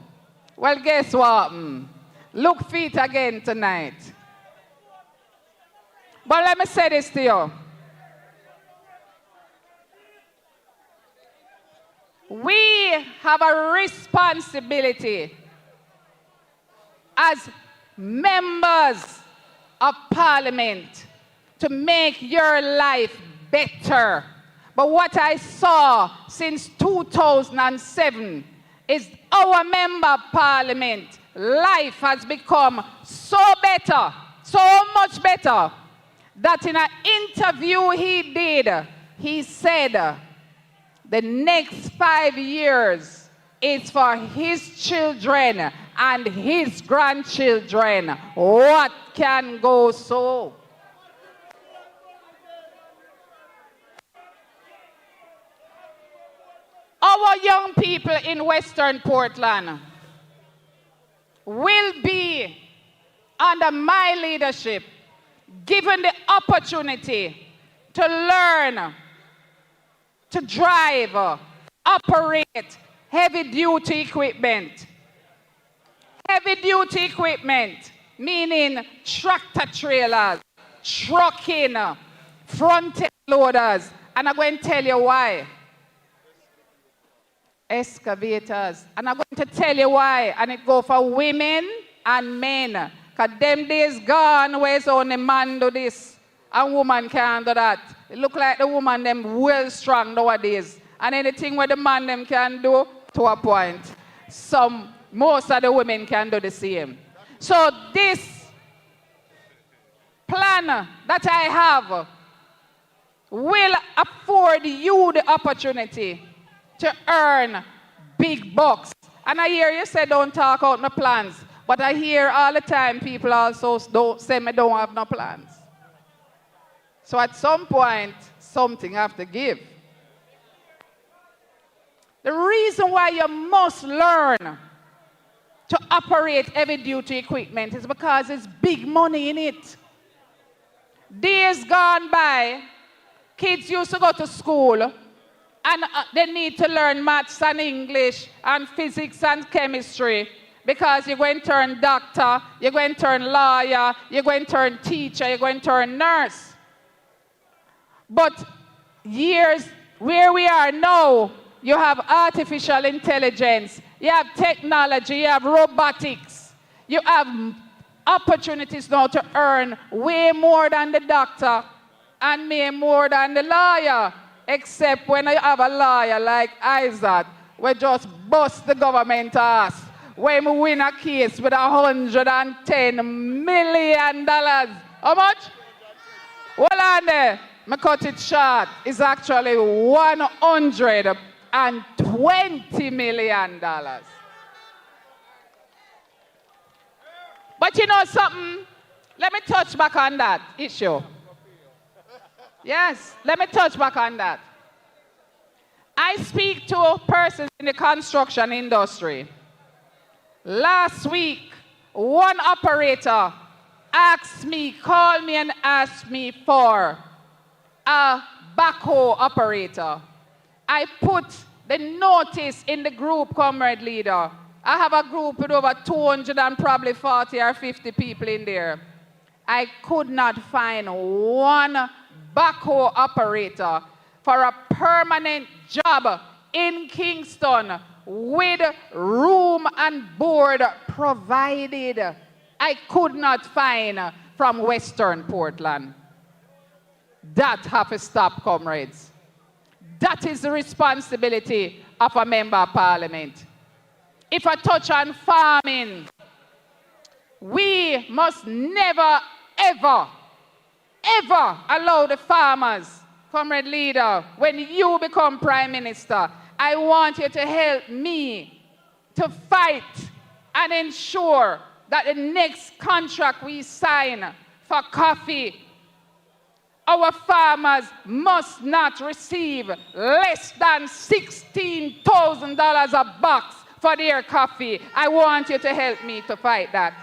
Well, guess what? Look feet again tonight. But let me say this to you. We have a responsibility as members of parliament to make your life better. But what I saw since 2007 is our member of parliament life has become so better, so much better, that in an interview he did, he said the next 5 years is for his children and his grandchildren. What can go so? Our young people people in Western Portland will be, under my leadership, given the opportunity to learn, to drive, operate heavy-duty equipment. Heavy-duty equipment, meaning tractor trailers, trucking, front-end loaders. And I'm going to tell you why. Excavators. And I'm going to tell you why. And it goes for women and men. Because them days gone where it's only man do this and woman can't do that. It look like the woman them well strong nowadays. And anything where the man them can do, to a point. Most of the women can do the same. So this plan that I have will afford you the opportunity to earn big bucks. And I hear you say don't talk out no plans, but I hear all the time people also don't say me don't have no plans. So at some point, something have to give. The reason why you must learn to operate heavy-duty equipment is because it's big money in it. Days gone by, kids used to go to school and they need to learn maths and English and physics and chemistry because you're going to turn doctor, you're going to turn lawyer, you're going to turn teacher, you're going to turn nurse. But years where we are now, you have artificial intelligence, you have technology, you have robotics, you have opportunities now to earn way more than the doctor and way more than the lawyer, except when you have a lawyer like Isaac, we just bust the government ass when we win a case with $110 million. How much? Well, on there, I cut it short. It's actually $120 million. But you know something? Let me touch back on that issue. Yes, let me touch back on that. I speak to persons in the construction industry. Last week, one operator called me and asked me for a backhoe operator. I put the notice in the group, comrade leader. I have a group with over 200 and probably 40 or 50 people in there. I could not find one backhoe operator for a permanent job in Kingston with room and board provided. I could not find from Western Portland. That have to stop, comrades. That is the responsibility of a member of parliament. If I touch on farming, we must never, ever, ever allow the farmers, comrade leader, when you become prime minister, I want you to help me to fight and ensure that the next contract we sign for coffee, our farmers must not receive less than $16,000 a box for their coffee. I want you to help me to fight that.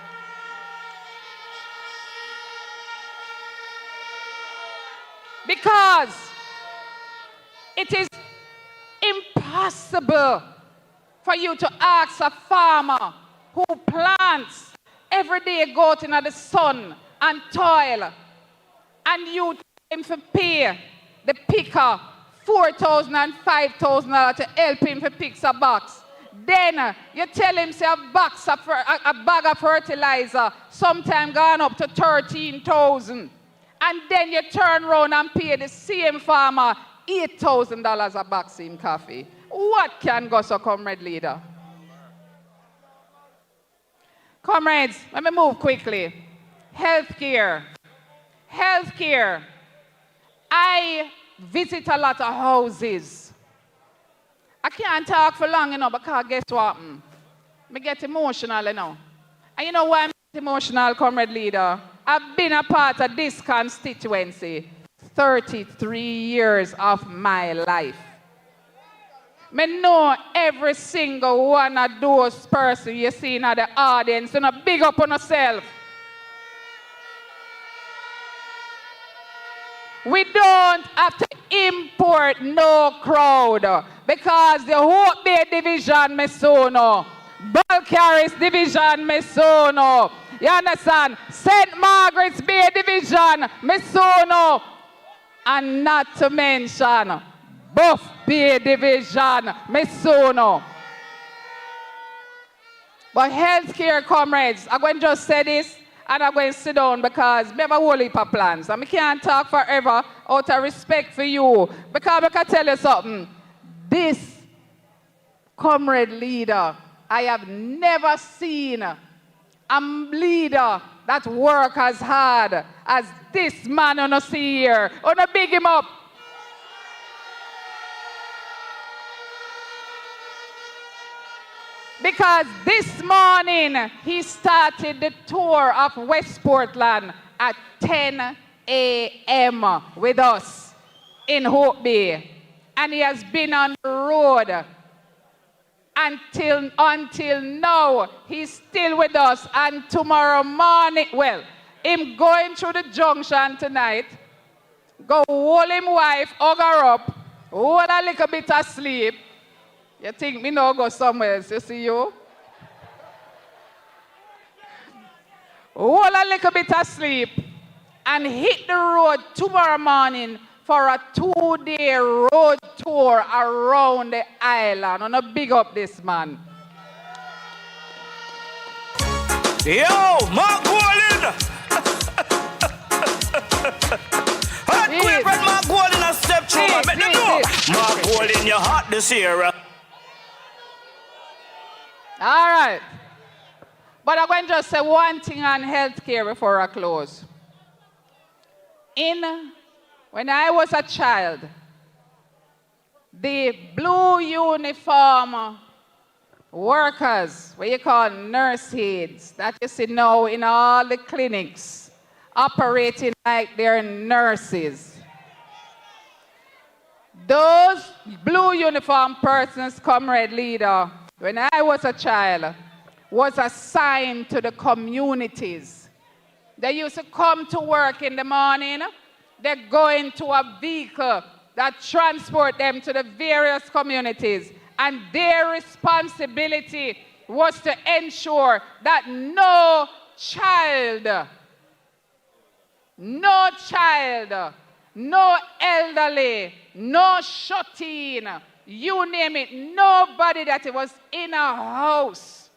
Because it is impossible for you to ask a farmer who plants every day, go out in the sun and toil, and you tell him to pay the picker $4,000 and $5,000 to help him to pick a box. Then you tell him say a bag of fertilizer sometime gone up to $13,000. And then you turn around and pay the same farmer $8,000 a box in coffee. What can go so, comrade leader? Comrades, let me move quickly. Healthcare. Healthcare. I visit a lot of houses. I can't talk for long, because guess what? I get emotional, And you know why I'm emotional, comrade leader? I've been a part of this constituency 33 years of my life. Me know every single one of those persons you see in the audience. You know, big up on yourself. We don't have to import no crowd because the Hope Bay division, me so know. Balcarres division, me so know. You understand? St. Margaret's Bay division, me so know. And not to mention Buff Bay division, me so know. But healthcare comrades, I'm going to just say this and I'm going to sit down because we have a whole heap of plans. And I can't talk forever out of respect for you. Because I can tell you something. This comrade leader, I have never seen a leader that work as hard as this man on a see here. On a big him up. Because this morning, he started the tour of West Portland at 10 a.m. with us in Hope Bay. And he has been on the road until now. He's still with us. And tomorrow morning, well, him going through the junction tonight, go hold him wife, hug her up, hold a little bit of sleep. You think me now go somewhere else, you see you? Hold a little bit of sleep and hit the road tomorrow morning for a 2-day road tour around the island. I'm gonna big up this man. Yo, Mark Golden! Hot quick when Mark Golden a step through, man. Make them know. Mark Golden, you're hot this year. All right. But I'm going to just say one thing on healthcare before I close. When I was a child, the blue uniform workers, what you call nurse aides, that you see now in all the clinics, operating like they're nurses. Those blue uniform persons, comrade leader, when I was a child, was assigned to the communities. They used to come to work in the morning. They go into a vehicle that transport them to the various communities. And their responsibility was to ensure that no child, no elderly, no shut-in, you name it, nobody that was in a house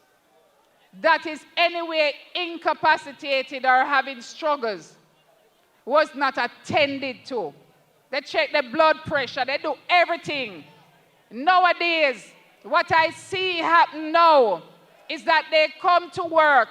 that is anyway incapacitated or having struggles was not attended to. They check the blood pressure, they do everything. Nowadays, what I see happen now is that they come to work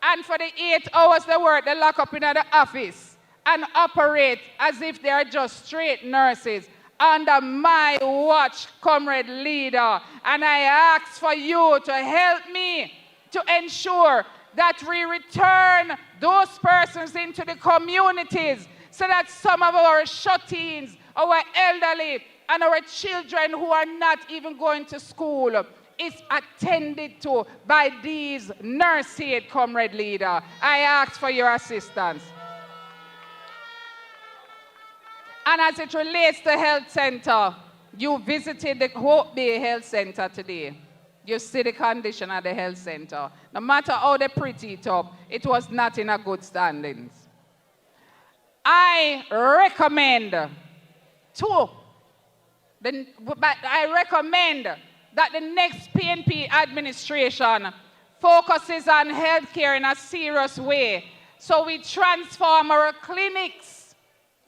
and for the 8 hours they work, they lock up in the office and operate as if they are just straight nurses. Under my watch, comrade leader, and I ask for you to help me to ensure that we return those persons into the communities so that some of our shut-ins, our elderly, and our children who are not even going to school is attended to by these nurse aid, comrade leader. I ask for your assistance. And as it relates to health center, you visited the Hope Bay Health Center today. You see the condition of the health center. No matter how they pretty it up, it was not in a good standings. I recommend that the next PNP administration focuses on healthcare in a serious way. So we transform our clinics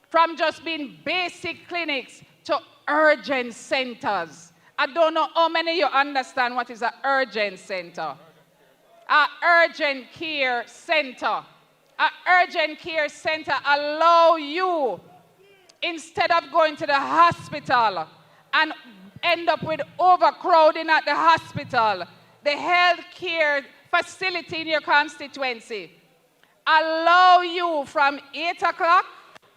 from just being basic clinics to urgent centers. I don't know how many of you understand what is an urgent center. An urgent care center. An urgent care center allow you, instead of going to the hospital and end up with overcrowding at the hospital, the health care facility in your constituency allow you from 8 o'clock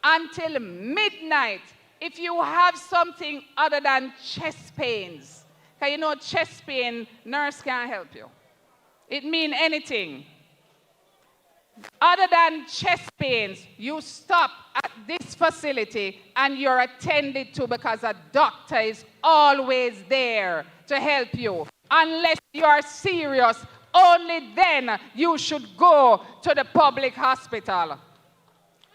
until midnight, if you have something other than chest pains, Because you know, chest pain, nurse can't help you. It means anything. Other than chest pains, you stop at this facility and you're attended to because a doctor is always there to help you. Unless you are serious, only then you should go to the public hospital.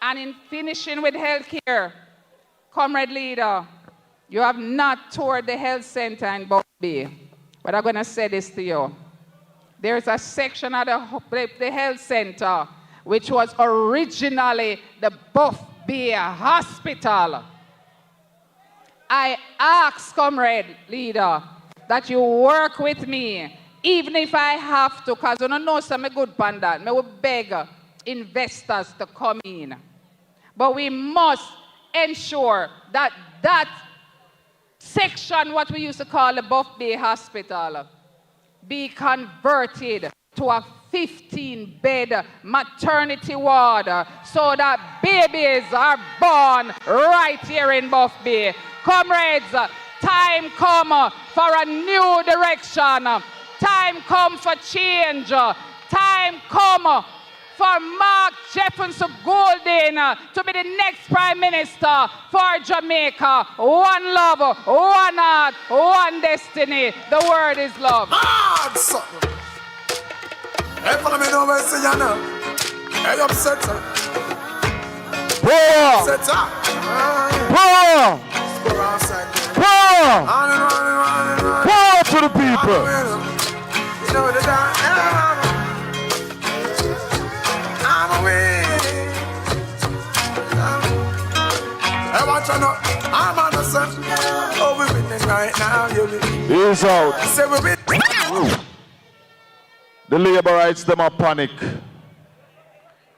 And in finishing with healthcare, comrade leader, you have not toured the health center in Buff Bay. But I'm going to say this to you. There's a section of the health center which was originally the Buff Bay Hospital. I ask, comrade leader, that you work with me, even if I have to, because I don't know some good pan that. I will beg investors to come in. But we must ensure that that section, what we used to call the Buff Bay Hospital, be converted to a 15-bed maternity ward so that babies are born right here in Buff Bay. Comrades, time come for a new direction. Time come for change. Time come for Mark Jefferson Golden to be the next Prime Minister for Jamaica. One love, one heart, one destiny. The word is love. Hey, follow me now, say you know. Hey, upset her. Power! Set her. Power! Score outside. Power! On. Power to the people! You know the dance. I'm away. Hey, watch out now. I'm on the sun. Oh, we're winning right now. He's out. Say we're winning. The laborites, them are panic.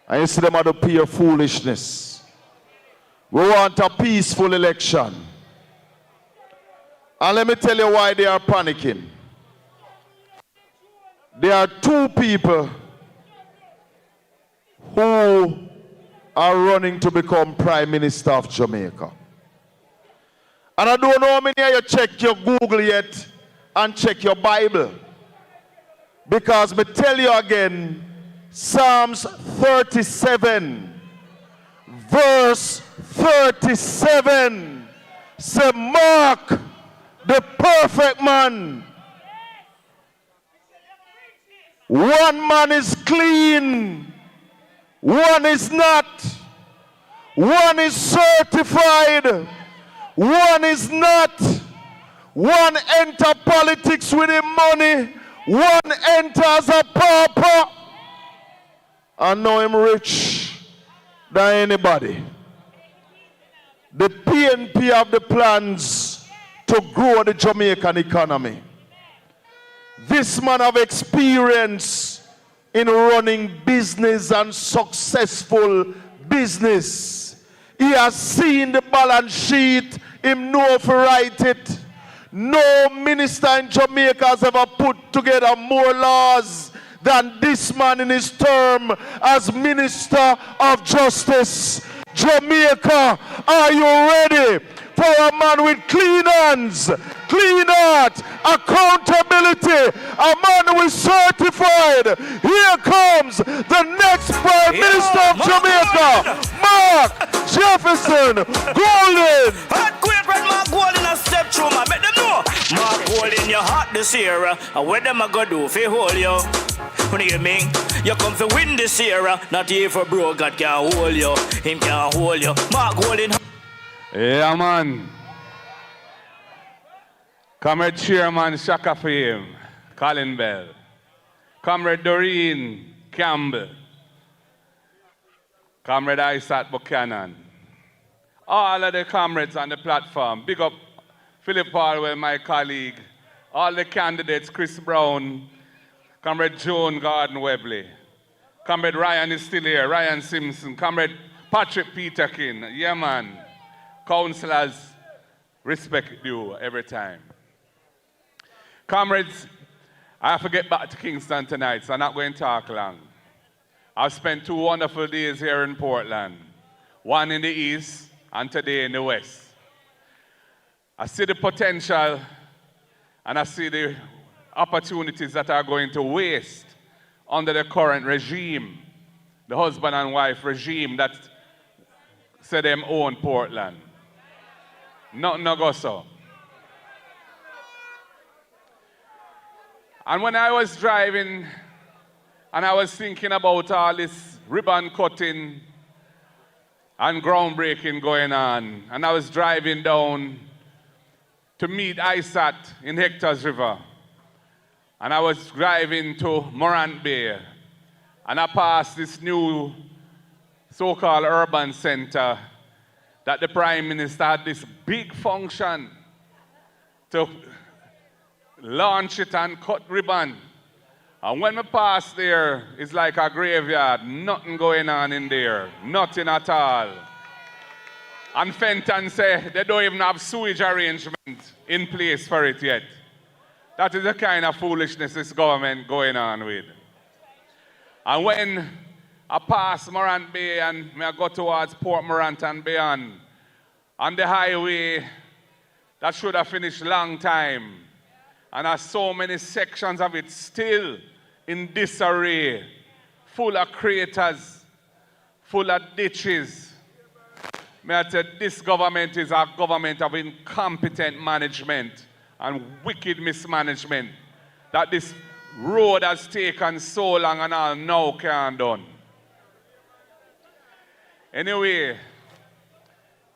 And you see them are the pure foolishness. We want a peaceful election. And let me tell you why they are panicking. There are two people who are running to become Prime Minister of Jamaica. And I don't know how many of you check your Google yet and check your Bible. Because me tell you again, Psalms 37, verse 37, say, mark the perfect man. One man is clean, one is not. One is certified, one is not. One enter politics with his money, one enters a pauper. I know him rich than anybody. The PNP have the plans to grow the Jamaican economy. This man have experience in running business and successful business. He has seen the balance sheet, him know if he write it. No minister in Jamaica has ever put together more laws than this man in his term as Minister of Justice. Jamaica, are you ready for a man with clean hands, clean heart, accountability, a man who is certified? Here comes the next Prime Minister of Jamaica, Mark Jefferson Golden. Mark Golden a step through, man. Make them know. Mark Golden, your heart this year. And what them a go do fi hold you? When you mean you come to win this year, not even for bro, God can hold you. Him can hold you. Mark Golden. Yeah, man. Comrade Chairman Shaka for him, Colin Bell. Comrade Doreen Campbell. Comrade Isaac Buchanan. All of the comrades on the platform. Big up Philip Paulwell, my colleague. All the candidates, Chris Brown, Comrade Joan Garden-Webley. Comrade Ryan is still here, Ryan Simpson. Comrade Patrick Peterkin. Yeah, man. Councillors, respect you every time. Comrades, I have to get back to Kingston tonight, so I'm not going to talk long. I've spent 2 wonderful days here in Portland. One in the east, and today in the west. I see the potential And I see the opportunities that are going to waste under the current regime, the husband and wife regime that say them own Portland. Nothing no go so. And when I was driving and I was thinking about all this ribbon cutting and groundbreaking going on, and I was driving down to meet ISAT in Hector's River, and I was driving to Morant Bay, and I passed this new so-called urban center that the Prime Minister had this big function to launch it and cut ribbon. And when we pass there, it's like a graveyard, nothing going on in there, nothing at all. And Fenton say they don't even have sewage arrangement in place for it yet. That is the kind of foolishness this government going on with. And when I pass Morant Bay and I go towards Port Morant and beyond, on the highway that should have finished long time, and there's so many sections of it still in disarray, full of craters, full of ditches. May I say, this government is a government of incompetent management and wicked mismanagement that this road has taken so long and all now can't done. Anyway,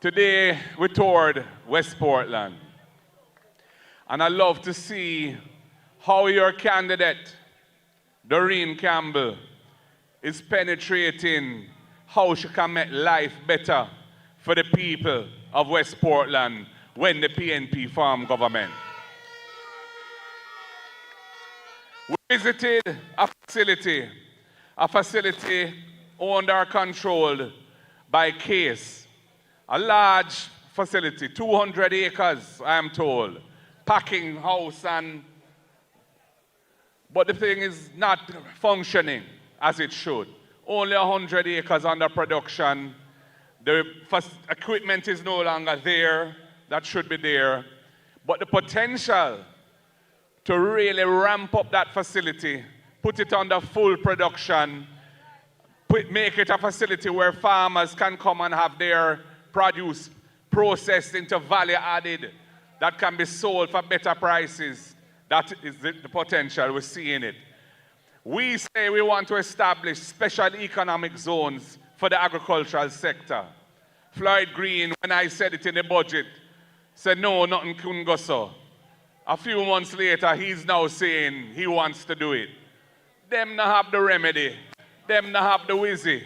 today we toured West Portland. And I love to see how your candidate, Doreen Campbell, is penetrating how she can make life better for the people of West Portland when the PNP form government. We visited a facility owned or controlled by Case, a large facility, 200 acres, I am told, packing house but the thing is not functioning as it should. Only 100 acres under production. The equipment is no longer there, that should be there. But the potential to really ramp up that facility, put it under full production, make it a facility where farmers can come and have their produce processed into value added that can be sold for better prices. That is the potential we're seeing it. We say we want to establish special economic zones for the agricultural sector. Floyd Green, when I said it in the budget, said no, nothing couldn't go so. A few months later, he's now saying he wants to do it. Them not have the remedy. Them not have the wizzy.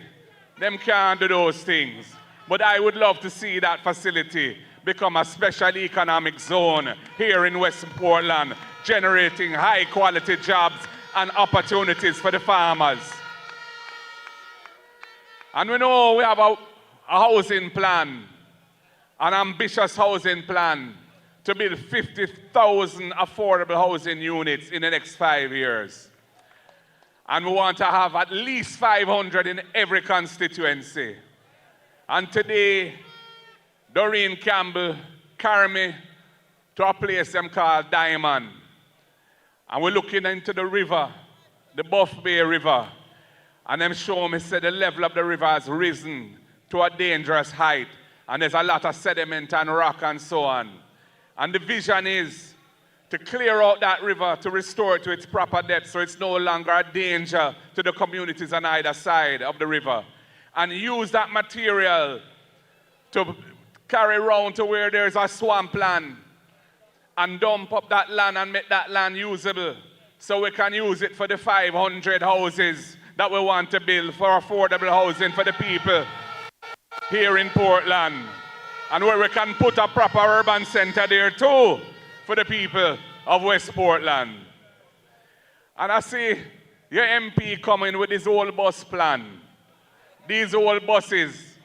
Them can't do those things. But I would love to see that facility become a special economic zone here in West Portland, generating high quality jobs and opportunities for the farmers. And we know we have a housing plan, an ambitious housing plan to build 50,000 affordable housing units in the next 5 years. And we want to have at least 500 in every constituency. And today, Doreen Campbell carried me to a place them called Diamond. And we're looking into the river, the Buff Bay River. And them show me, say the level of the river has risen to a dangerous height. And there's a lot of sediment and rock and so on. And the vision is to clear out that river, to restore it to its proper depth so it's no longer a danger to the communities on either side of the river. And use that material to carry around to where there's a swampland and dump up that land and make that land usable so we can use it for the 500 houses that we want to build for affordable housing for the people here in Portland. And where we can put a proper urban center there too for the people of West Portland. And I see your MP coming with his old bus plan. These old buses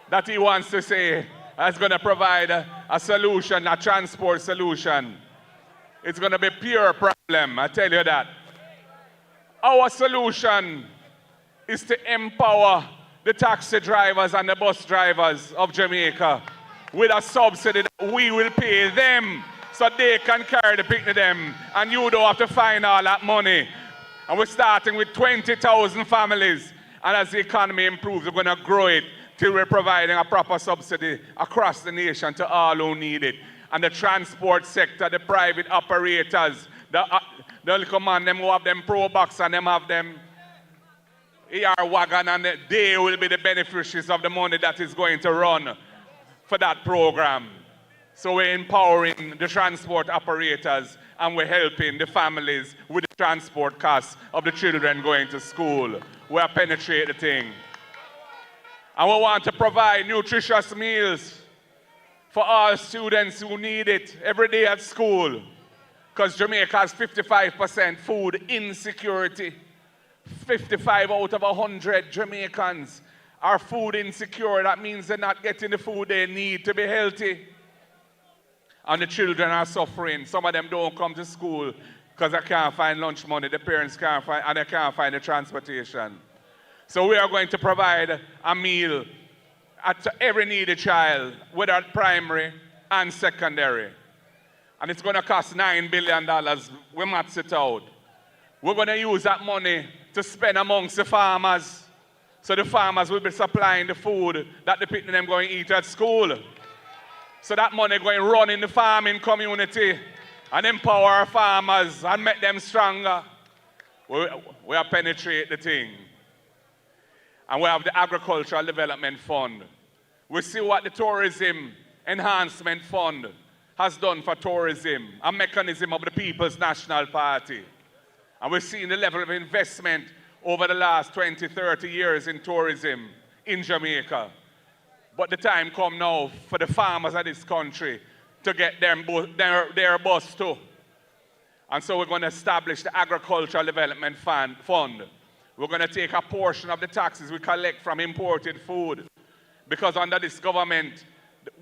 that he wants to say is going to provide a solution, a transport solution. It's going to be pure problem, I tell you that. Our solution is to empower the taxi drivers and the bus drivers of Jamaica with a subsidy that we will pay them so they can carry the picnic them, and you don't have to find all that money. And we're starting with 20,000 families, and as the economy improves, we're going to grow it till we're providing a proper subsidy across the nation to all who need it. And the transport sector, the private operators, the little man, them who have them Pro Box and them have them ER wagon, and they will be the beneficiaries of the money that is going to run for that program. So we're empowering the transport operators and we're helping the families with the transport costs of the children going to school. We're penetrating the thing. And we want to provide nutritious meals for all students who need it every day at school. Because Jamaica has 55% food insecurity. 55 out of 100 Jamaicans are food insecure. That means they're not getting the food they need to be healthy. And the children are suffering. Some of them don't come to school because they can't find lunch money. The parents can't find, and they can't find the transportation. So we are going to provide a meal to every needy child, whether primary and secondary. And it's going to cost $9 billion. We max it out. We're going to use that money to spend amongst the farmers. So the farmers will be supplying the food that the people them going to eat at school. So that money going to run in the farming community and empower our farmers and make them stronger. We are penetrate the thing. And we have the Agricultural Development Fund. We see what the Tourism Enhancement Fund has done for tourism, a mechanism of the People's National Party. And we're seeing the level of investment over the last 20, 30 years in tourism in Jamaica. But the time come now for the farmers of this country to get their bus too. And so we're going to establish the Agricultural Development Fund. We're going to take a portion of the taxes we collect from imported food. Because under this government,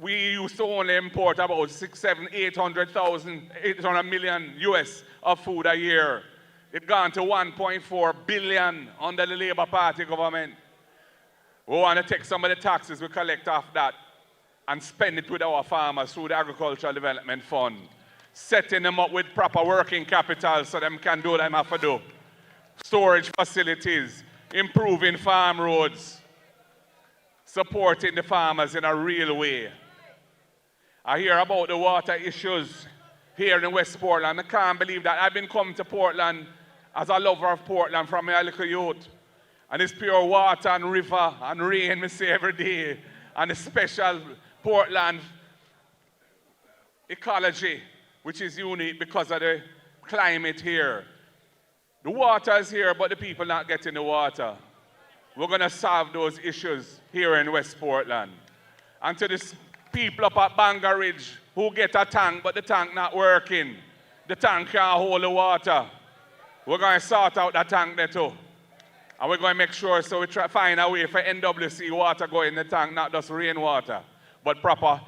we used to only import about 800 million US of food a year. It's gone to 1.4 billion under the Labour Party government. We want to take some of the taxes we collect off that and spend it with our farmers through the Agricultural Development Fund, setting them up with proper working capital so them can do what they have to do. Storage facilities, improving farm roads, supporting the farmers in a real way. I hear about the water issues here in West Portland. I can't believe that. I've been coming to Portland as a lover of Portland from my little youth. And it's pure water and river and rain, we see every day. And the special Portland ecology, which is unique because of the climate here. The water is here, but the people not getting the water. We're going to solve those issues here in West Portland. And to the people up at Bangor Ridge who get a tank, but the tank not working. The tank can't hold the water. We're going to sort out that tank there too. And we're going to make sure so we find a way for NWC water go in the tank, not just rainwater, but proper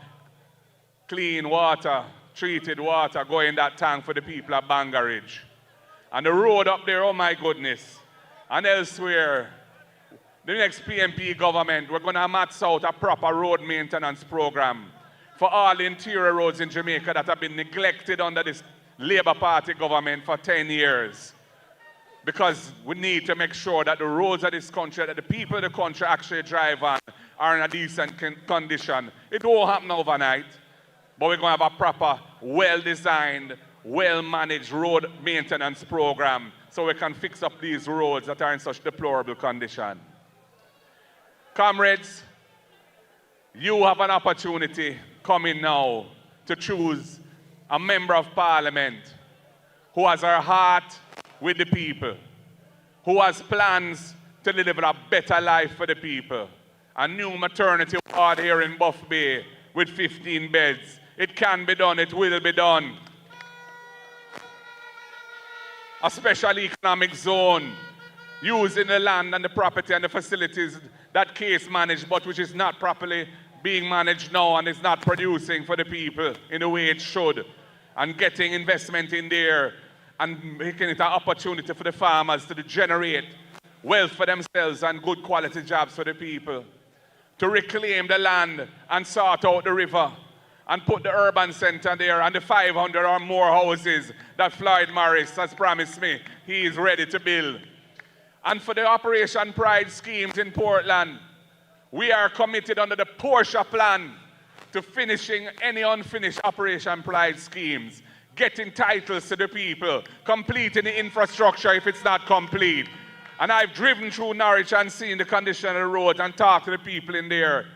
clean water, treated water go in that tank for the people at Bangor Ridge. And the road up there, oh my goodness. And elsewhere, the next PNP government, we're going to max out a proper road maintenance program for all the interior roads in Jamaica that have been neglected under this Labour Party government for 10 years. Because we need to make sure that the roads of this country, that the people of the country actually drive on, are in a decent condition. It won't happen overnight, but we're going to have a proper, well-designed, well-managed road maintenance program so we can fix up these roads that are in such deplorable condition. Comrades, you have an opportunity coming now to choose a member of parliament who has her heart with the people, who has plans to deliver a better life for the people. A new maternity ward here in Buff Bay with 15 beds. It can be done, it will be done. A special economic zone using the land and the property and the facilities that case managed, but which is not properly being managed now and is not producing for the people in the way it should. And getting investment in there and making it an opportunity for the farmers to generate wealth for themselves and good quality jobs for the people. To reclaim the land and sort out the river and put the urban center there and the 500 or more houses that Floyd Morris has promised me he is ready to build. And for the Operation Pride schemes in Portland, we are committed under the Porsche plan to finishing any unfinished Operation Pride schemes, getting titles to the people, completing the infrastructure if it's not complete. And I've driven through Norwich and seen the condition of the roads and talked to the people in there.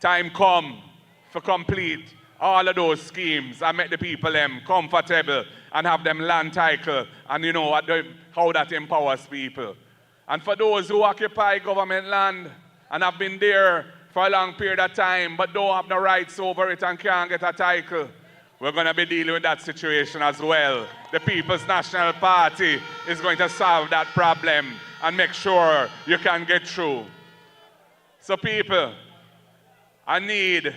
Time come for complete all of those schemes and make the people them comfortable and have them land title and you know how that empowers people. And for those who occupy government land and have been there for a long period of time but don't have the rights over it and can't get a title, we're going to be dealing with that situation as well. The People's National Party is going to solve that problem and make sure you can get through. So people, I need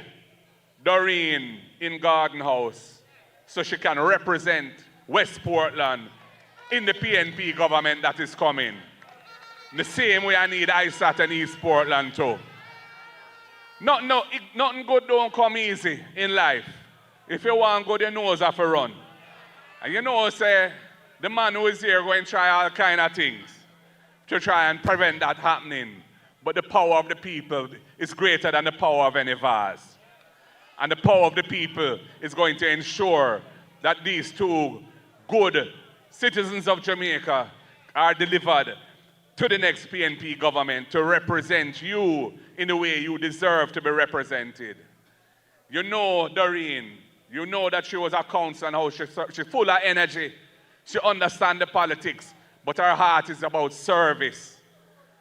Doreen in Garden House so she can represent West Portland in the PNP government that is coming. The same way I need ISAT and East Portland too. Nothing good don't come easy in life. If you want good, your nose have to run. And you know, say, the man who is here going to try all kind of things to try and prevent that happening. But the power of the people is greater than the power of any vase. And the power of the people is going to ensure that these two good citizens of Jamaica are delivered to the next PNP government to represent you in the way you deserve to be represented. You know Doreen, you know that she was a council and how she's full of energy. She understands the politics, but her heart is about service.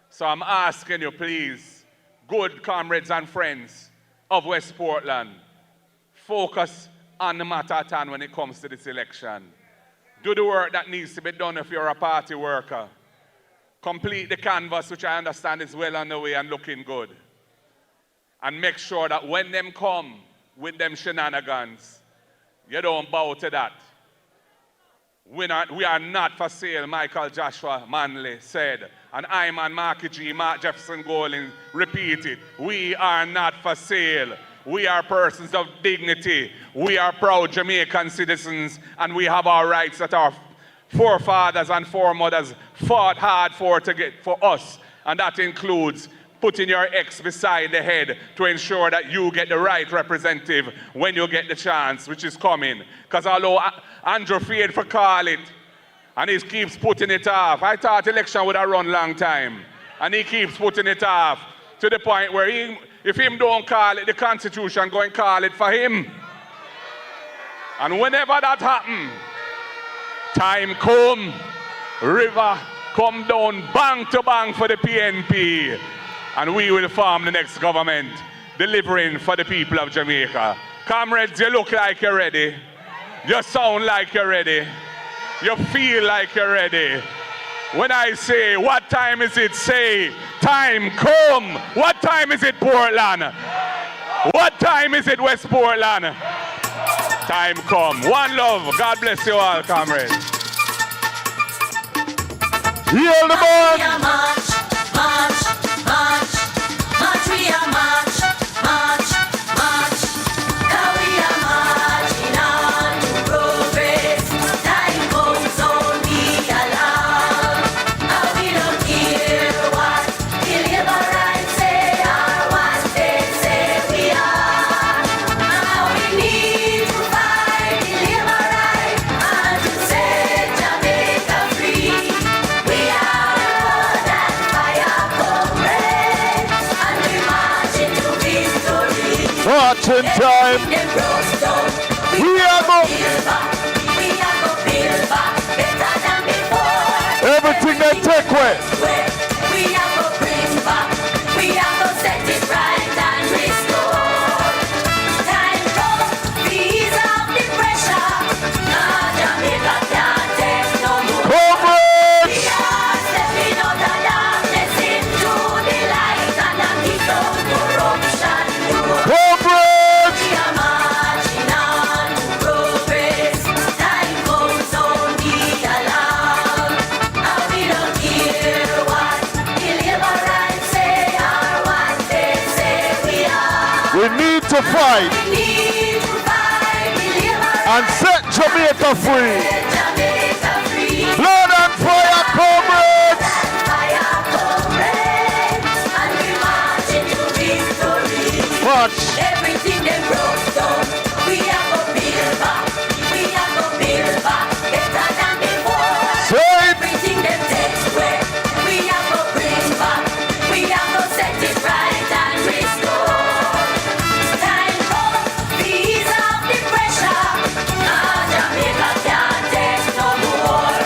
So I'm asking you, please, good comrades and friends of West Portland, focus on the matter at hand when it comes to this election. Do the work that needs to be done if you're a party worker. Complete the canvas, which I understand is well on the way and looking good. And make sure that when them come with them shenanigans, you don't bow to that. We are not for sale, Michael Joshua Manley said. And Iman Marky G, Mark Jefferson Golding repeated. We are not for sale. We are persons of dignity. We are proud Jamaican citizens, and we have our rights that our forefathers and foremothers fought hard for to get for us. And that includes putting your ex beside the head to ensure that you get the right representative when you get the chance, which is coming. Because although Andrew feared for call it, and he keeps putting it off. I thought election would have run long time. And he keeps putting it off to the point where if him don't call it, the Constitution go and call it for him. And whenever that happens, time come, river come down, bang to bang for the PNP. And we will form the next government, delivering for the people of Jamaica. Comrades, you look like you're ready. You sound like you're ready. You feel like you're ready. When I say, what time is it? Say, time come. What time is it, Portland? What time is it, West Portland? Time come. One love. God bless you all, comrades. Heal the band. March, march, march, march, we are march, march, march. Now we are marching on to progress. Time comes only along. Now we don't care what the liberals say or what they say we are. Now we need to fight the liberals and to set Jamaica free. We are more than fire comrades, and we march into victory. Marching time. We are go build back better than before. Everything they take away. We are go bring back. We are go set it right and restore. Time comes, ease off the pressure. Now Jamaica can't take no more. We are stepping out of darkness into the light and a kick out corruption. We are marching on to progress. Time comes only along. And we don't care what the liberals say or what they say we are. We need to fight. We need to fight. and set Jamaica free. Blood and fire, comrades. Watch. Everything they broke down, we have to build back. We have to build back better than before. Everything they take away, we have to bring back. We have to set it right and restore. Time come, ease off the pressure. Jamaica can't take no more.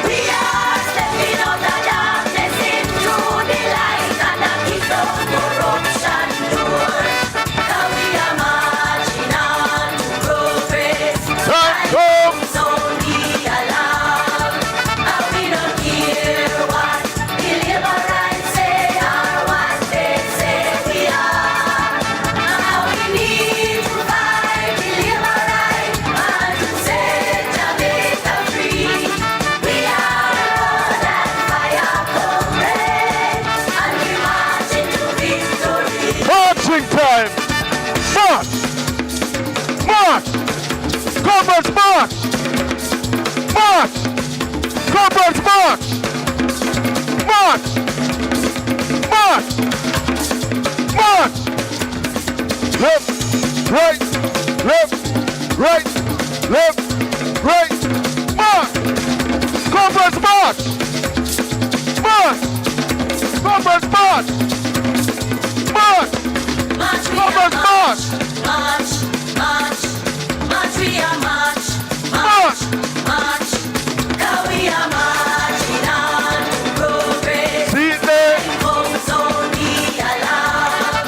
We are stepping out of darkness into the light and a kick down corruption door. Time. March! March! Comrades march! March! Comrades march! March! March! March! Left, right, left, right, left, right, march! Comrades march! March! Comrades march! March! Comrades march! March, march, march, we are march, march, march, cause we are marching on progress. Then comes only alarm,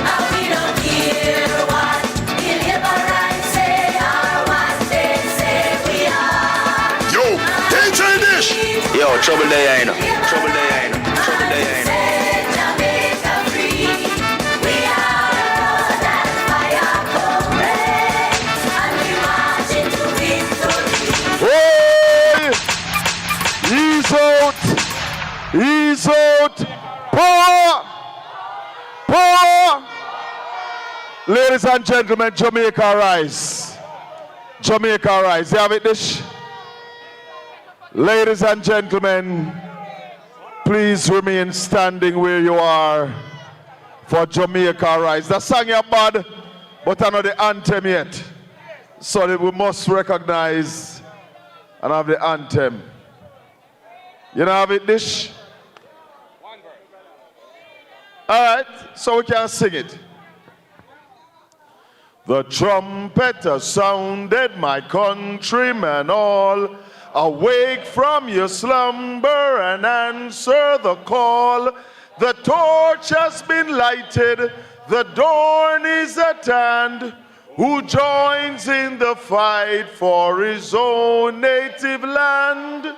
and we don't hear what the liberals say or what they say we are. Yo, DJ Dish! Yo, trouble there, you know. Trouble there, you know. Trouble there, you know. Ease out! Power! Power! Ladies and gentlemen, Jamaica rise. Jamaica rise. You have it, Dish? Ladies and gentlemen, please remain standing where you are for Jamaica rise. The song is bad, but I know the anthem yet. So that we must recognize and have the anthem. You know have it, Dish? Alright, so we can sing it. The trumpet has sounded, my countrymen all. Awake from your slumber and answer the call. The torch has been lighted, the dawn is at hand. Who joins in the fight for his own native land?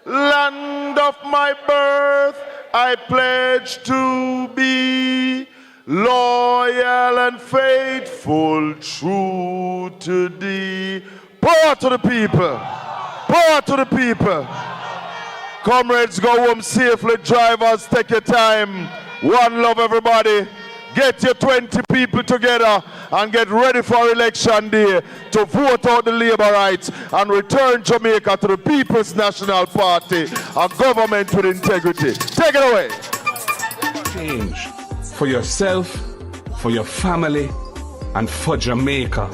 Land of my birth, I pledge to be loyal and faithful, true to thee. Power to the people. Power to the people. Comrades, go home safely. Drivers, take your time. One love, everybody. Get your 20 people together and get ready for election day to vote out the labor rights and return Jamaica to the People's National Party, a government with integrity. Take it away. Change for yourself, for your family, and for Jamaica.